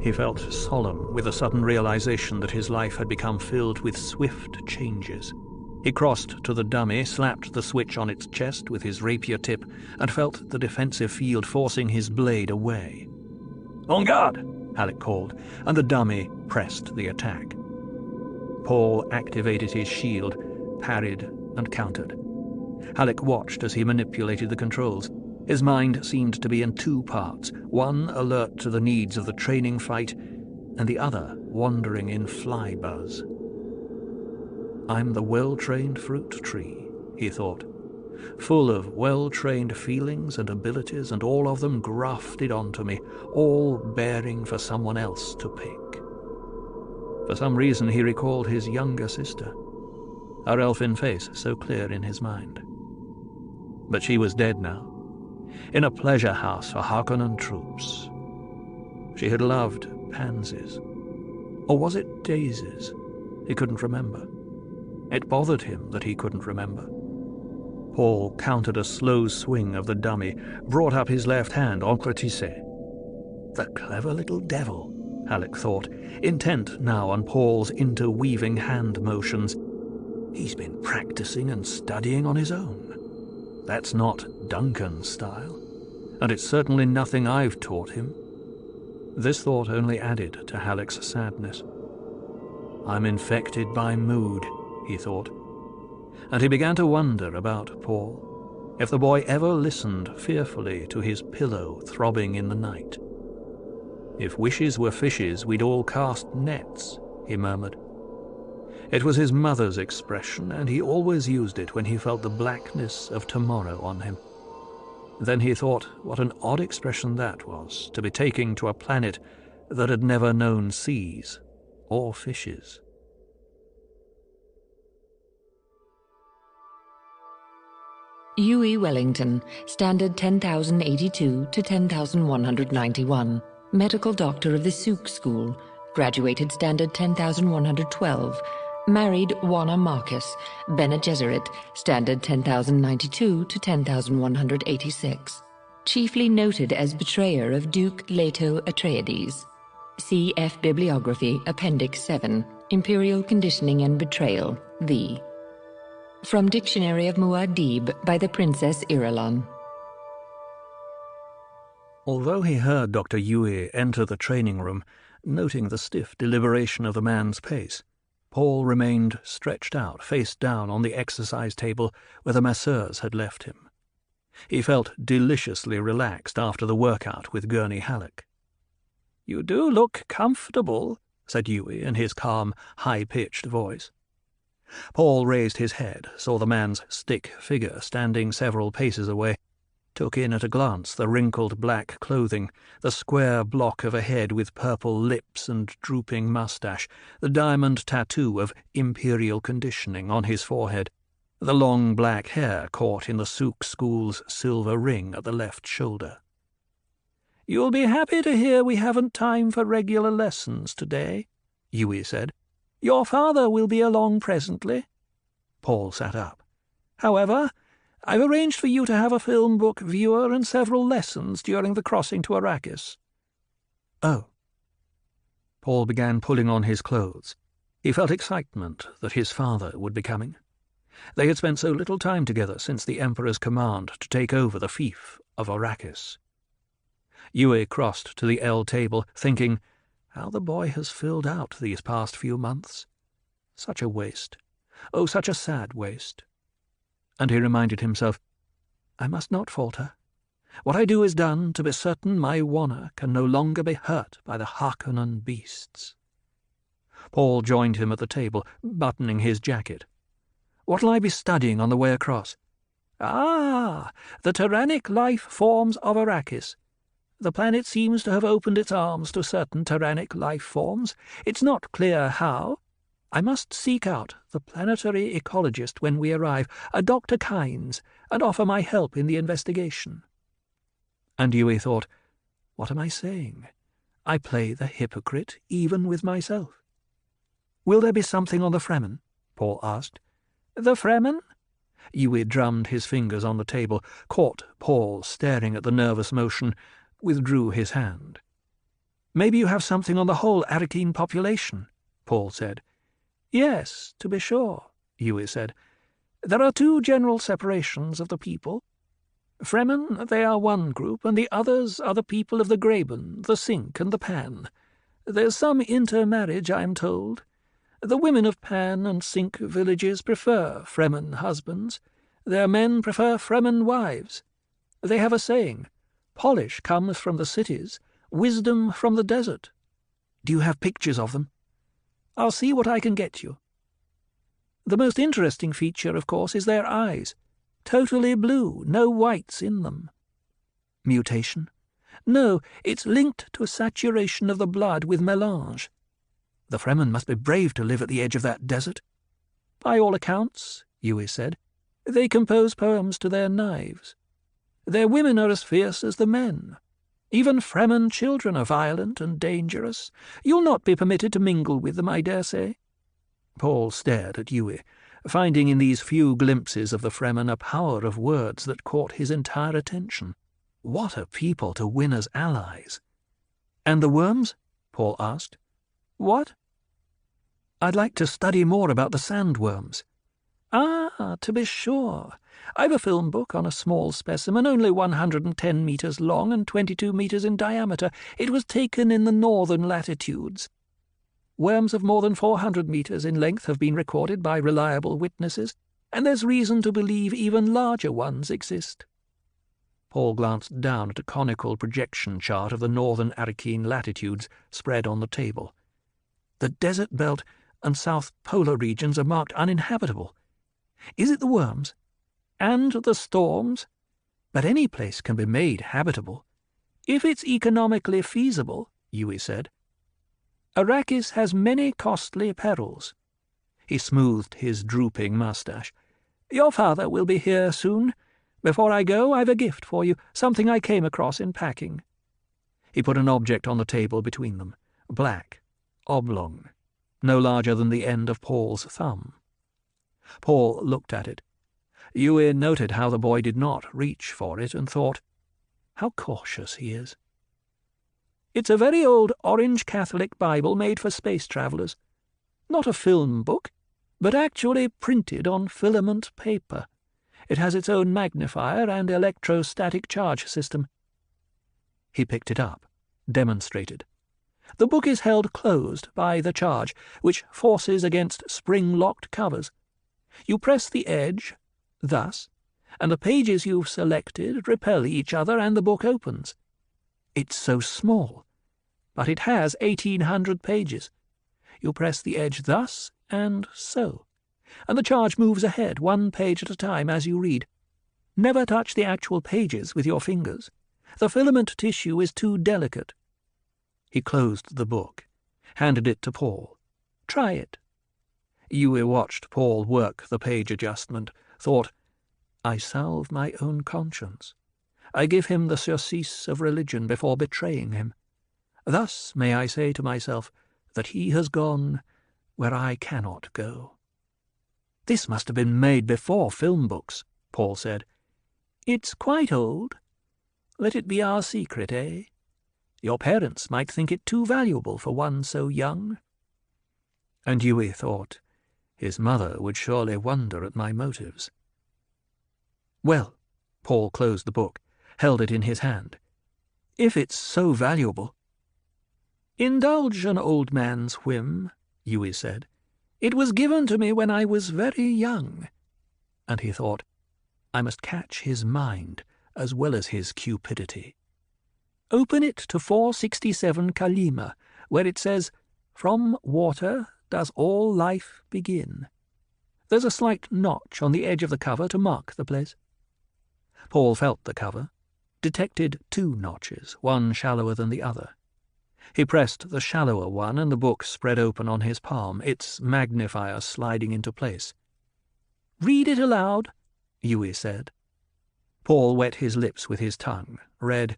C: He felt solemn with a sudden realization that his life had become filled with swift changes. He crossed to the dummy, slapped the switch on its chest with his rapier tip, and felt the defensive field forcing his blade away. "On guard!" Halleck called, and the dummy pressed the attack. Paul activated his shield, parried, and countered. Halleck watched as he manipulated the controls. His mind seemed to be in two parts, one alert to the needs of the training fight, and the other wandering in fly buzz. I'm the well-trained fruit tree, he thought, full of well-trained feelings and abilities, and all of them grafted onto me, all bearing for someone else to pick. For some reason he recalled his younger sister, her elfin face so clear in his mind. But she was dead now, in a pleasure house for Harkonnen troops. She had loved pansies. Or was it daisies? He couldn't remember. It bothered him that he couldn't remember. Paul countered a slow swing of the dummy, brought up his left hand, entretissé. The clever little devil, Halleck thought, intent now on Paul's interweaving hand motions. He's been practicing and studying on his own. That's not Duncan's style, and it's certainly nothing I've taught him. This thought only added to Halleck's sadness. I'm infected by mood, he thought, and he began to wonder about Paul, if the boy ever listened fearfully to his pillow throbbing in the night. If wishes were fishes, we'd all cast nets, he murmured. It was his mother's expression, and he always used it when he felt the blackness of tomorrow on him. Then he thought what an odd expression that was, to be taking to a planet that had never known seas or fishes.
B: Huey Wellington, Standard 10,082 to 10,191, Medical Doctor of the Souk School, graduated Standard 10,112, married Juana Marcus, Bene Gesserit, Standard 10,092 to 10,186, chiefly noted as betrayer of Duke Leto Atreides. C.F. Bibliography, Appendix 7, Imperial Conditioning and Betrayal, V. From Dictionary of Muad'Dib by the Princess Irulan.
C: Although he heard Dr. Huey enter the training room, noting the stiff deliberation of the man's pace, Paul remained stretched out, face down on the exercise table where the masseurs had left him. He felt deliciously relaxed after the workout with Gurney Halleck. "You do look comfortable," said Huey in his calm, high-pitched voice. Paul raised his head, saw the man's stick figure standing several paces away, took in at a glance the wrinkled black clothing, the square block of a head with purple lips and drooping moustache, the diamond tattoo of Imperial Conditioning on his forehead, the long black hair caught in the Souk School's silver ring at the left shoulder. "You'll be happy to hear we haven't time for regular lessons today," Huey said. "Your father will be along presently." Paul sat up. "However, I've arranged for you to have a film book viewer and several lessons during the crossing to Arrakis." "Oh." Paul began pulling on his clothes. He felt excitement that his father would be coming. They had spent so little time together since the Emperor's command to take over the fief of Arrakis. Huey crossed to the L table, thinking, how the boy has filled out these past few months. Such a waste. Oh, such a sad waste. And he reminded himself, I must not falter. What I do is done to be certain my Juana can no longer be hurt by the Harkonnen beasts. Paul joined him at the table, buttoning his jacket. What'll I be studying on the way across? Ah, the tyrannic life forms of Arrakis. The planet seems to have opened its arms to certain tyrannic life forms. It's not clear how. I must seek out the planetary ecologist when we arrive, a Dr. Kynes, and offer my help in the investigation. And Huey thought, what am I saying? I play the hypocrite even with myself. Will there be something on the Fremen? Paul asked. The Fremen? Huey drummed his fingers on the table, caught Paul staring at the nervous motion, withdrew his hand. Maybe you have something on the whole Arrakeen population, Paul said. Yes, to be sure, Huey said. There are two general separations of the people. Fremen, they are one group, and the others are the people of the Graben, the Sink, and the Pan. There's some intermarriage, I am told. The women of Pan and Sink villages prefer Fremen husbands. Their men prefer Fremen wives. They have a saying, polish comes from the cities, wisdom from the desert. Do you have pictures of them? I'll see what I can get you. The most interesting feature, of course, is their eyes. Totally blue, no whites in them. Mutation? No, it's linked to a saturation of the blood with melange. The Fremen must be brave to live at the edge of that desert. By all accounts, Huey said, they compose poems to their knives. Their women are as fierce as the men. Even Fremen children are violent and dangerous. You'll not be permitted to mingle with them, I dare say. Paul stared at Huey, finding in these few glimpses of the Fremen a power of words that caught his entire attention. What a people to win as allies! And the worms? Paul asked. What? I'd like to study more about the sandworms. Ah, to be sure. I've a film book on a small specimen, only 110 metres long and 22 metres in diameter. It was taken in the northern latitudes. Worms of more than 400 metres in length have been recorded by reliable witnesses, and there's reason to believe even larger ones exist. Paul glanced down at a conical projection chart of the northern Arrakeen latitudes spread on the table. The desert belt and south polar regions are marked uninhabitable. Is it the worms? And the storms? But any place can be made habitable. If it's economically feasible, Huey said. Arrakis has many costly perils. He smoothed his drooping moustache. Your father will be here soon. Before I go, I've a gift for you, something I came across in packing." He put an object on the table between them, black, oblong, no larger than the end of Paul's thumb. Paul looked at it. Yui noted how the boy did not reach for it and thought, how cautious he is. "It's a very old orange Catholic Bible made for space travelers. Not a film book, but actually printed on filament paper. It has its own magnifier and electrostatic charge system." He picked it up, demonstrated. The book is held closed by the charge, which forces against spring-locked covers. You press the edge, thus, and the pages you've selected repel each other and the book opens. It's so small, but it has 1,800 pages. You press the edge thus and so, and the charge moves ahead, one page at a time as you read. Never touch the actual pages with your fingers. The filament tissue is too delicate. He closed the book, handed it to Paul. "Try it." Yui watched Paul work the page adjustment, thought, I salve my own conscience. I give him the surcease of religion before betraying him. Thus may I say to myself that he has gone where I cannot go. "This must have been made before film books," Paul said. "It's quite old. Let it be our secret, eh? Your parents might think it too valuable for one so young." And Yui thought, his mother would surely wonder at my motives. "Well," Paul closed the book, held it in his hand, "if it's so valuable—" "Indulge an old man's whim," Yui said. "It was given to me when I was very young." And he thought, I must catch his mind as well as his cupidity. "Open it to 467 Kalima, where it says, 'From water does all life begin.' There's a slight notch on the edge of the cover to mark the place." Paul felt the cover, detected 2 notches, one shallower than the other. He pressed the shallower one, and the book spread open on his palm, its magnifier sliding into place. "Read it aloud," Yui said. Paul wet his lips with his tongue, read,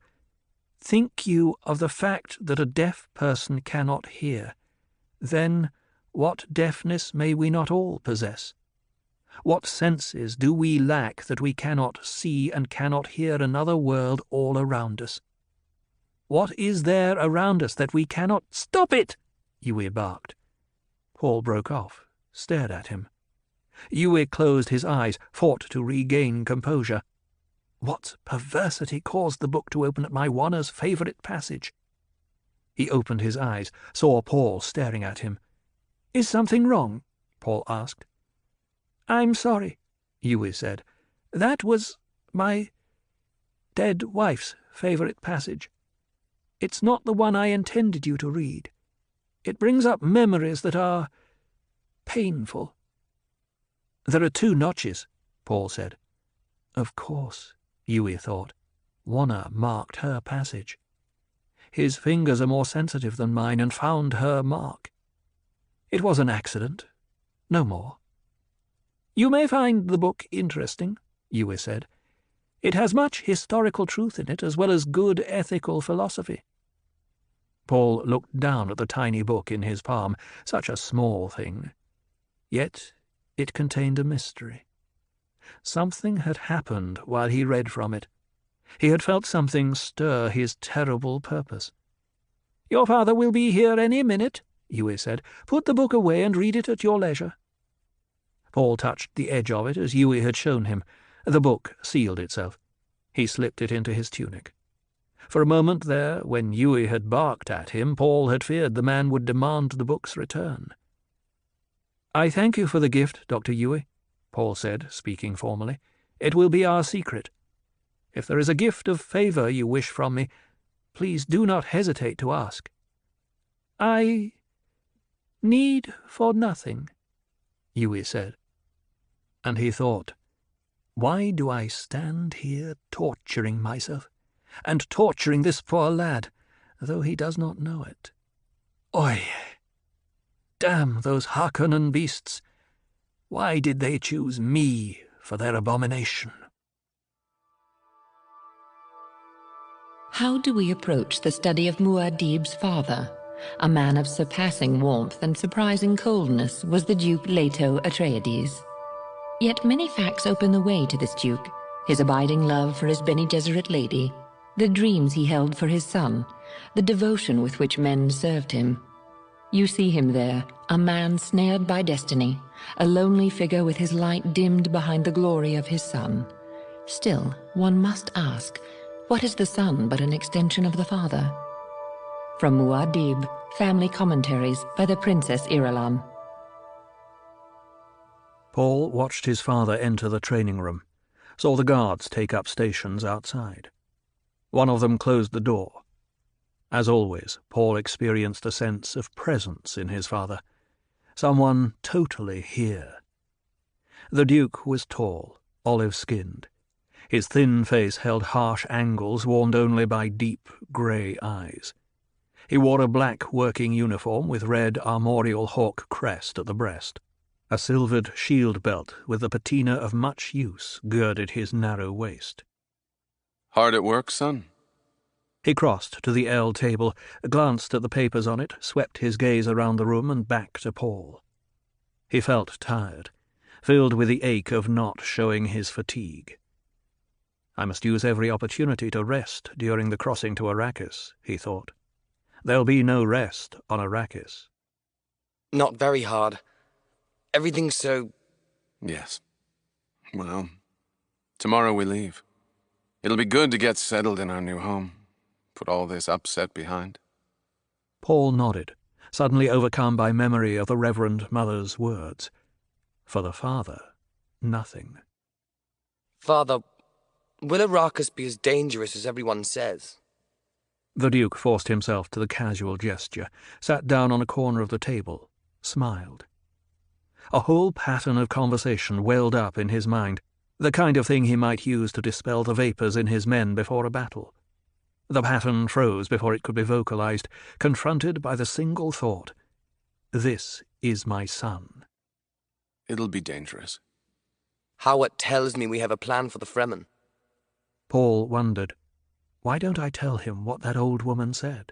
C: "Think you of the fact that a deaf person cannot hear. Then what deafness may we not all possess? What senses do we lack that we cannot see and cannot hear another world all around us? What is there around us that we cannot—" "Stop it!" Yui barked. Paul broke off, stared at him. Yui closed his eyes, fought to regain composure. What perversity caused the book to open at my Wanna's favourite passage? He opened his eyes, saw Paul staring at him. "Is something wrong?" Paul asked. "I'm sorry," Yui said. "That was my dead wife's favourite passage. It's not the one I intended you to read. It brings up memories that are painful." "There are 2 notches," Paul said. Of course, Yui thought. Wanna marked her passage. His fingers are more sensitive than mine and found her mark. It was an accident. No more. "You may find the book interesting," Yui said. "It has much historical truth in it, as well as good ethical philosophy." Paul looked down at the tiny book in his palm, such a small thing. Yet it contained a mystery. Something had happened while he read from it. He had felt something stir his terrible purpose. "Your father will be here any minute," Yui said. "Put the book away and read it at your leisure." Paul touched the edge of it as Yui had shown him. The book sealed itself. He slipped it into his tunic. For a moment there, when Yui had barked at him, Paul had feared the man would demand the book's return. "I thank you for the gift, Dr. Yui," Paul said, speaking formally. "It will be our secret. If there is a gift of favour you wish from me, please do not hesitate to ask." "I need for nothing," Yui said. And he thought, why do I stand here torturing myself, and torturing this poor lad, though he does not know it? Oi! Damn those Harkonnen beasts! Why did they choose me for their abomination?
B: How do we approach the study of Muad'Dib's father? A man of surpassing warmth and surprising coldness was the Duke Leto Atreides. Yet many facts open the way to this Duke: his abiding love for his Bene Gesserit lady, the dreams he held for his son, the devotion with which men served him. You see him there, a man snared by destiny, a lonely figure with his light dimmed behind the glory of his son. Still, one must ask, what is the son but an extension of the father? From Muad'Dib, Family Commentaries by the Princess Irulan.
C: Paul watched his father enter the training room, saw the guards take up stations outside. One of them closed the door. As always, Paul experienced a sense of presence in his father, someone totally here. The Duke was tall, olive-skinned. His thin face held harsh angles warmed only by deep, grey eyes. He wore a black working uniform with red armorial hawk crest at the breast. A silvered shield belt with the patina of much use girded his narrow waist.
K: Hard at work, son?
C: He crossed to the L table, glanced at the papers on it, swept his gaze around the room and back to Paul. He felt tired, filled with the ache of not showing his fatigue. I must use every opportunity to rest during the crossing to Arrakis, he thought. There'll be no rest on Arrakis.
E: Not very hard. Everything's so...
K: Yes. Well, tomorrow we leave. It'll be good to get settled in our new home. Put all this upset behind.
C: Paul nodded, suddenly overcome by memory of the Reverend Mother's words. For the father, nothing.
E: Father, will Arrakis be as dangerous as everyone says?
C: The Duke forced himself to the casual gesture, sat down on a corner of the table, smiled. A whole pattern of conversation welled up in his mind, the kind of thing he might use to dispel the vapours in his men before a battle. The pattern froze before it could be vocalized, confronted by the single thought, "This is my son."
K: It'll be dangerous.
E: Howard tells me we have a plan for the Fremen.
C: Paul wondered, why don't I tell him what that old woman said?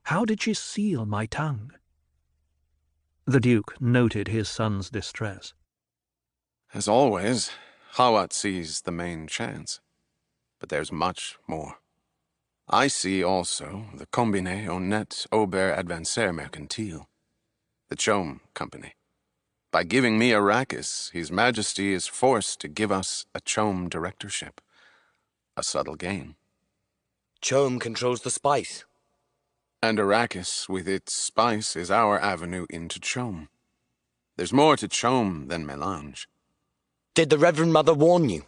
C: How did she seal my tongue? The Duke noted his son's distress.
K: As always, Hawat sees the main chance. But there's much more. I see also the Combiné Honnête Aubert Advancer Mercantile, the Chom Company. By giving me Arrakis, His Majesty is forced to give us a Chom directorship. A subtle game.
E: Chom controls the spice.
K: And Arrakis, with its spice, is our avenue into Chom. There's more to Chom than melange.
E: Did the Reverend Mother warn you?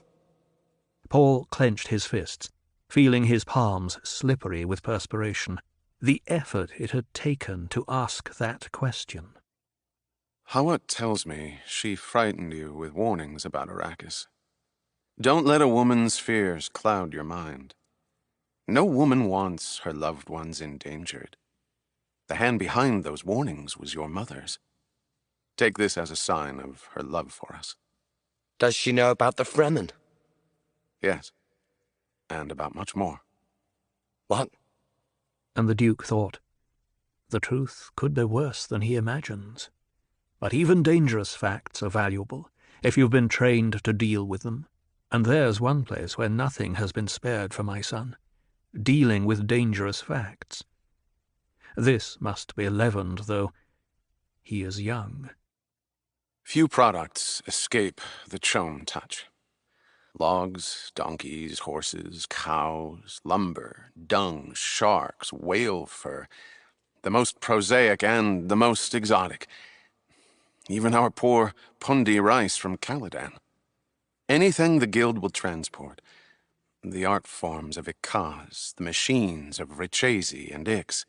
C: Paul clenched his fists, feeling his palms slippery with perspiration. The effort it had taken to ask that question.
K: Hawat tells me she frightened you with warnings about Arrakis. Don't let a woman's fears cloud your mind. No woman wants her loved ones endangered. The hand behind those warnings was your mother's. Take this as a sign of her love for us.
E: Does she know about the Fremen?
K: Yes. And about much more.
E: What?
C: And the Duke thought, the truth could be worse than he imagines. But even dangerous facts are valuable, if you've been trained to deal with them. And there's one place where nothing has been spared for my son. Dealing with dangerous facts. This must be leavened, though. He is young.
K: Few products escape the Chom touch. Logs, donkeys, horses, cows, lumber, dung, sharks, whale fur. The most prosaic and the most exotic. Even our poor Pundi rice from Caladan. Anything the Guild will transport. The art forms of Ikaz, the machines of Richesi and Ix.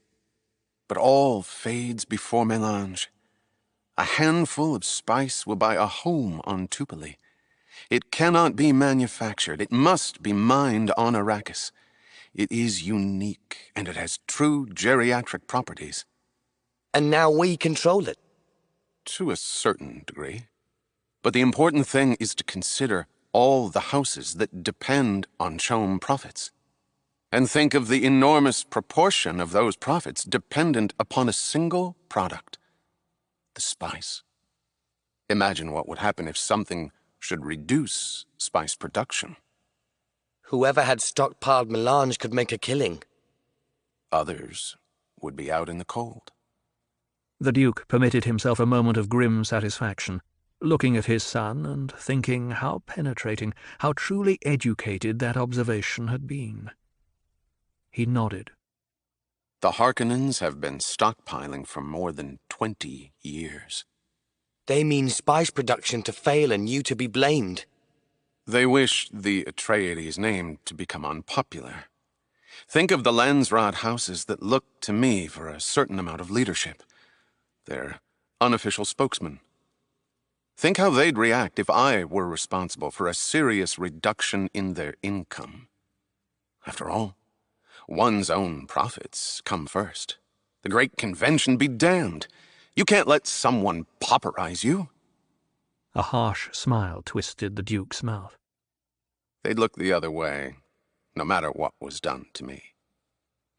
K: But all fades before melange. A handful of spice will buy a home on Tupali. It cannot be manufactured. It must be mined on Arrakis. It is unique, and it has true geriatric properties.
E: And now we control it.
K: To a certain degree. But the important thing is to consider all the houses that depend on Chom profits. And think of the enormous proportion of those profits dependent upon a single product, the spice. Imagine what would happen if something should reduce spice production.
E: Whoever had stockpiled melange could make a killing.
K: Others would be out in the cold.
C: The Duke permitted himself a moment of grim satisfaction, looking at his son and thinking how penetrating, how truly educated that observation had been. He nodded.
K: The Harkonnens have been stockpiling for more than 20 years.
E: They mean spice production to fail and you to be blamed.
K: They wish the Atreides name to become unpopular. Think of the Landsraad houses that look to me for a certain amount of leadership. Their unofficial spokesman. Think how they'd react if I were responsible for a serious reduction in their income. After all, one's own profits come first. The great convention be damned. You can't let someone pauperize you.
C: A harsh smile twisted the Duke's mouth.
K: They'd look the other way, no matter what was done to me.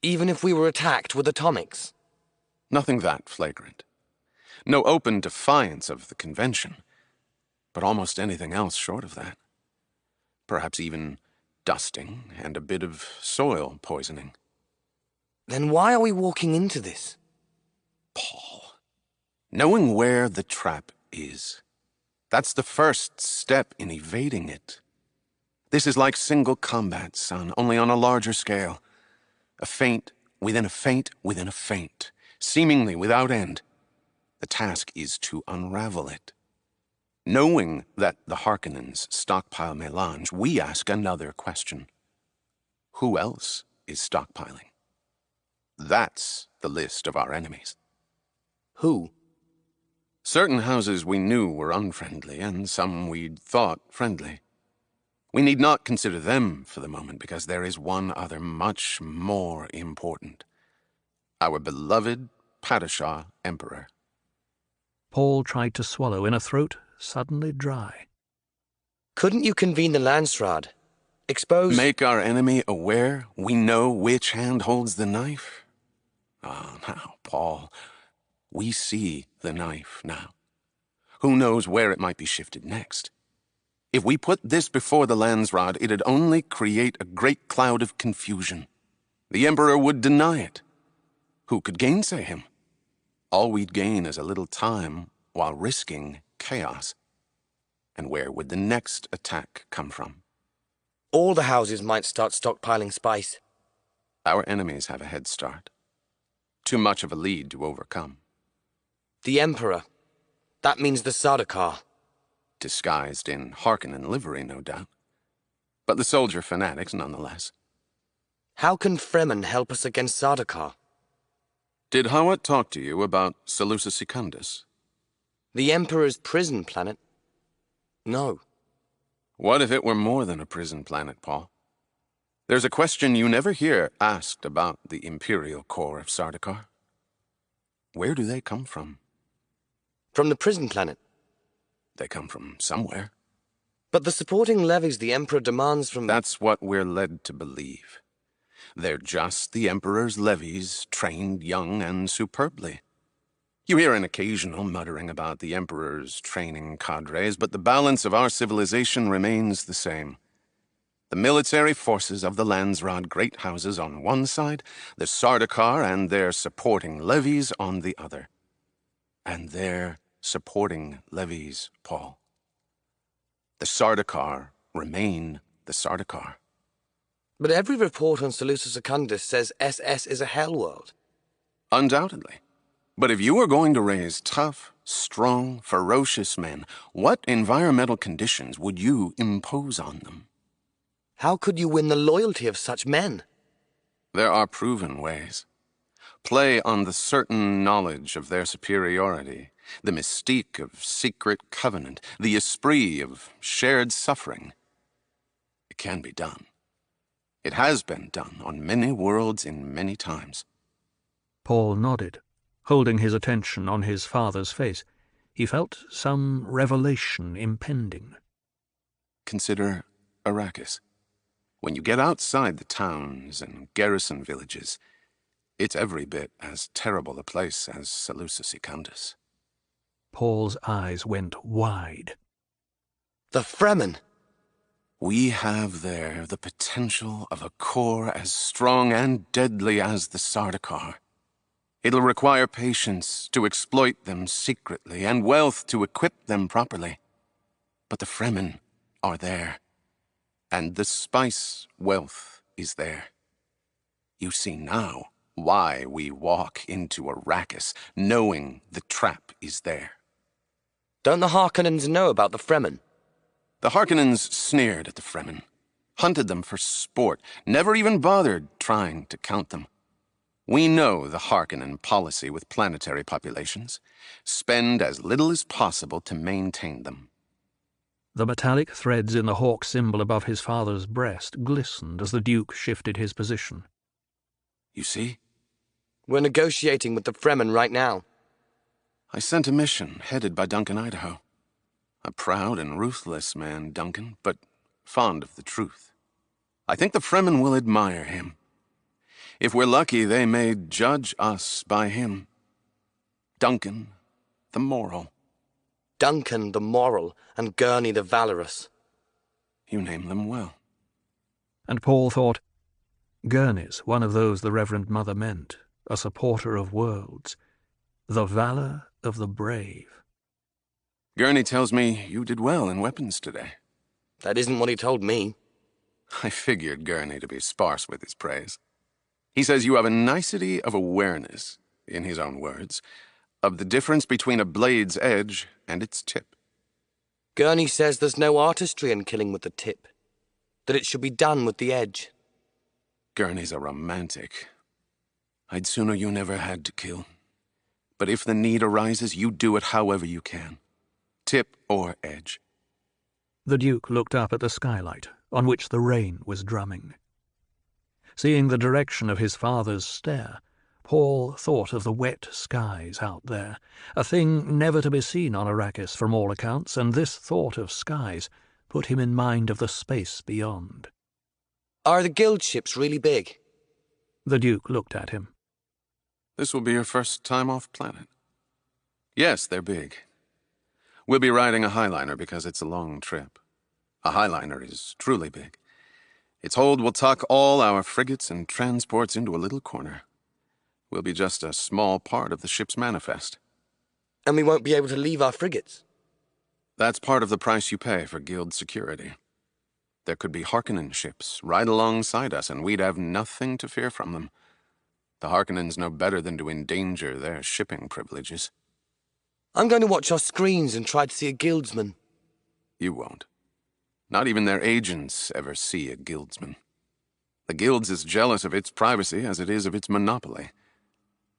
E: Even if we were attacked with atomics?
K: Nothing that flagrant. No open defiance of the convention, but almost anything else short of that. Perhaps even dusting and a bit of soil poisoning.
E: Then why are we walking into this?
K: Paul, knowing where the trap is, that's the first step in evading it. This is like single combat, son, only on a larger scale. A feint within a feint within a feint, seemingly without end. The task is to unravel it. Knowing that the Harkonnens stockpile melange, we ask another question. Who else is stockpiling? That's the list of our enemies.
E: Who?
K: Certain houses we knew were unfriendly, and some we'd thought friendly. We need not consider them for the moment, because there is one other much more important. Our beloved Padishah Emperor.
C: Paul tried to swallow in a throat suddenly dry.
E: Couldn't you convene the Landsraad? Expose...
K: Make our enemy aware we know which hand holds the knife? Ah, now, Paul, we see the knife now. Who knows where it might be shifted next? If we put this before the Landsraad, it'd only create a great cloud of confusion. The Emperor would deny it. Who could gainsay him? All we'd gain is a little time while risking chaos. And where would the next attack come from?
E: All the houses might start stockpiling spice.
K: Our enemies have a head start. Too much of a lead to overcome.
E: The Emperor. That means the Sardaukar.
K: Disguised in Harkonnen livery, no doubt. But the soldier fanatics, nonetheless.
E: How can Fremen help us against Sardaukar?
K: Did Hawat talk to you about Seleucus Secundus?
E: The Emperor's prison planet? No.
K: What if it were more than a prison planet, Paul? There's a question you never hear asked about the Imperial Corps of Sardaukar. Where do they come from?
E: From the prison planet.
K: They come from somewhere.
E: But the supporting levies the Emperor demands from...
K: That's what we're led to believe. They're just the Emperor's levies, trained young and superbly. You hear an occasional muttering about the Emperor's training cadres, but the balance of our civilization remains the same. The military forces of the Landsraad great houses on one side, the Sardaukar and their supporting levies on the other. And their supporting levies, Paul. The Sardaukar remain the Sardaukar.
E: But every report on Seleucus Secundus says SS is a hell world.
K: Undoubtedly. But if you are going to raise tough, strong, ferocious men, what environmental conditions would you impose on them?
E: How could you win the loyalty of such men?
K: There are proven ways. Play on the certain knowledge of their superiority, the mystique of secret covenant, the esprit of shared suffering. It can be done. It has been done on many worlds in many times.
C: Paul nodded, holding his attention on his father's face. He felt some revelation impending.
K: Consider Arrakis. When you get outside the towns and garrison villages, it's every bit as terrible a place as Seleucia Secundus.
C: Paul's eyes went wide.
E: The Fremen!
K: We have there the potential of a core as strong and deadly as the Sardaukar. It'll require patience to exploit them secretly and wealth to equip them properly. But the Fremen are there, and the spice wealth is there. You see now why we walk into Arrakis, knowing the trap is there.
E: Don't the Harkonnens know about the Fremen?
K: The Harkonnens sneered at the Fremen, hunted them for sport, never even bothered trying to count them. We know the Harkonnen policy with planetary populations. Spend as little as possible to maintain them.
C: The metallic threads in the hawk symbol above his father's breast glistened as the Duke shifted his position.
K: You see?
E: We're negotiating with the Fremen right now.
K: I sent a mission headed by Duncan Idaho. A proud and ruthless man, Duncan, but fond of the truth. I think the Fremen will admire him. If we're lucky, they may judge us by him. Duncan, the moral.
E: Duncan the moral and Gurney the valorous.
K: You name them well.
C: And Paul thought, Gurney's one of those the Reverend Mother meant, a supporter of worlds, the valor of the brave.
K: Gurney tells me you did well in weapons today.
E: That isn't what he told me.
K: I figured Gurney to be sparse with his praise. He says you have a nicety of awareness, in his own words, of the difference between a blade's edge and its tip.
E: Gurney says there's no artistry in killing with the tip, that it should be done with the edge.
K: Gurney's a romantic. I'd sooner you never had to kill. But if the need arises, you do it however you can. Tip or edge.
C: The Duke looked up at the skylight, on which the rain was drumming. Seeing the direction of his father's stare, Paul thought of the wet skies out there, a thing never to be seen on Arrakis from all accounts, and this thought of skies put him in mind of the space beyond.
E: Are the guild ships really big?
C: The Duke looked at him.
K: This will be your first time off planet. Yes, they're big. We'll be riding a Highliner because it's a long trip. A Highliner is truly big. Its hold will tuck all our frigates and transports into a little corner. We'll be just a small part of the ship's manifest.
E: And we won't be able to leave our frigates?
K: That's part of the price you pay for guild security. There could be Harkonnen ships right alongside us, and we'd have nothing to fear from them. The Harkonnens know better than to endanger their shipping privileges.
E: I'm going to watch our screens and try to see a guildsman.
K: You won't. Not even their agents ever see a guildsman. The guild's as jealous of its privacy as it is of its monopoly.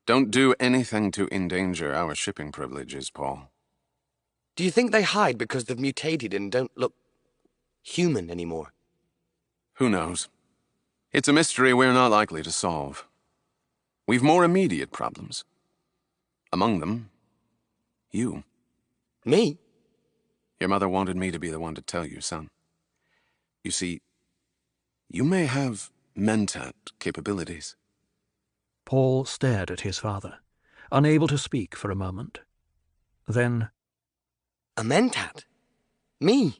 K: Don't do anything to endanger our shipping privileges, Paul.
E: Do you think they hide because they've mutated and don't look human anymore?
K: Who knows? It's a mystery we're not likely to solve. We've more immediate problems. Among them, you.
E: Me?
K: Your mother wanted me to be the one to tell you, son. You see, you may have mentat capabilities.
C: Paul stared at his father, unable to speak for a moment. Then,
E: a mentat? Me?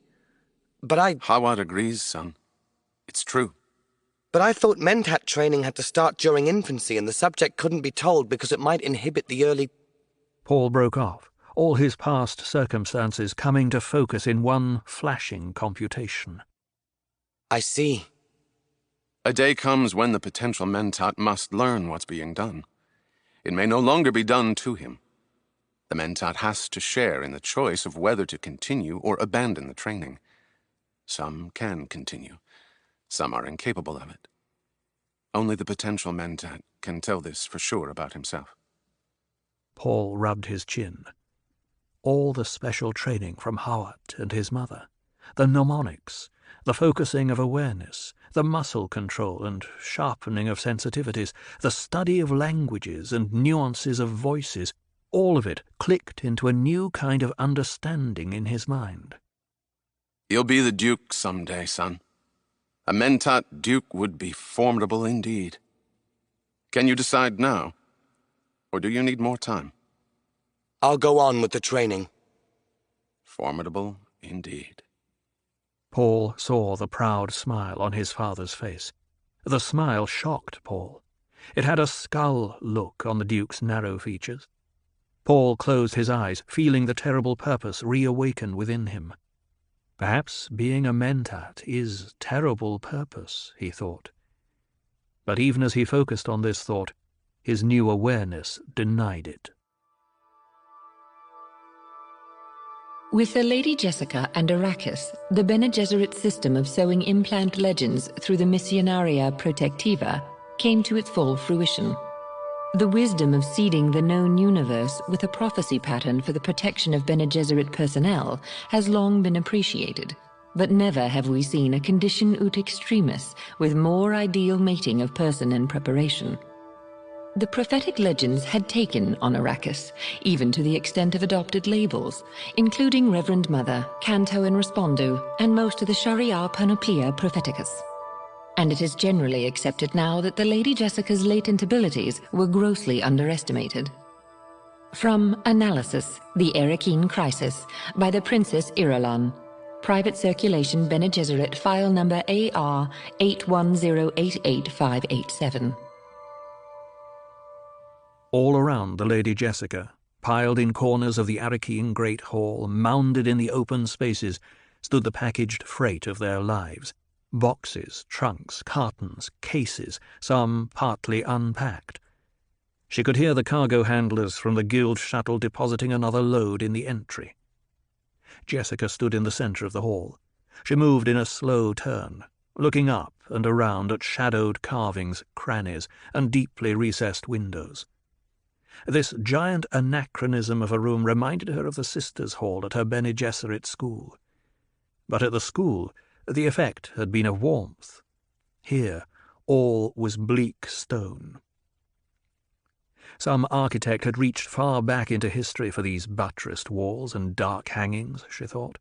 E: But I...
K: Hawat agrees, son. It's true.
E: But I thought mentat training had to start during infancy and the subject couldn't be told because it might inhibit the early...
C: Paul broke off, all his past circumstances coming to focus in one flashing computation.
E: I see.
K: A day comes when the potential mentat must learn what's being done. It may no longer be done to him. The mentat has to share in the choice of whether to continue or abandon the training. Some can continue. Some are incapable of it. Only the potential mentat can tell this for sure about himself.
C: Paul rubbed his chin. All the special training from Hawat and his mother, the mnemonics, the focusing of awareness, the muscle control and sharpening of sensitivities, the study of languages and nuances of voices, all of it clicked into a new kind of understanding in his mind.
K: You'll be the Duke someday, son. A Mentat Duke would be formidable indeed. Can you decide now? Or do you need more time?
E: I'll go on with the training.
K: Formidable indeed.
C: Paul saw the proud smile on his father's face. The smile shocked Paul. It had a skull look on the Duke's narrow features. Paul closed his eyes, feeling the terrible purpose reawaken within him. Perhaps being a Mentat is terrible purpose, he thought. But even as he focused on this thought, his new awareness denied it.
B: With the Lady Jessica and Arrakis, the Bene Gesserit system of sowing implant legends through the Missionaria Protectiva came to its full fruition. The wisdom of seeding the known universe with a prophecy pattern for the protection of Bene Gesserit personnel has long been appreciated, but never have we seen a condition ut extremis with more ideal mating of person and preparation. The prophetic legends had taken on Arrakis, even to the extent of adopted labels, including Reverend Mother, Canto and Respondo, and most of the Sharia Panoplia Propheticus. And it is generally accepted now that the Lady Jessica's latent abilities were grossly underestimated. From Analysis, the Erekine Crisis, by the Princess Irulan. Private Circulation Bene Gesserit, file number AR 81088587.
C: All around the Lady Jessica, piled in corners of the Arakeen Great Hall, mounded in the open spaces, stood the packaged freight of their lives. Boxes, trunks, cartons, cases, some partly unpacked. She could hear the cargo handlers from the guild shuttle depositing another load in the entry. Jessica stood in the center of the hall. She moved in a slow turn, looking up and around at shadowed carvings, crannies, and deeply recessed windows. This giant anachronism of a room reminded her of the Sisters' Hall at her Bene Gesserit school. But at the school, the effect had been of warmth. Here, all was bleak stone. Some architect had reached far back into history for these buttressed walls and dark hangings, she thought.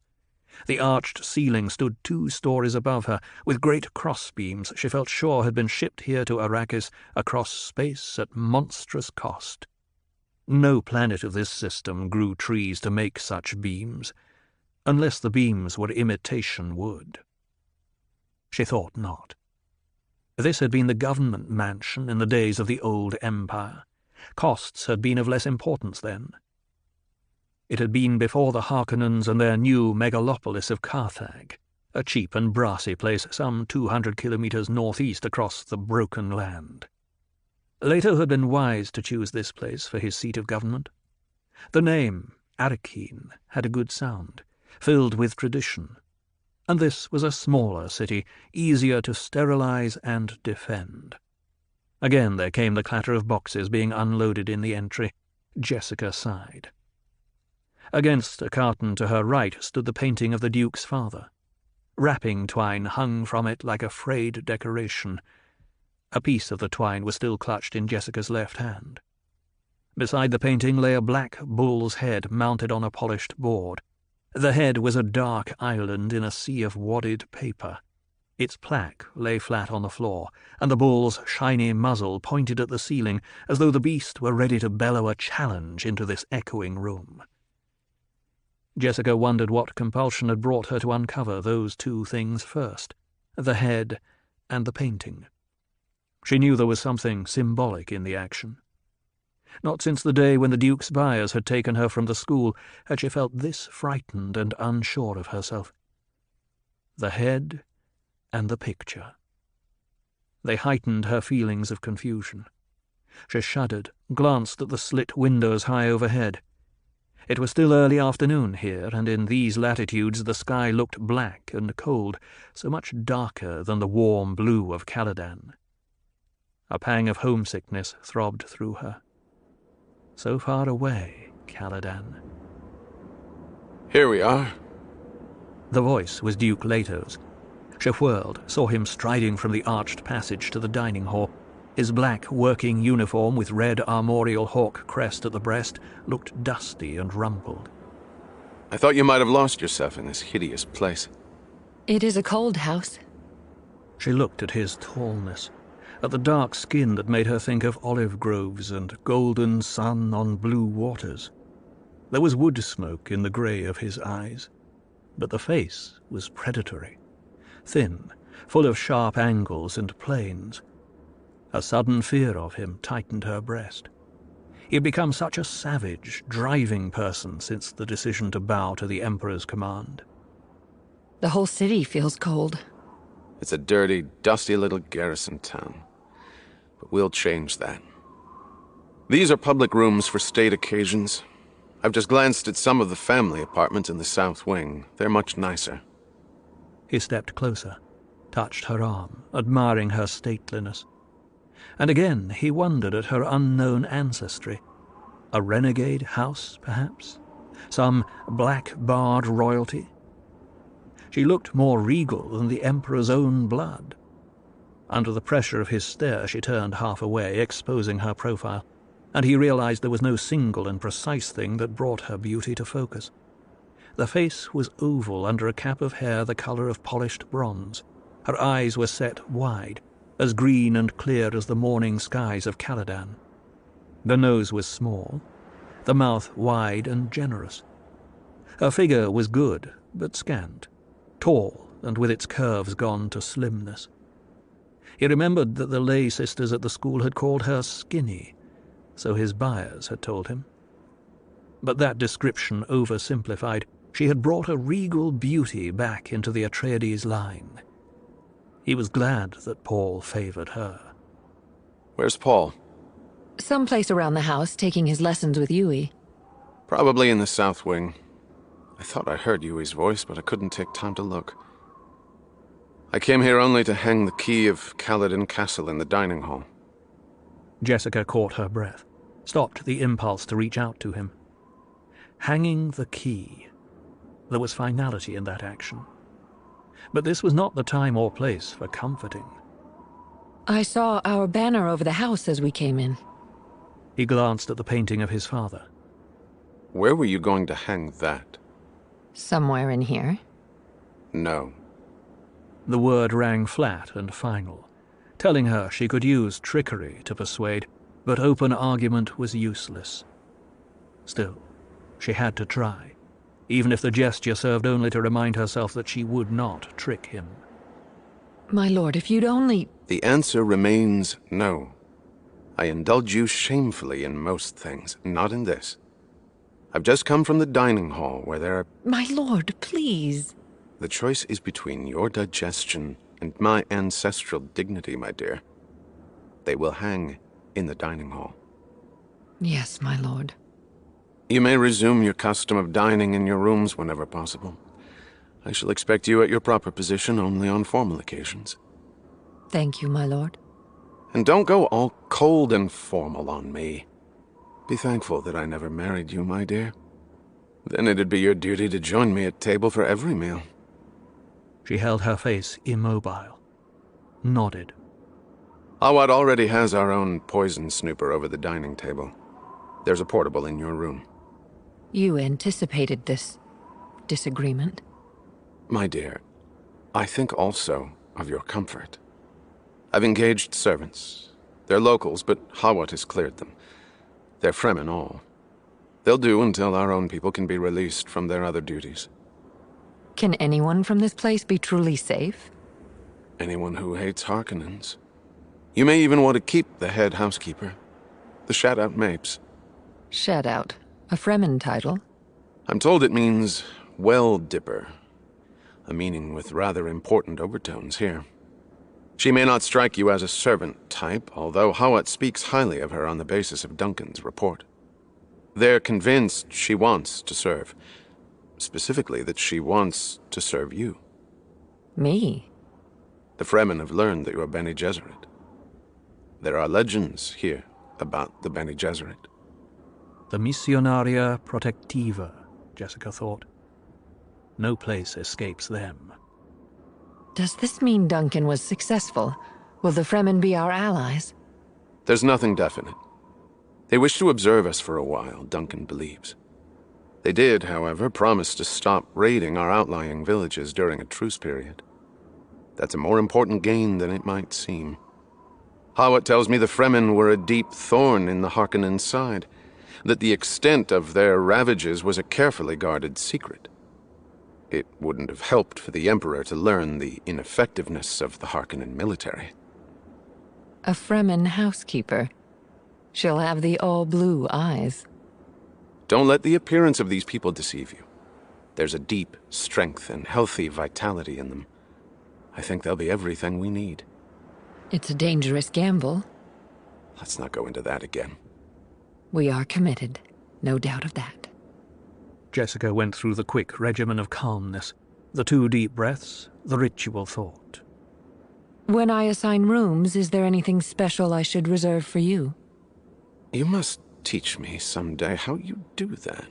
C: The arched ceiling stood 2 stories above her, with great crossbeams she felt sure had been shipped here to Arrakis across space at monstrous cost. No planet of this system grew trees to make such beams, unless the beams were imitation wood. She thought not. This had been the government mansion in the days of the old empire. Costs had been of less importance then. It had been before the Harkonnens and their new megalopolis of Carthage, a cheap and brassy place some 200 kilometers northeast across the broken land. Leto had been wise to choose this place for his seat of government. The name, Arakeen, had a good sound, filled with tradition, and this was a smaller city, easier to sterilize and defend. Again there came the clatter of boxes being unloaded in the entry. Jessica sighed. Against a carton to her right stood the painting of the Duke's father. Wrapping twine hung from it like a frayed decoration. A piece of the twine was still clutched in Jessica's left hand. Beside the painting lay a black bull's head mounted on a polished board. The head was a dark island in a sea of wadded paper. Its plaque lay flat on the floor, and the bull's shiny muzzle pointed at the ceiling as though the beast were ready to bellow a challenge into this echoing room. Jessica wondered what compulsion had brought her to uncover those 2 things first, the head and the painting. She knew there was something symbolic in the action. Not since the day when the Duke's buyers had taken her from the school had she felt this frightened and unsure of herself. The head and the picture. They heightened her feelings of confusion. She shuddered, glanced at the slit windows high overhead. It was still early afternoon here, and in these latitudes the sky looked black and cold, so much darker than the warm blue of Caladan. A pang of homesickness throbbed through her. So far away, Caladan.
K: Here we are.
C: The voice was Duke Leto's. She whirled, saw him striding from the arched passage to the dining hall. His black working uniform with red armorial hawk crest at the breast looked dusty and rumpled.
K: I thought you might have lost yourself in this hideous place.
B: It is a cold house.
C: She looked at his tallness, at the dark skin that made her think of olive groves and golden sun on blue waters. There was wood smoke in the grey of his eyes, but the face was predatory, thin, full of sharp angles and planes. A sudden fear of him tightened her breast. He had become such a savage, driving person since the decision to bow to the Emperor's command.
B: The whole city feels cold.
K: It's a dirty, dusty little garrison town. But we'll change that. These are public rooms for state occasions. I've just glanced at some of the family apartments in the south wing. They're much nicer.
C: He stepped closer, touched her arm, admiring her stateliness. And again he wondered at her unknown ancestry. A renegade house, perhaps? Some black-barred royalty? She looked more regal than the Emperor's own blood. Under the pressure of his stare, she turned half away, exposing her profile, and he realized there was no single and precise thing that brought her beauty to focus. The face was oval under a cap of hair the color of polished bronze. Her eyes were set wide, as green and clear as the morning skies of Caladan. The nose was small, the mouth wide and generous. Her figure was good, but scant, tall and with its curves gone to slimness. He remembered that the lay sisters at the school had called her skinny, so his buyers had told him. But that description oversimplified. She had brought a regal beauty back into the Atreides line. He was glad that Paul favored her.
K: Where's Paul?
B: Someplace around the house, taking his lessons with Yui.
K: Probably in the south wing. I thought I heard Yui's voice, but I couldn't take time to look. I came here only to hang the key of Caladan Castle in the dining hall.
C: Jessica caught her breath, stopped the impulse to reach out to him. Hanging the key. There was finality in that action. But this was not the time or place for comforting.
B: I saw our banner over the house as we came in.
C: He glanced at the painting of his father.
K: Where were you going to hang that?
B: Somewhere in here.
K: No.
C: The word rang flat and final, telling her she could use trickery to persuade, but open argument was useless. Still, she had to try, even if the gesture served only to remind herself that she would not trick him.
B: My lord, if you'd only...
K: The answer remains no. I indulge you shamefully in most things, not in this. I've just come from the dining hall where there are...
B: My lord, please.
K: The choice is between your digestion and my ancestral dignity, my dear. They will hang in the dining hall.
B: Yes, my lord.
K: You may resume your custom of dining in your rooms whenever possible. I shall expect you at your proper position only on formal occasions.
B: Thank you, my lord.
K: And don't go all cold and formal on me. Be thankful that I never married you, my dear. Then it'd be your duty to join me at table for every meal.
C: She held her face immobile, nodded.
K: Awad already has our own poison snooper over the dining table. There's a portable in your room.
B: You anticipated this disagreement?
K: My dear, I think also of your comfort. I've engaged servants. They're locals, but Hawat has cleared them. They're Fremen all. They'll do until our own people can be released from their other duties.
B: Can anyone from this place be truly safe?
K: Anyone who hates Harkonnens. You may even want to keep the head housekeeper, the Shadout Mapes.
B: Shadout, a Fremen title?
K: I'm told it means well dipper, a meaning with rather important overtones here. She may not strike you as a servant type, although Hawat speaks highly of her on the basis of Duncan's report. They're convinced she wants to serve. Specifically, that she wants to serve you.
B: Me?
K: The Fremen have learned that you're Bene Gesserit. There are legends here about the Bene Gesserit.
C: The Missionaria Protectiva, Jessica thought. No place escapes them.
B: Does this mean Duncan was successful? Will the Fremen be our allies?
K: There's nothing definite. They wish to observe us for a while, Duncan believes. They did, however, promise to stop raiding our outlying villages during a truce period. That's a more important gain than it might seem. Hawat tells me the Fremen were a deep thorn in the Harkonnens' side, that the extent of their ravages was a carefully guarded secret. It wouldn't have helped for the Emperor to learn the ineffectiveness of the Harkonnen military.
B: A Fremen housekeeper. She'll have the all-blue eyes.
K: Don't let the appearance of these people deceive you. There's a deep strength and healthy vitality in them. I think they'll be everything we need.
B: It's a dangerous gamble.
K: Let's not go into that again.
B: We are committed, no doubt of that.
C: Jessica went through the quick regimen of calmness, the 2 deep breaths, the ritual thought.
B: When I assign rooms, is there anything special I should reserve for you?
K: You must teach me someday how you do that.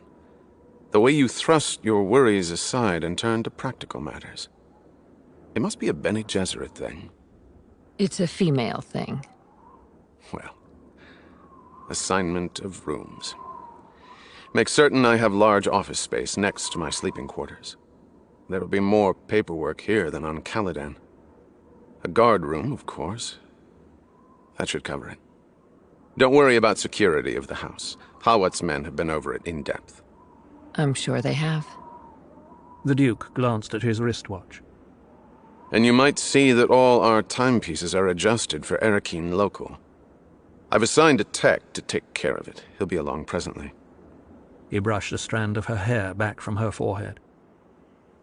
K: The way you thrust your worries aside and turn to practical matters. It must be a Bene Gesserit thing.
B: It's a female thing.
K: Well, assignment of rooms. Make certain I have large office space next to my sleeping quarters. There'll be more paperwork here than on Caladan. A guard room, of course. That should cover it. Don't worry about security of the house. Hawat's men have been over it in depth.
B: I'm sure they have.
C: The Duke glanced at his wristwatch.
K: And you might see that all our timepieces are adjusted for Erekine local. I've assigned a tech to take care of it. He'll be along presently.
C: He brushed a strand of her hair back from her forehead.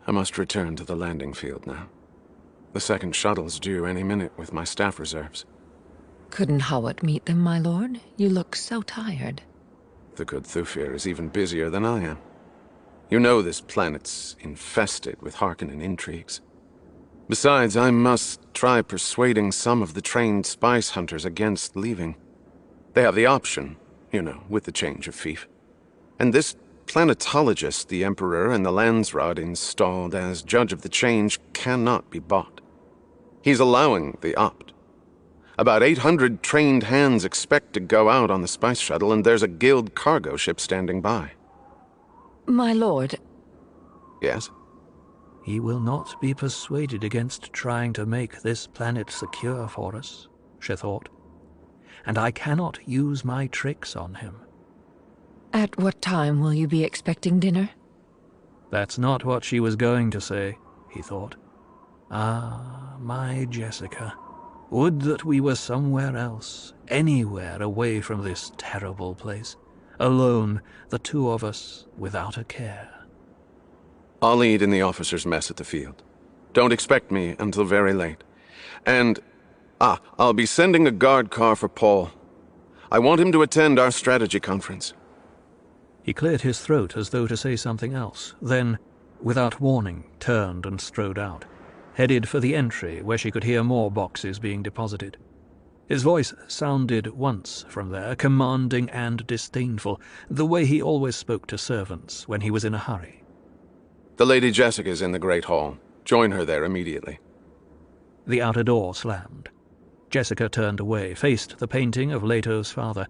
K: I must return to the landing field now. The second shuttle's due any minute with my staff reserves.
B: Couldn't Hawat meet them, my lord? You look so tired.
K: The good Thufir is even busier than I am. You know this planet's infested with Harkonnen intrigues. Besides, I must try persuading some of the trained spice hunters against leaving. They have the option, you know, with the change of fief. And this planetologist the Emperor and the Landsraad installed as judge of the change cannot be bought. He's allowing the opt. About 800 trained hands expect to go out on the spice shuttle, and there's a guild cargo ship standing by.
B: My lord.
K: Yes?
C: He will not be persuaded against trying to make this planet secure for us, she thought. And I cannot use my tricks on him.
B: At what time will you be expecting dinner?
C: That's not what she was going to say, he thought. Ah, my Jessica. Would that we were somewhere else, anywhere away from this terrible place. Alone, the 2 of us, without a care.
K: I'll eat in the officers' mess at the field. Don't expect me until very late. And, I'll be sending a guard car for Paul. I want him to attend our strategy conference.
C: He cleared his throat as though to say something else, then, without warning, turned and strode out, headed for the entry where she could hear more boxes being deposited. His voice sounded once from there, commanding and disdainful, the way he always spoke to servants when he was in a hurry.
K: The Lady Jessica's in the Great Hall. Join her there immediately.
C: The outer door slammed. Jessica turned away, faced the painting of Leto's father.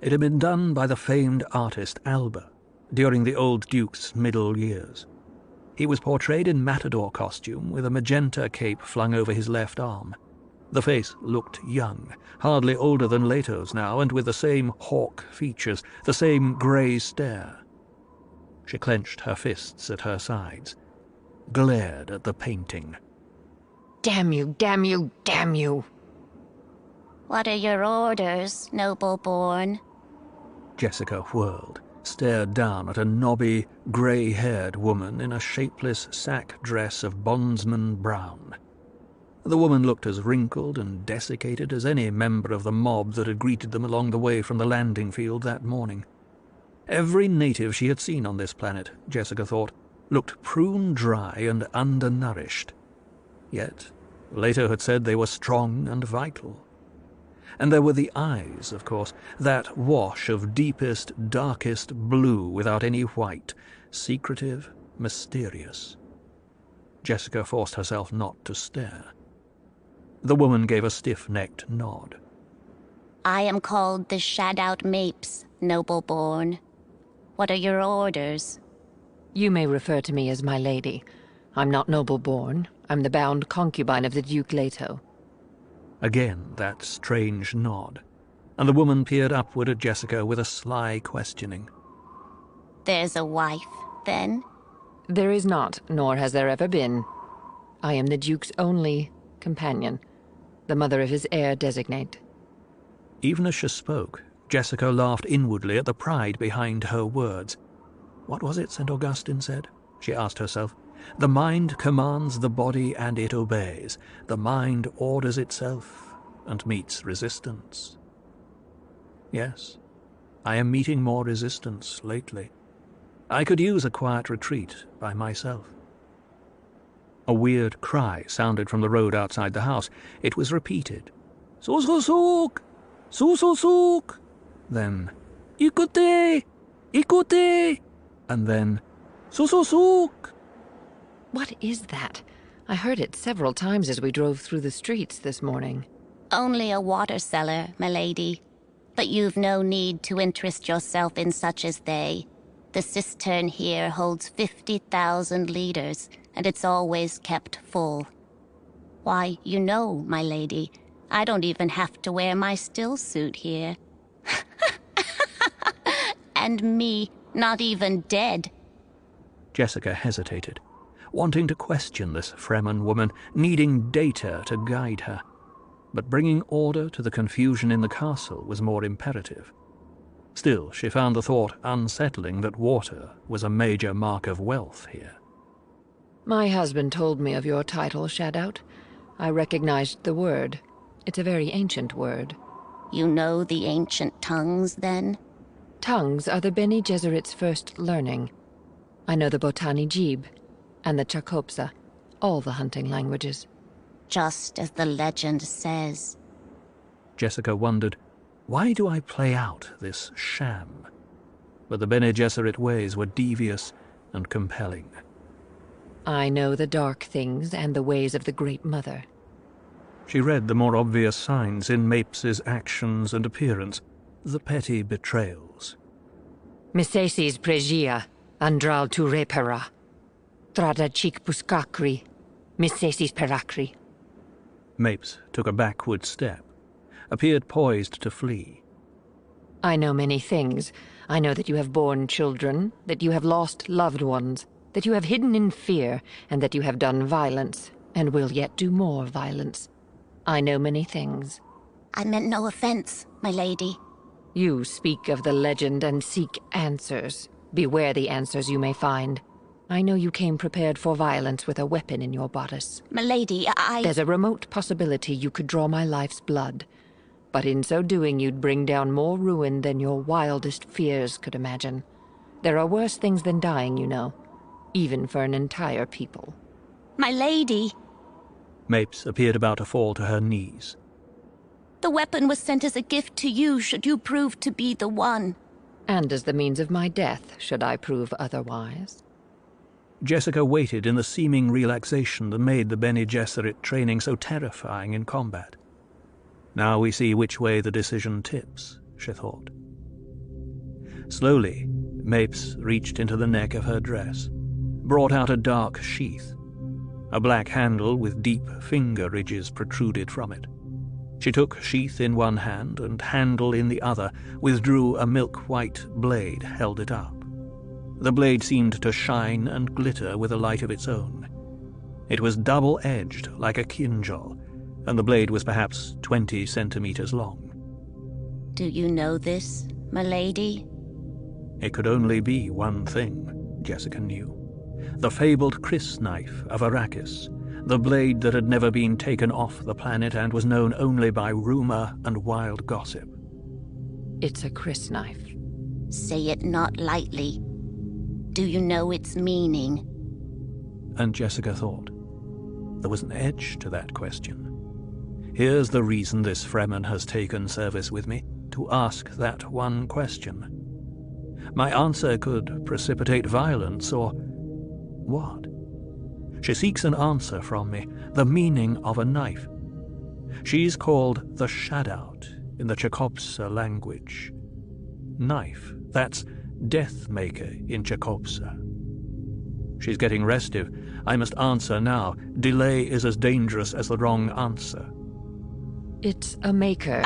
C: It had been done by the famed artist Alba during the old Duke's middle years. He was portrayed in matador costume with a magenta cape flung over his left arm. The face looked young, hardly older than Leto's now, and with the same hawk features, the same grey stare. She clenched her fists at her sides, glared at the painting.
B: Damn you, damn you, damn you!
L: What are your orders, noble-born?
C: Jessica whirled, stared down at a knobby, grey-haired woman in a shapeless sack dress of bondsman brown. The woman looked as wrinkled and desiccated as any member of the mob that had greeted them along the way from the landing field that morning. Every native she had seen on this planet, Jessica thought, looked prune-dry and undernourished. Yet, Leto had said they were strong and vital. And there were the eyes, of course, that wash of deepest, darkest blue without any white, secretive, mysterious. Jessica forced herself not to stare. The woman gave a stiff-necked nod.
L: I am called the Shadout Mapes, noble-born. What are your orders?
B: You may refer to me as my lady. I'm not noble-born. I'm the bound concubine of the Duke Leto.
C: Again that strange nod, and the woman peered upward at Jessica with a sly questioning.
L: There's a wife, then?
B: There is not, nor has there ever been. I am the Duke's only companion, the mother of his heir designate.
C: Even as she spoke, Jessica laughed inwardly at the pride behind her words. What was it St. Augustine said? She asked herself. The mind commands the body and it obeys. The mind orders itself and meets resistance. Yes, I am meeting more resistance lately. I could use a quiet retreat by myself. A weird cry sounded from the road outside the house. It was repeated. Sook! Sook! Then, Écoutez! Écoutez! And then, Sook!
B: What is that? I heard it several times as we drove through the streets this morning.
L: Only a water cellar, my lady. But you've no need to interest yourself in such as they. The cistern here holds 50,000 liters, and it's always kept full. Why, you know, my lady, I don't even have to wear my still suit here. And me, not even dead.
C: Jessica hesitated, wanting to question this Fremen woman, needing data to guide her. But bringing order to the confusion in the castle was more imperative. Still, she found the thought unsettling that water was a major mark of wealth here.
B: My husband told me of your title, Shadout. I recognized the word. It's a very ancient word.
L: You know the ancient tongues, then?
B: Tongues are the Bene Gesserit's first learning. I know the Botani Jib and the Chakopsa, all the hunting languages.
L: Just as the legend says.
C: Jessica wondered, why do I play out this sham? But the Bene Gesserit ways were devious and compelling.
B: I know the dark things and the ways of the Great Mother.
C: She read the more obvious signs in Mapes's actions and appearance, the petty betrayals.
B: Misesis pregia, andral tu repera. Trada chic buscacri, misesis peracri.
C: Mapes took a backward step, appeared poised to flee.
B: I know many things. I know that you have borne children, that you have lost loved ones, that you have hidden in fear, and that you have done violence, and will yet do more violence. I know many things.
L: I meant no offense, my lady.
B: You speak of the legend and seek answers. Beware the answers you may find. I know you came prepared for violence with a weapon in your bodice.
L: My lady,
B: There's a remote possibility you could draw my life's blood. But in so doing you'd bring down more ruin than your wildest fears could imagine. There are worse things than dying, you know. Even for an entire people.
L: My lady!
C: Mapes appeared about to fall to her knees.
L: The weapon was sent as a gift to you, should you prove to be the one.
B: And as the means of my death, should I prove otherwise.
C: Jessica waited in the seeming relaxation that made the Bene Gesserit training so terrifying in combat. Now we see which way the decision tips, she thought. Slowly, Mapes reached into the neck of her dress, brought out a dark sheath. A black handle with deep finger ridges protruded from it. She took sheath in one hand and handle in the other, withdrew a milk-white blade, held it up. The blade seemed to shine and glitter with a light of its own. It was double-edged like a kinjal, and the blade was perhaps 20 centimeters long.
L: Do you know this, my lady?
C: It could only be one thing, Jessica knew. The fabled Chris knife of Arrakis, the blade that had never been taken off the planet and was known only by rumor and wild gossip.
B: It's a Chris knife.
L: Say it not lightly. Do you know its meaning?
C: And Jessica thought, there was an edge to that question. Here's the reason this Fremen has taken service with me, to ask that one question. My answer could precipitate violence, or what? She seeks an answer from me, the meaning of a knife. She's called the Shadout in the Chakopsa language. Knife, that's Deathmaker in Chakopsa. She's getting restive. I must answer now. Delay is as dangerous as the wrong answer.
B: It's a maker.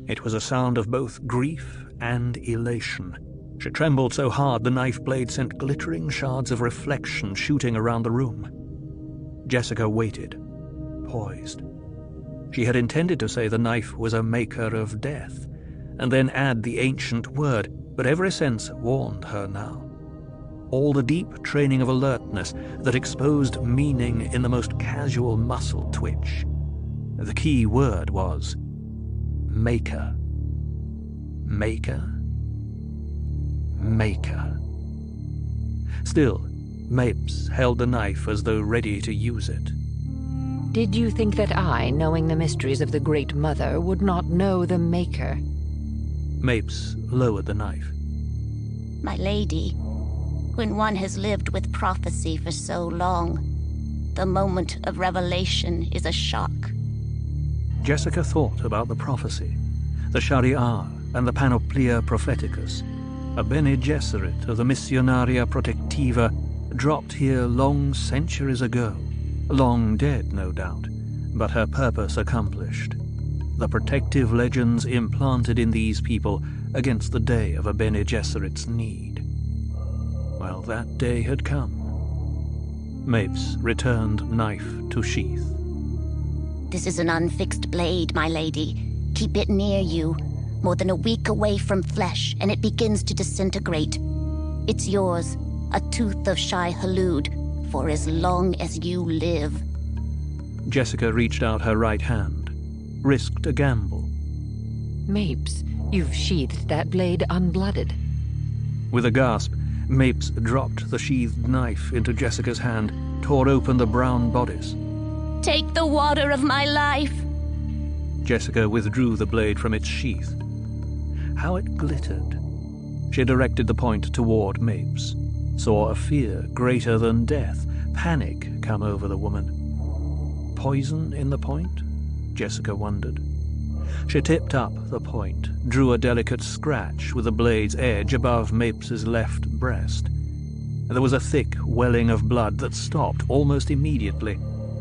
C: It was a sound of both grief and elation. She trembled so hard the knife blade sent glittering shards of reflection shooting around the room. Jessica waited, poised. She had intended to say the knife was a maker of death, and then add the ancient word, but every sense warned her now. All the deep training of alertness that exposed meaning in the most casual muscle twitch. The key word was maker. Maker. Maker. Still, Mapes held the knife as though ready to use it.
B: Did you think that I, knowing the mysteries of the Great Mother, would not know the Maker?
C: Mapes lowered the knife.
L: My lady, when one has lived with prophecy for so long, the moment of revelation is a shock.
C: Jessica thought about the prophecy, the Sharia and the Panoplia Propheticus, a Bene Gesserit of the Missionaria Protectiva, dropped here long centuries ago, long dead, no doubt, but her purpose accomplished. The protective legends implanted in these people against the day of a Bene Gesserit's need. Well, that day had come. Mapes returned knife to sheath.
L: This is an unfixed blade, my lady. Keep it near you. More than a week away from flesh, and it begins to disintegrate. It's yours, a tooth of Shai Halud, for as long as you live.
C: Jessica reached out her right hand, risked a gamble.
B: Mapes, you've sheathed that blade unblooded.
C: With a gasp, Mapes dropped the sheathed knife into Jessica's hand, tore open the brown bodice.
L: Take the water of my life!
C: Jessica withdrew the blade from its sheath. How it glittered. She directed the point toward Mapes, saw a fear greater than death, panic come over the woman. Poison in the point? Jessica wondered. She tipped up the point, drew a delicate scratch with the blade's edge above Mapes's left breast. There was a thick welling of blood that stopped almost immediately.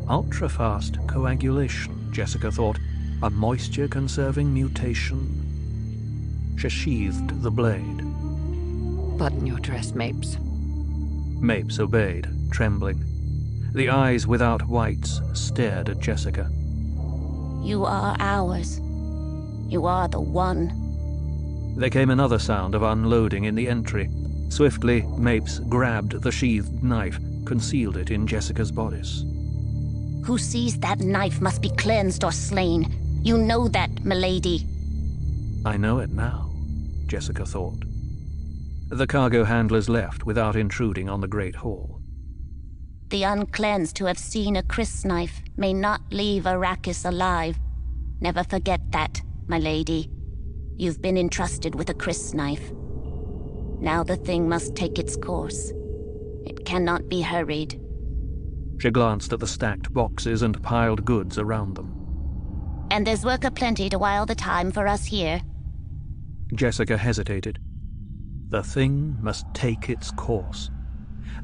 C: Ultra-fast coagulation, Jessica thought. A moisture-conserving mutation. She sheathed the blade.
B: Button your dress, Mapes.
C: Mapes obeyed, trembling. The eyes without whites stared at Jessica.
L: You are ours. You are the one.
C: There came another sound of unloading in the entry. Swiftly, Mapes grabbed the sheathed knife, concealed it in Jessica's bodice.
L: Who sees that knife must be cleansed or slain. You know that, milady.
C: I know it now, Jessica thought. The cargo handlers left without intruding on the Great Hall.
L: The uncleansed who have seen a Chris knife may not leave Arrakis alive. Never forget that, my lady. You've been entrusted with a Chris knife. Now the thing must take its course. It cannot be hurried.
C: She glanced at the stacked boxes and piled goods around them.
L: And there's work aplenty to while the time for us here.
C: Jessica hesitated. The thing must take its course.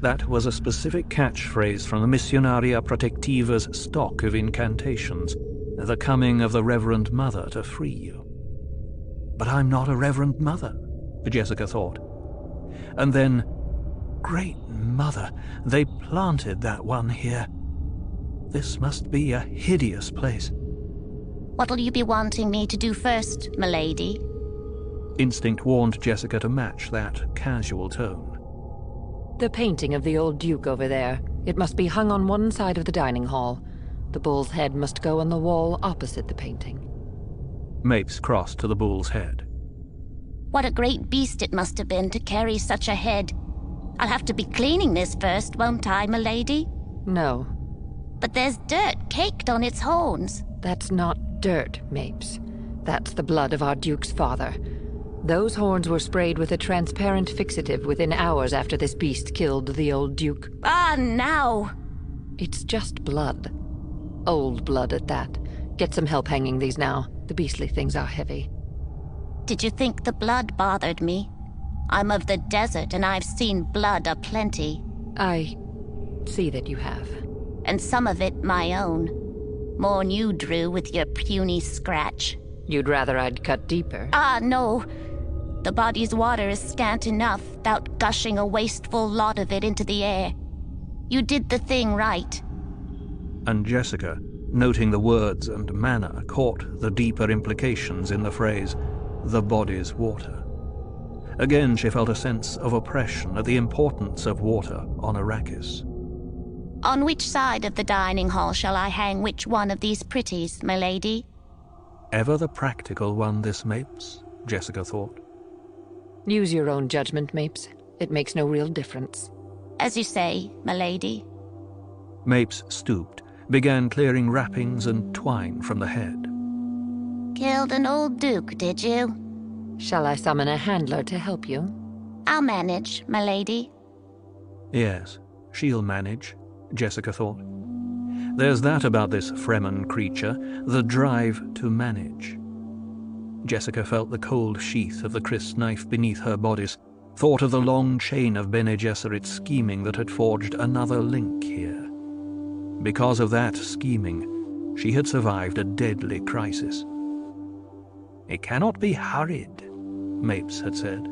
C: That was a specific catchphrase from the Missionaria Protectiva's stock of incantations, the coming of the Reverend Mother to free you. But I'm not a Reverend Mother, Jessica thought. And then, Great Mother, they planted that one here. This must be a hideous place.
L: What'll you be wanting me to do first, milady?
C: Instinct warned Jessica to match that casual tone.
B: The painting of the old Duke over there. It must be hung on one side of the dining hall. The bull's head must go on the wall opposite the painting.
C: Mapes crossed to the bull's head.
L: What a great beast it must have been to carry such a head. I'll have to be cleaning this first, won't I, milady?
B: No.
L: But there's dirt caked on its horns.
B: That's not dirt, Mapes. That's the blood of our Duke's father. Those horns were sprayed with a transparent fixative within hours after this beast killed the old Duke.
L: Ah, now!
B: It's just blood. Old blood at that. Get some help hanging these now. The beastly things are heavy.
L: Did you think the blood bothered me? I'm of the desert and I've seen blood aplenty.
B: I see that you have.
L: And some of it my own. More'n you drew with your puny scratch.
B: You'd rather I'd cut deeper?
L: Ah, no. The body's water is scant enough, without gushing a wasteful lot of it into the air. You did the thing right.
C: And Jessica, noting the words and manner, caught the deeper implications in the phrase, the body's water. Again she felt a sense of oppression at the importance of water on Arrakis.
L: On which side of the dining hall shall I hang which one of these pretties, my lady?
C: Ever the practical one, this Mapes, Jessica thought.
B: Use your own judgment, Mapes. It makes no real difference.
L: As you say, my lady.
C: Mapes stooped, began clearing wrappings and twine from the head.
L: Killed an old duke, did you?
B: Shall I summon a handler to help you?
L: I'll manage, my lady.
C: Yes, she'll manage, Jessica thought. There's that about this Fremen creature, the drive to manage. Jessica felt the cold sheath of the crisp knife beneath her bodice, thought of the long chain of Bene Gesserit's scheming that had forged another link here. Because of that scheming, she had survived a deadly crisis. It cannot be hurried, Mapes had said.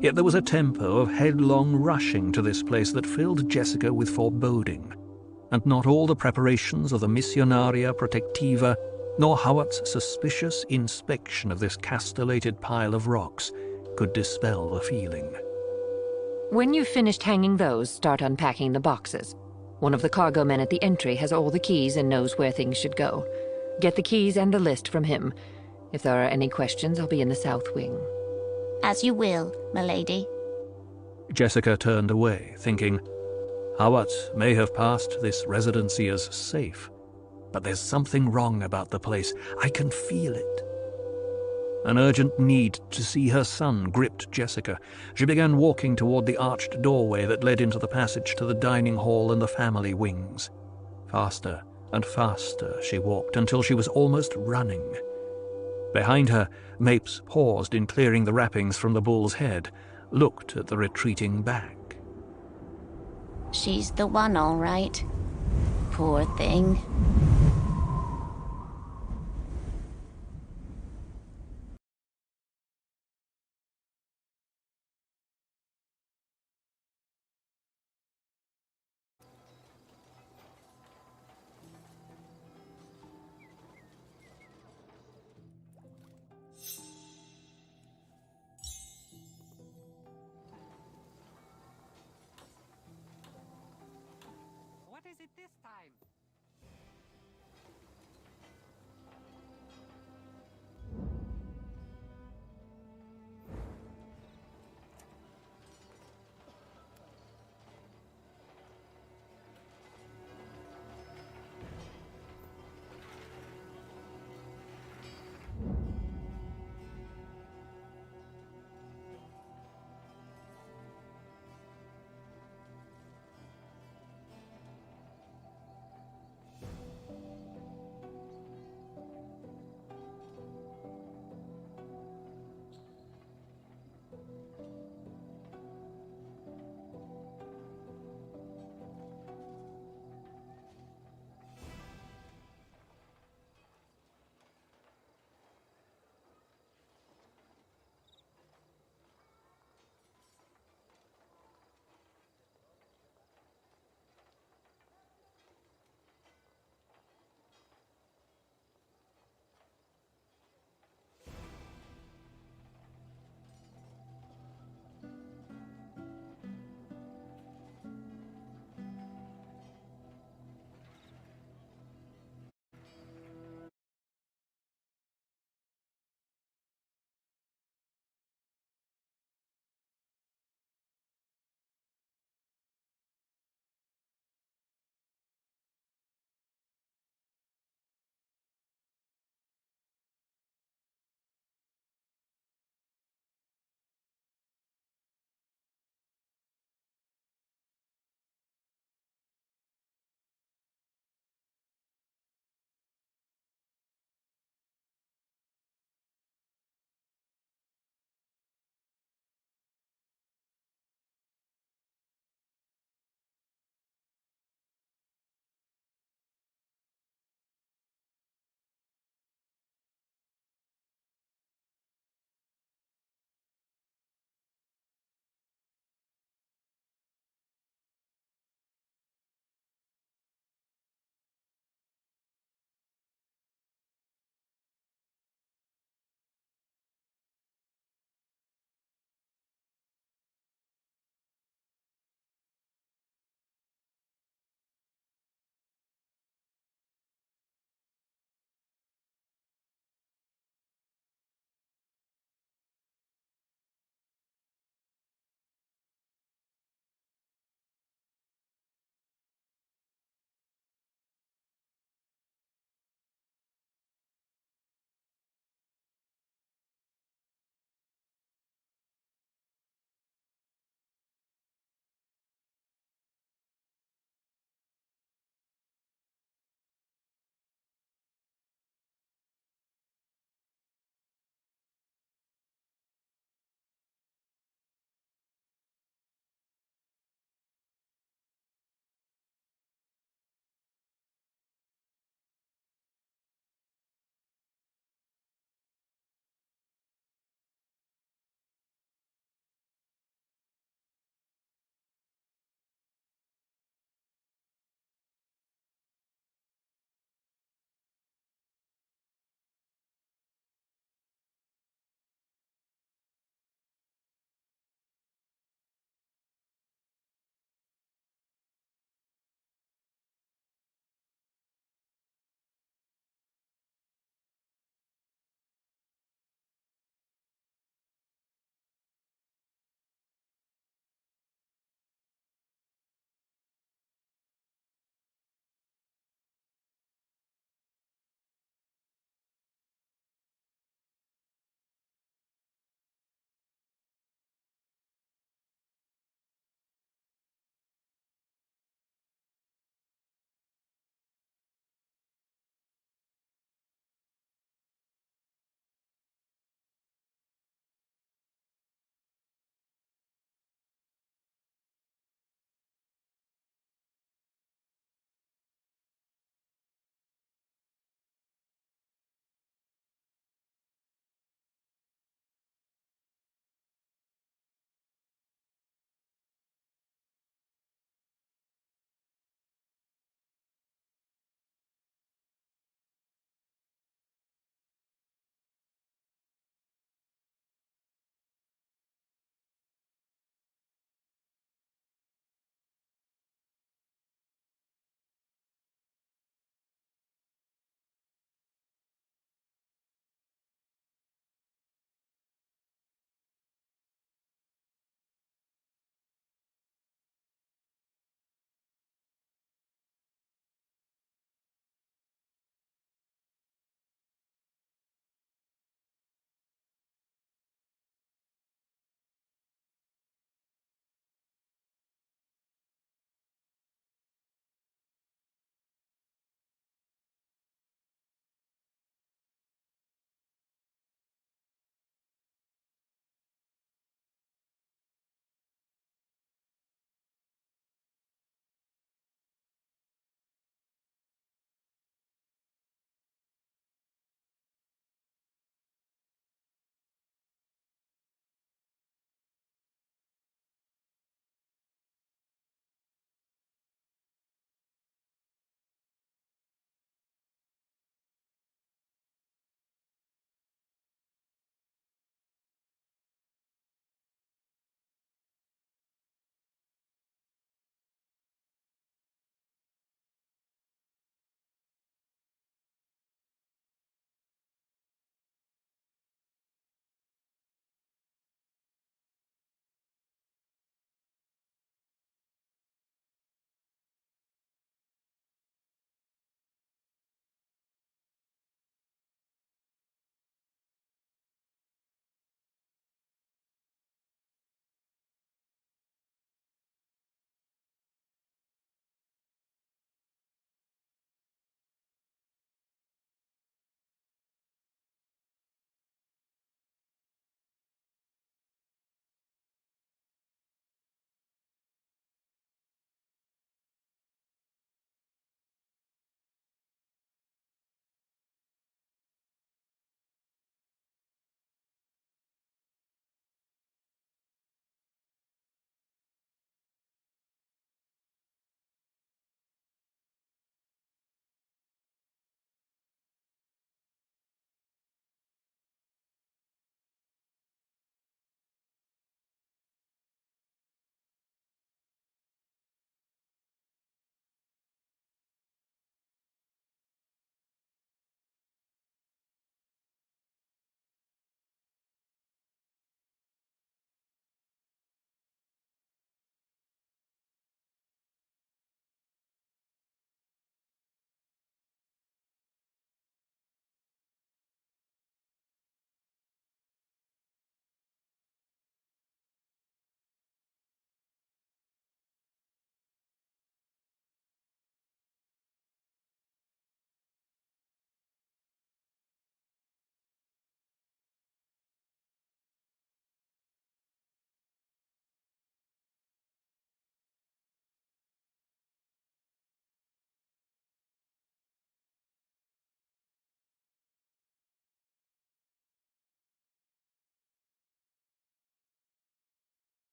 C: Yet there was a tempo of headlong rushing to this place that filled Jessica with foreboding, and not all the preparations of the Missionaria Protectiva, nor Hawat's suspicious inspection of this castellated pile of rocks, could dispel the feeling.
B: When you've finished hanging those, start unpacking the boxes. One of the cargo men at the entry has all the keys and knows where things should go. Get the keys and the list from him. If there are any questions, I'll be in the south wing.
L: As you will, my lady.
C: Jessica turned away, thinking, Hawat may have passed this residency as safe, but there's something wrong about the place. I can feel it. An urgent need to see her son gripped Jessica. She began walking toward the arched doorway that led into the passage to the dining hall and the family wings. Faster and faster she walked until she was almost running. Behind her, Mapes paused in clearing the wrappings from the bull's head, looked at the retreating back.
L: She's the one, all right. Poor thing.
A: What is it this time?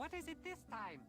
A: What is it this time?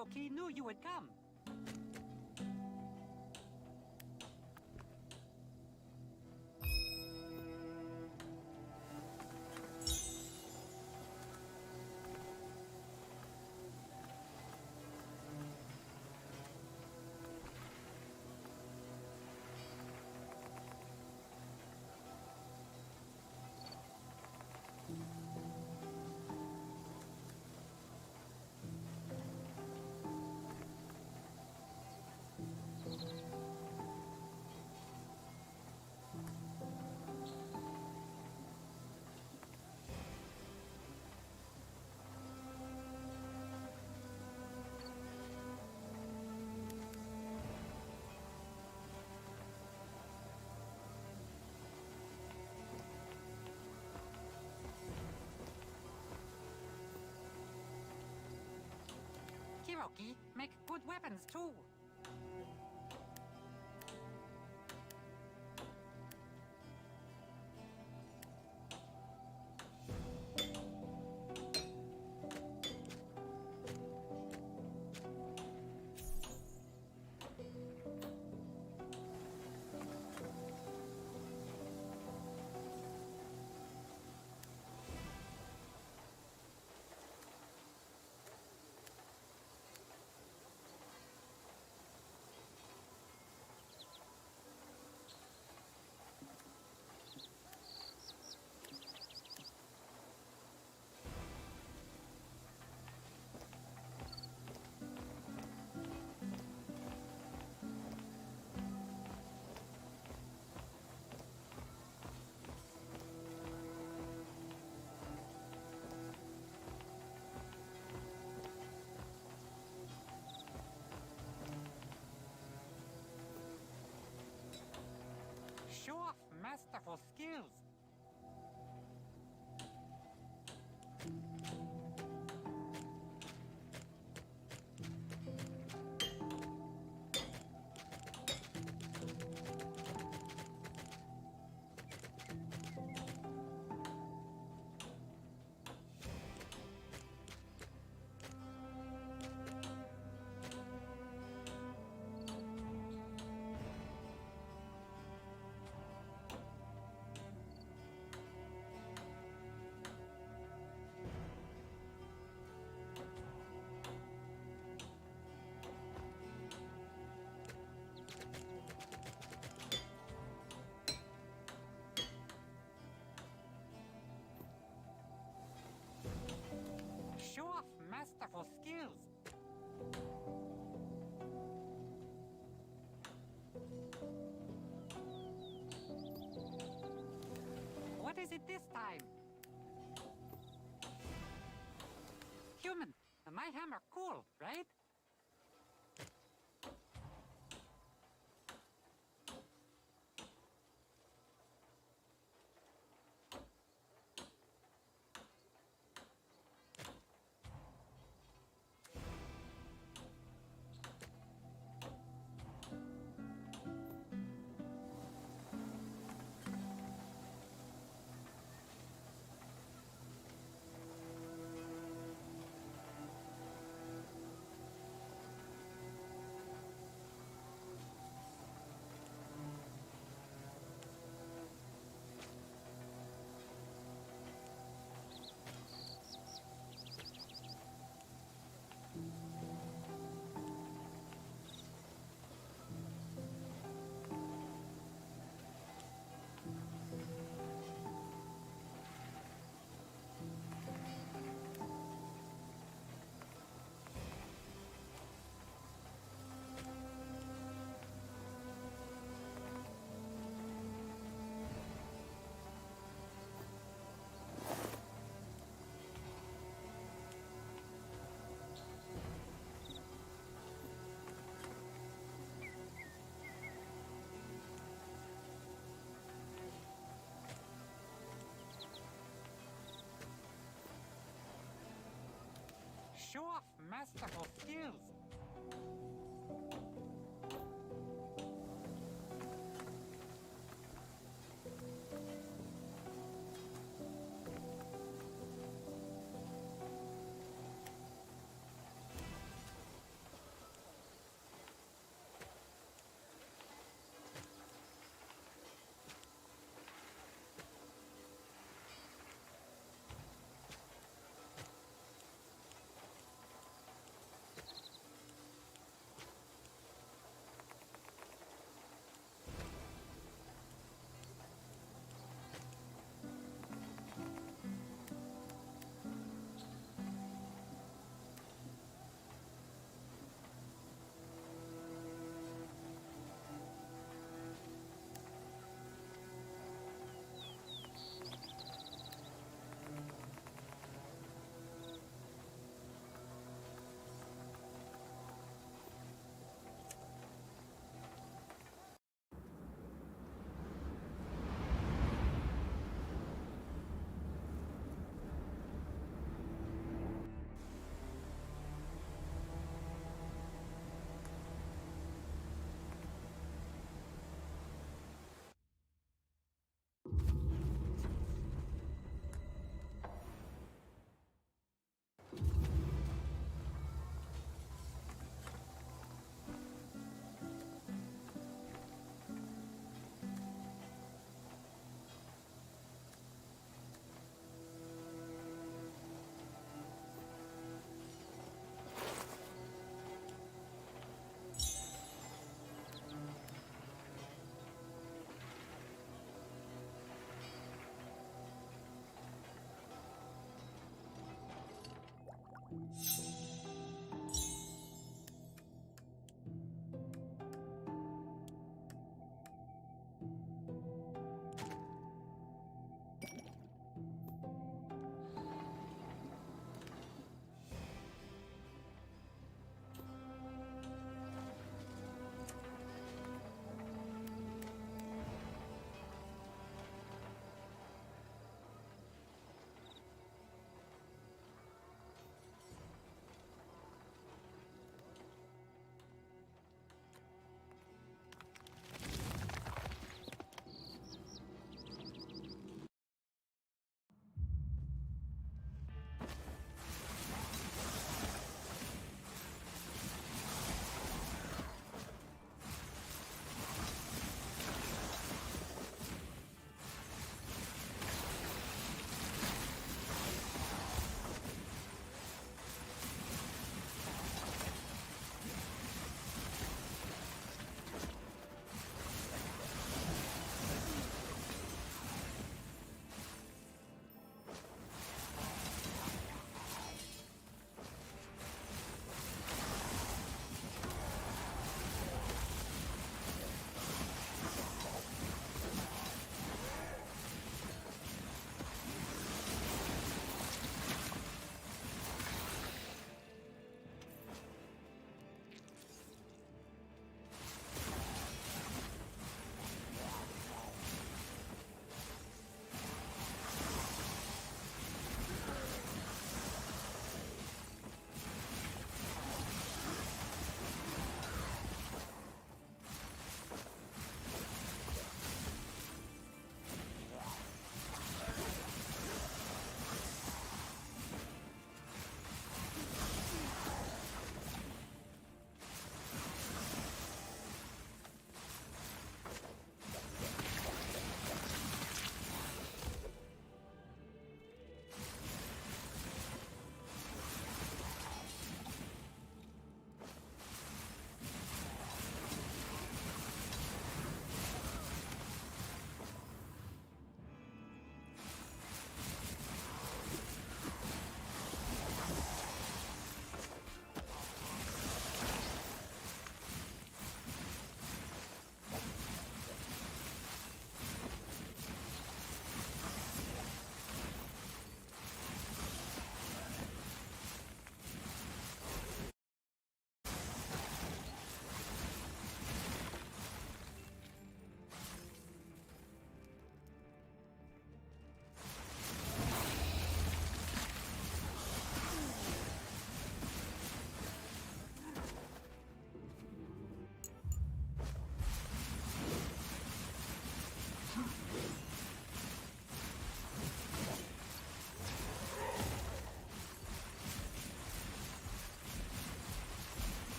A: Kiroki knew you would come. Kiroki make good weapons too. Show off masterful skills. Show off masterful skills. What is it this time? Human, my hammer cool, right? Show off masterful skills.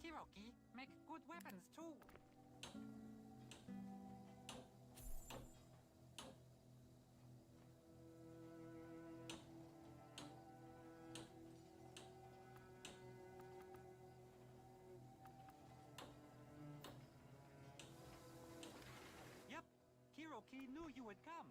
A: Kiroki. make good weapons too. Yep, Kiroki knew you would come.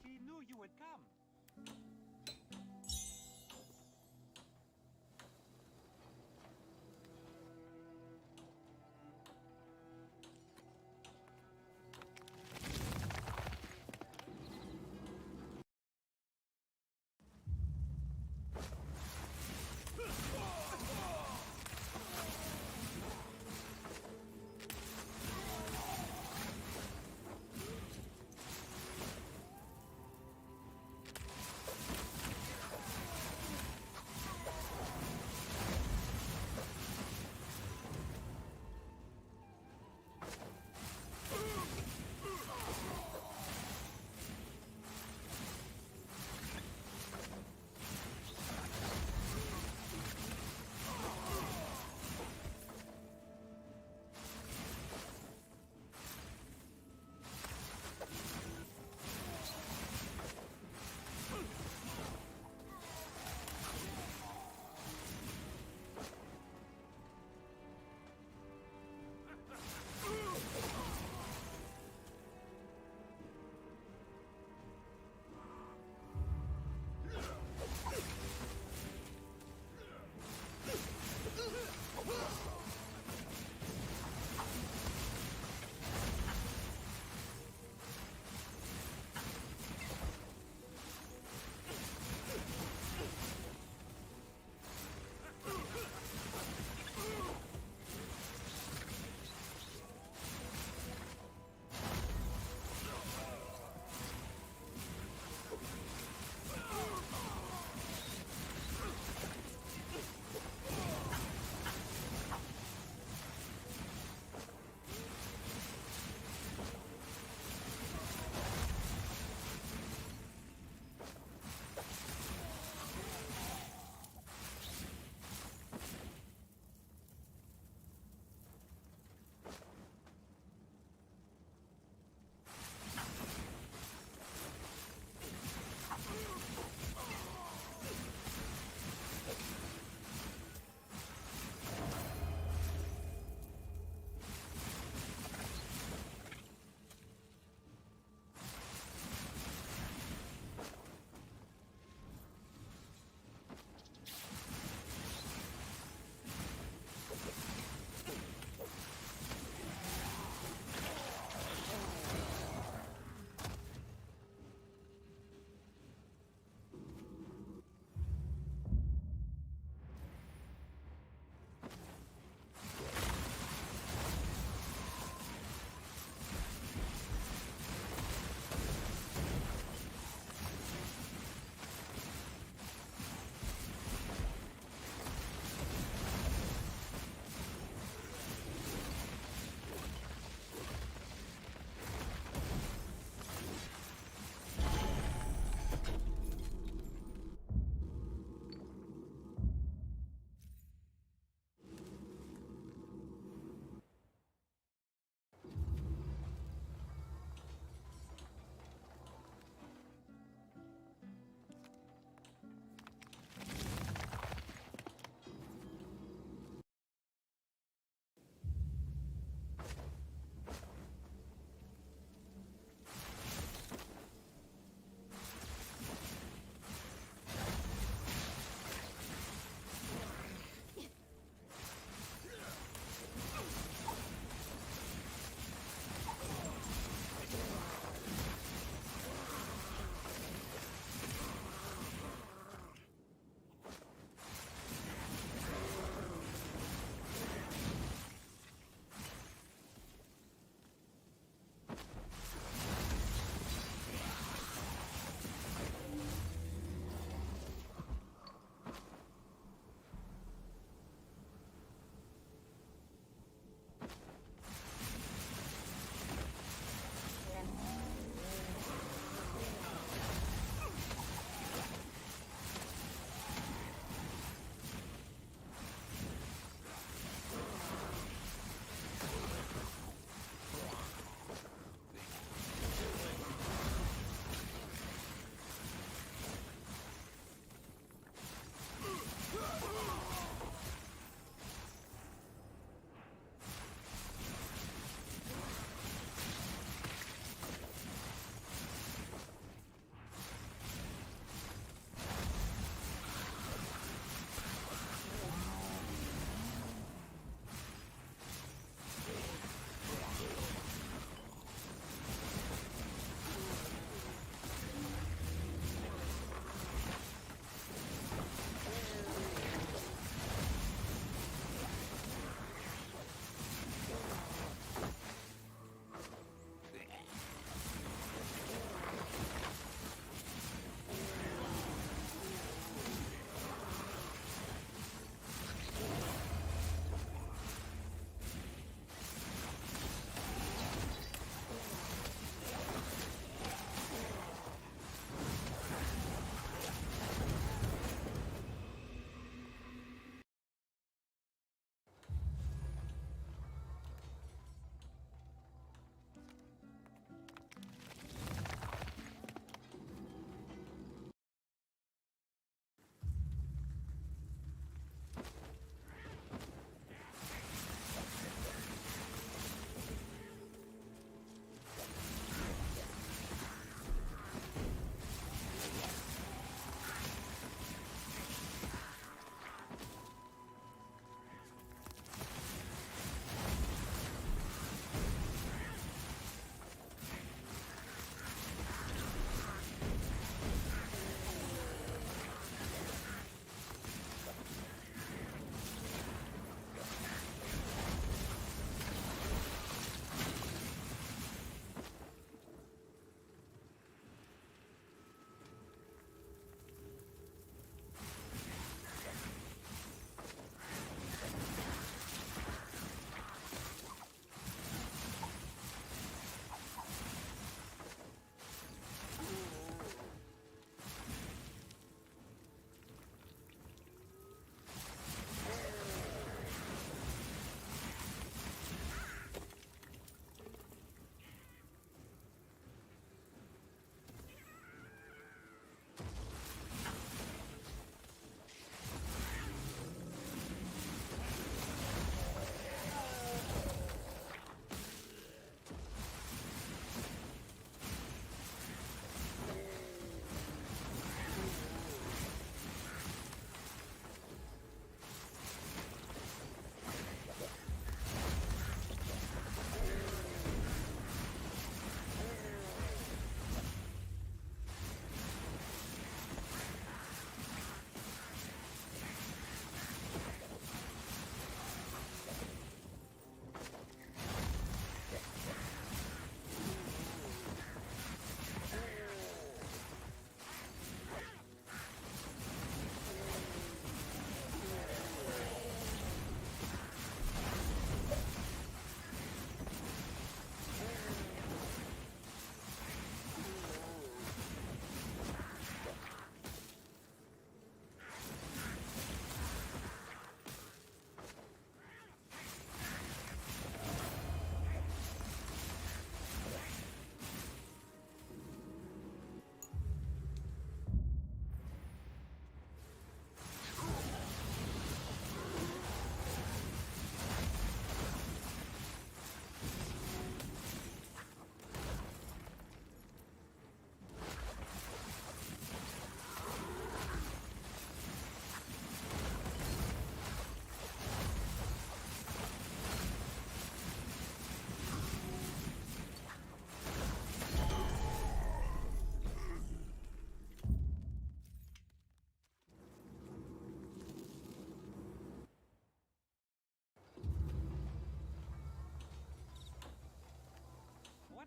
A: Kiroki knew you would come.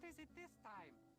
A: is it this time?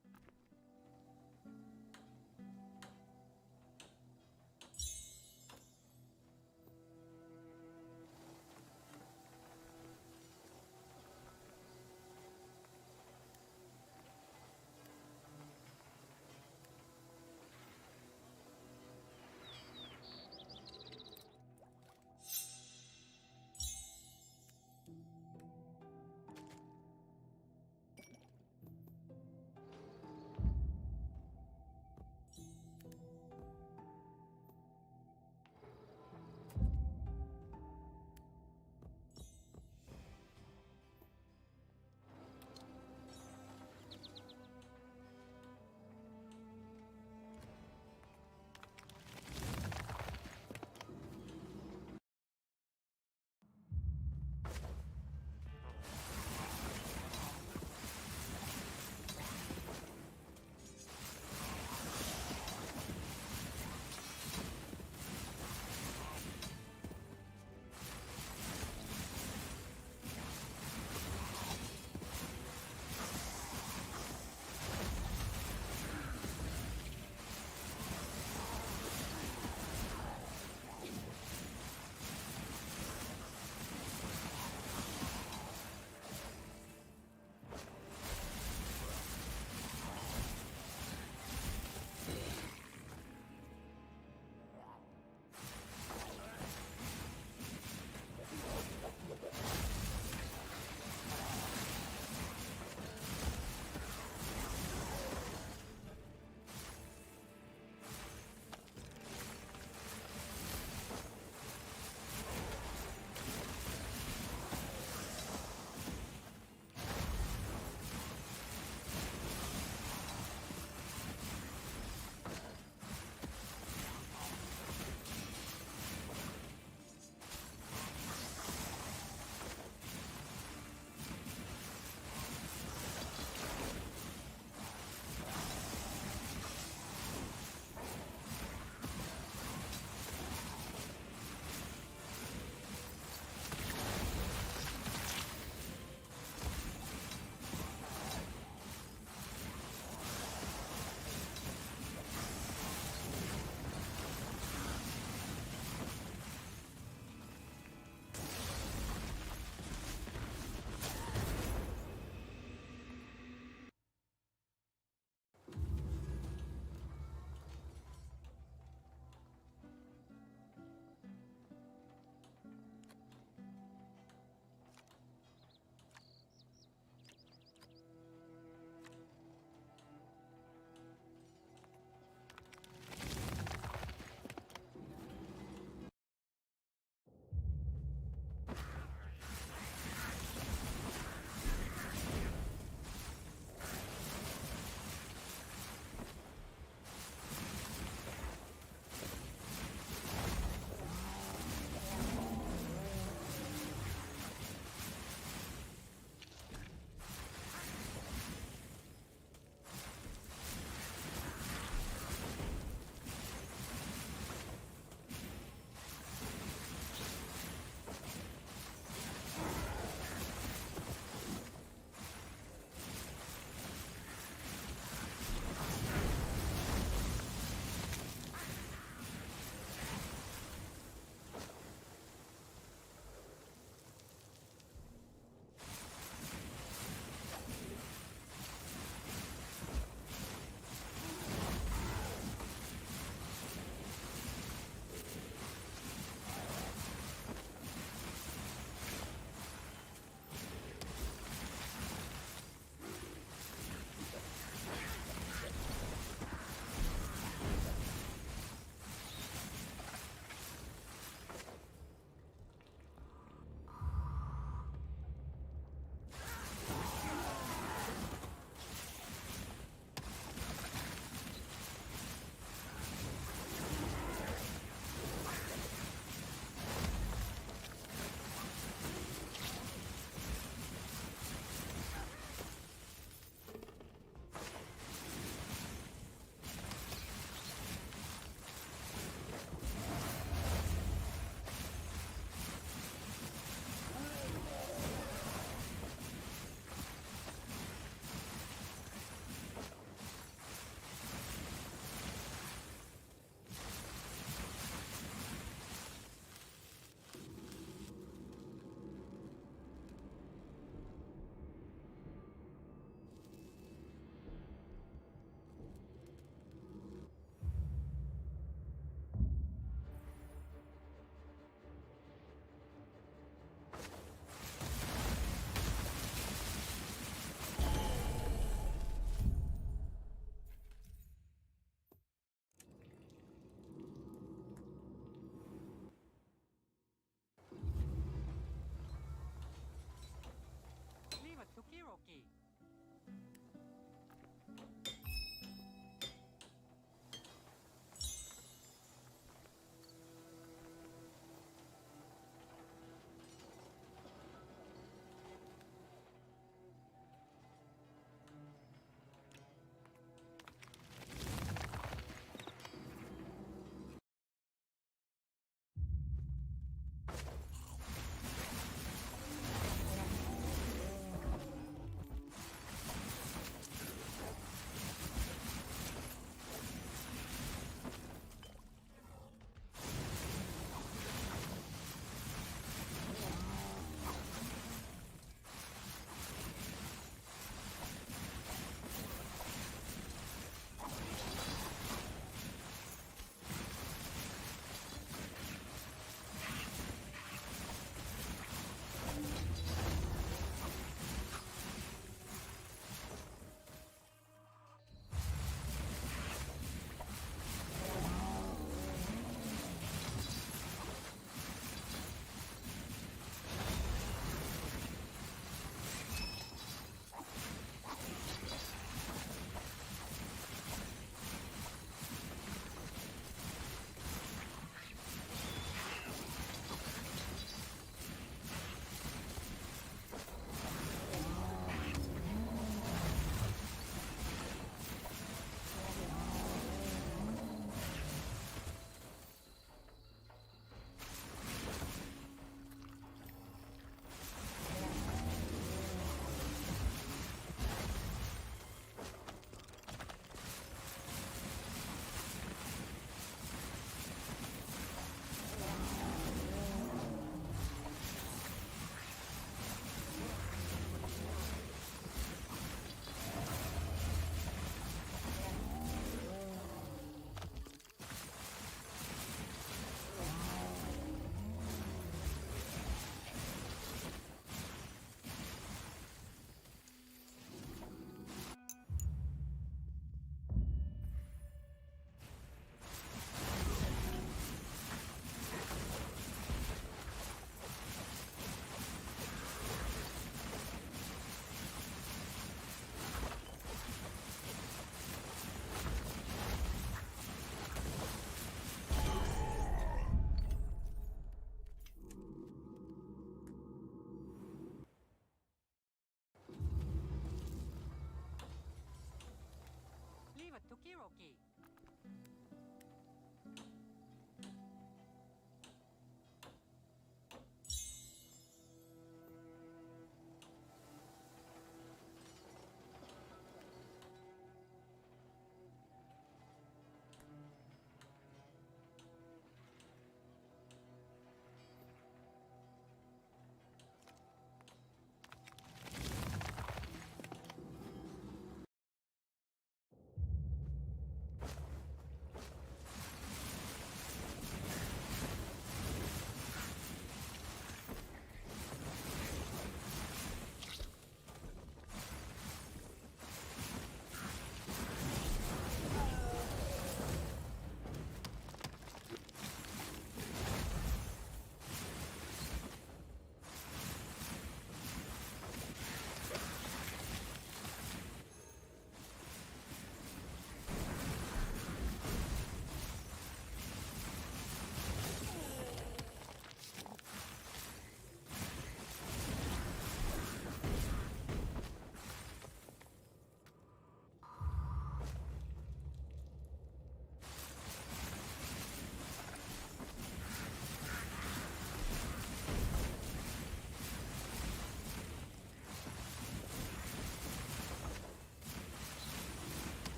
A: it to Kiroki.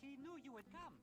A: Kiroki knew you would come.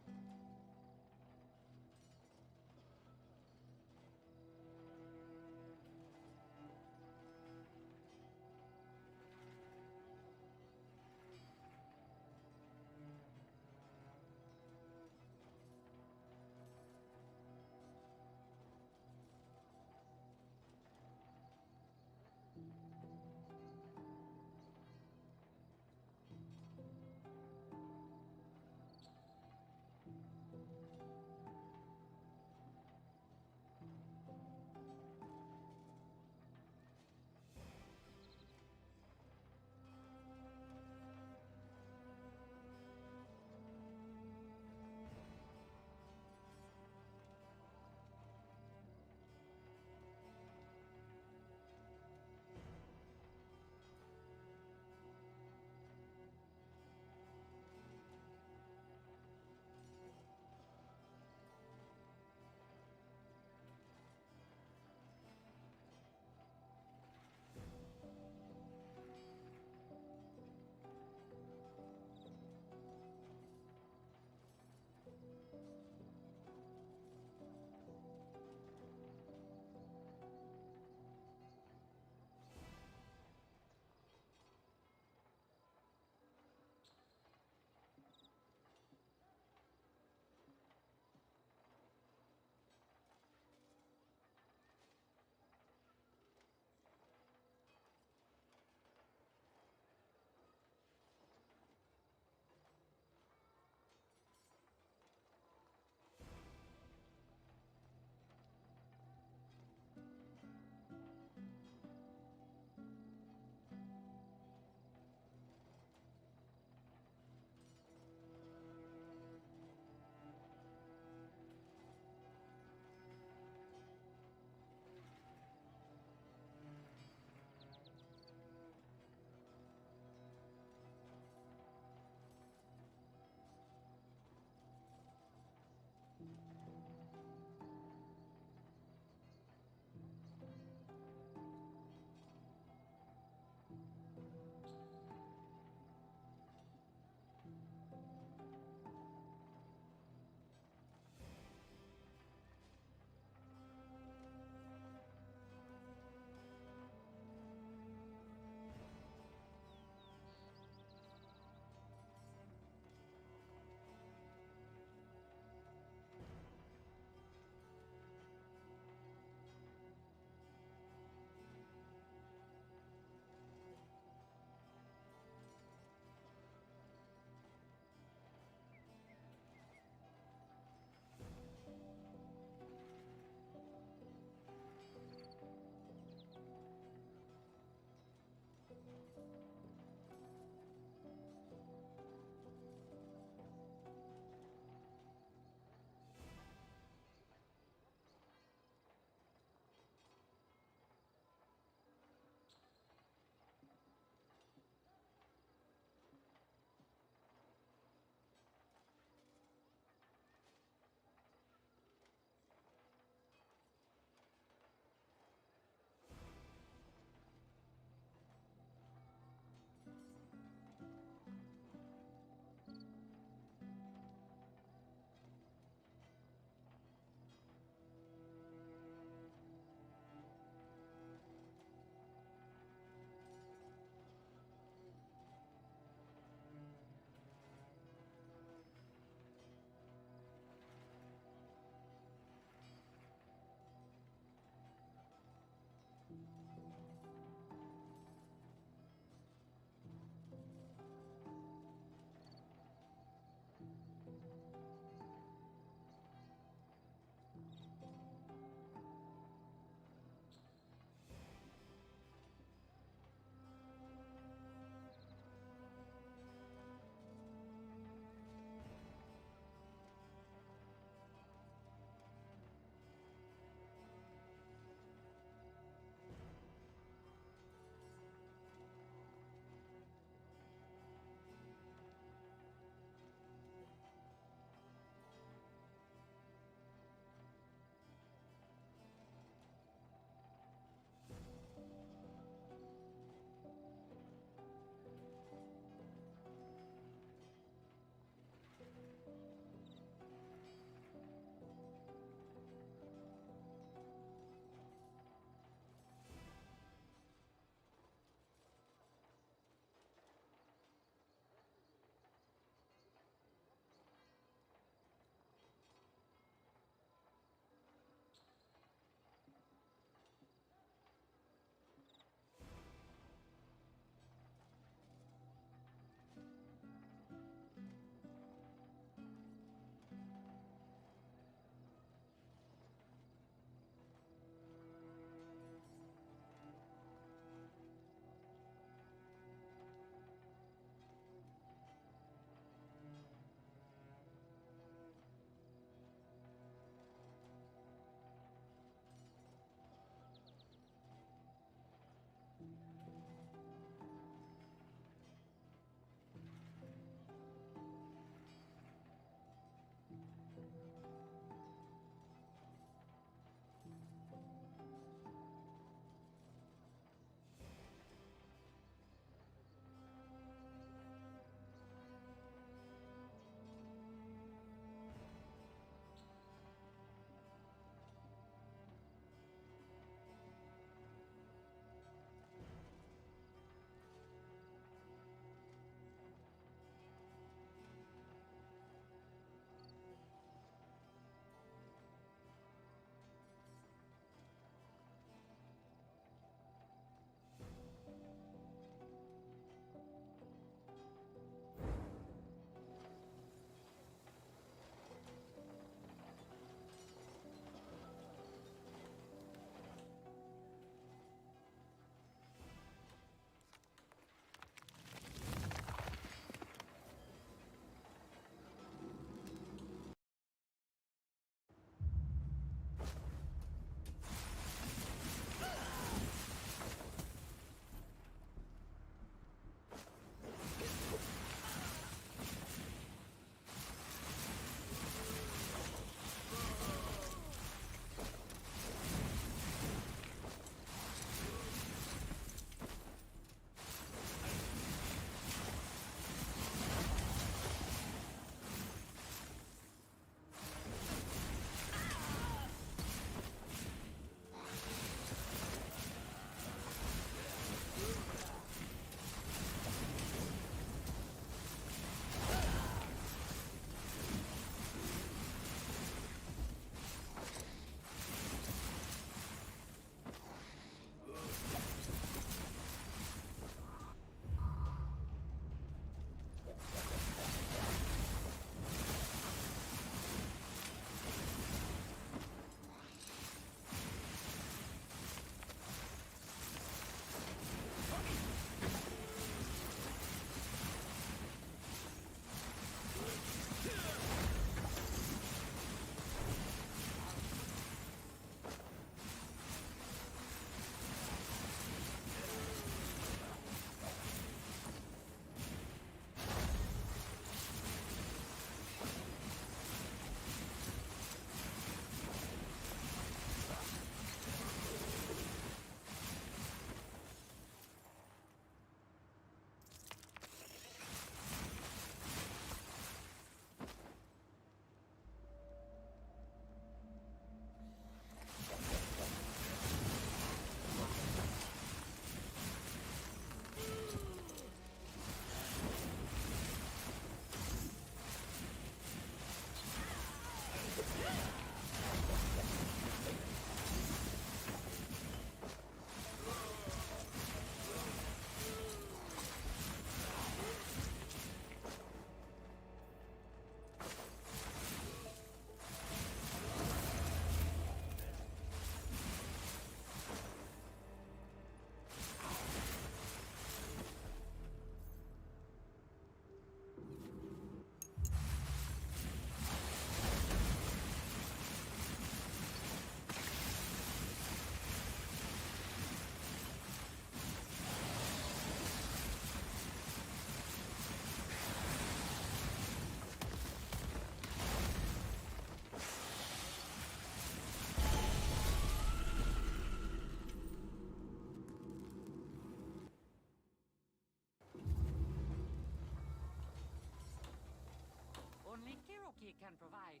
A: he can provide.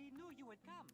A: Key knew you would come.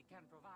A: can provide.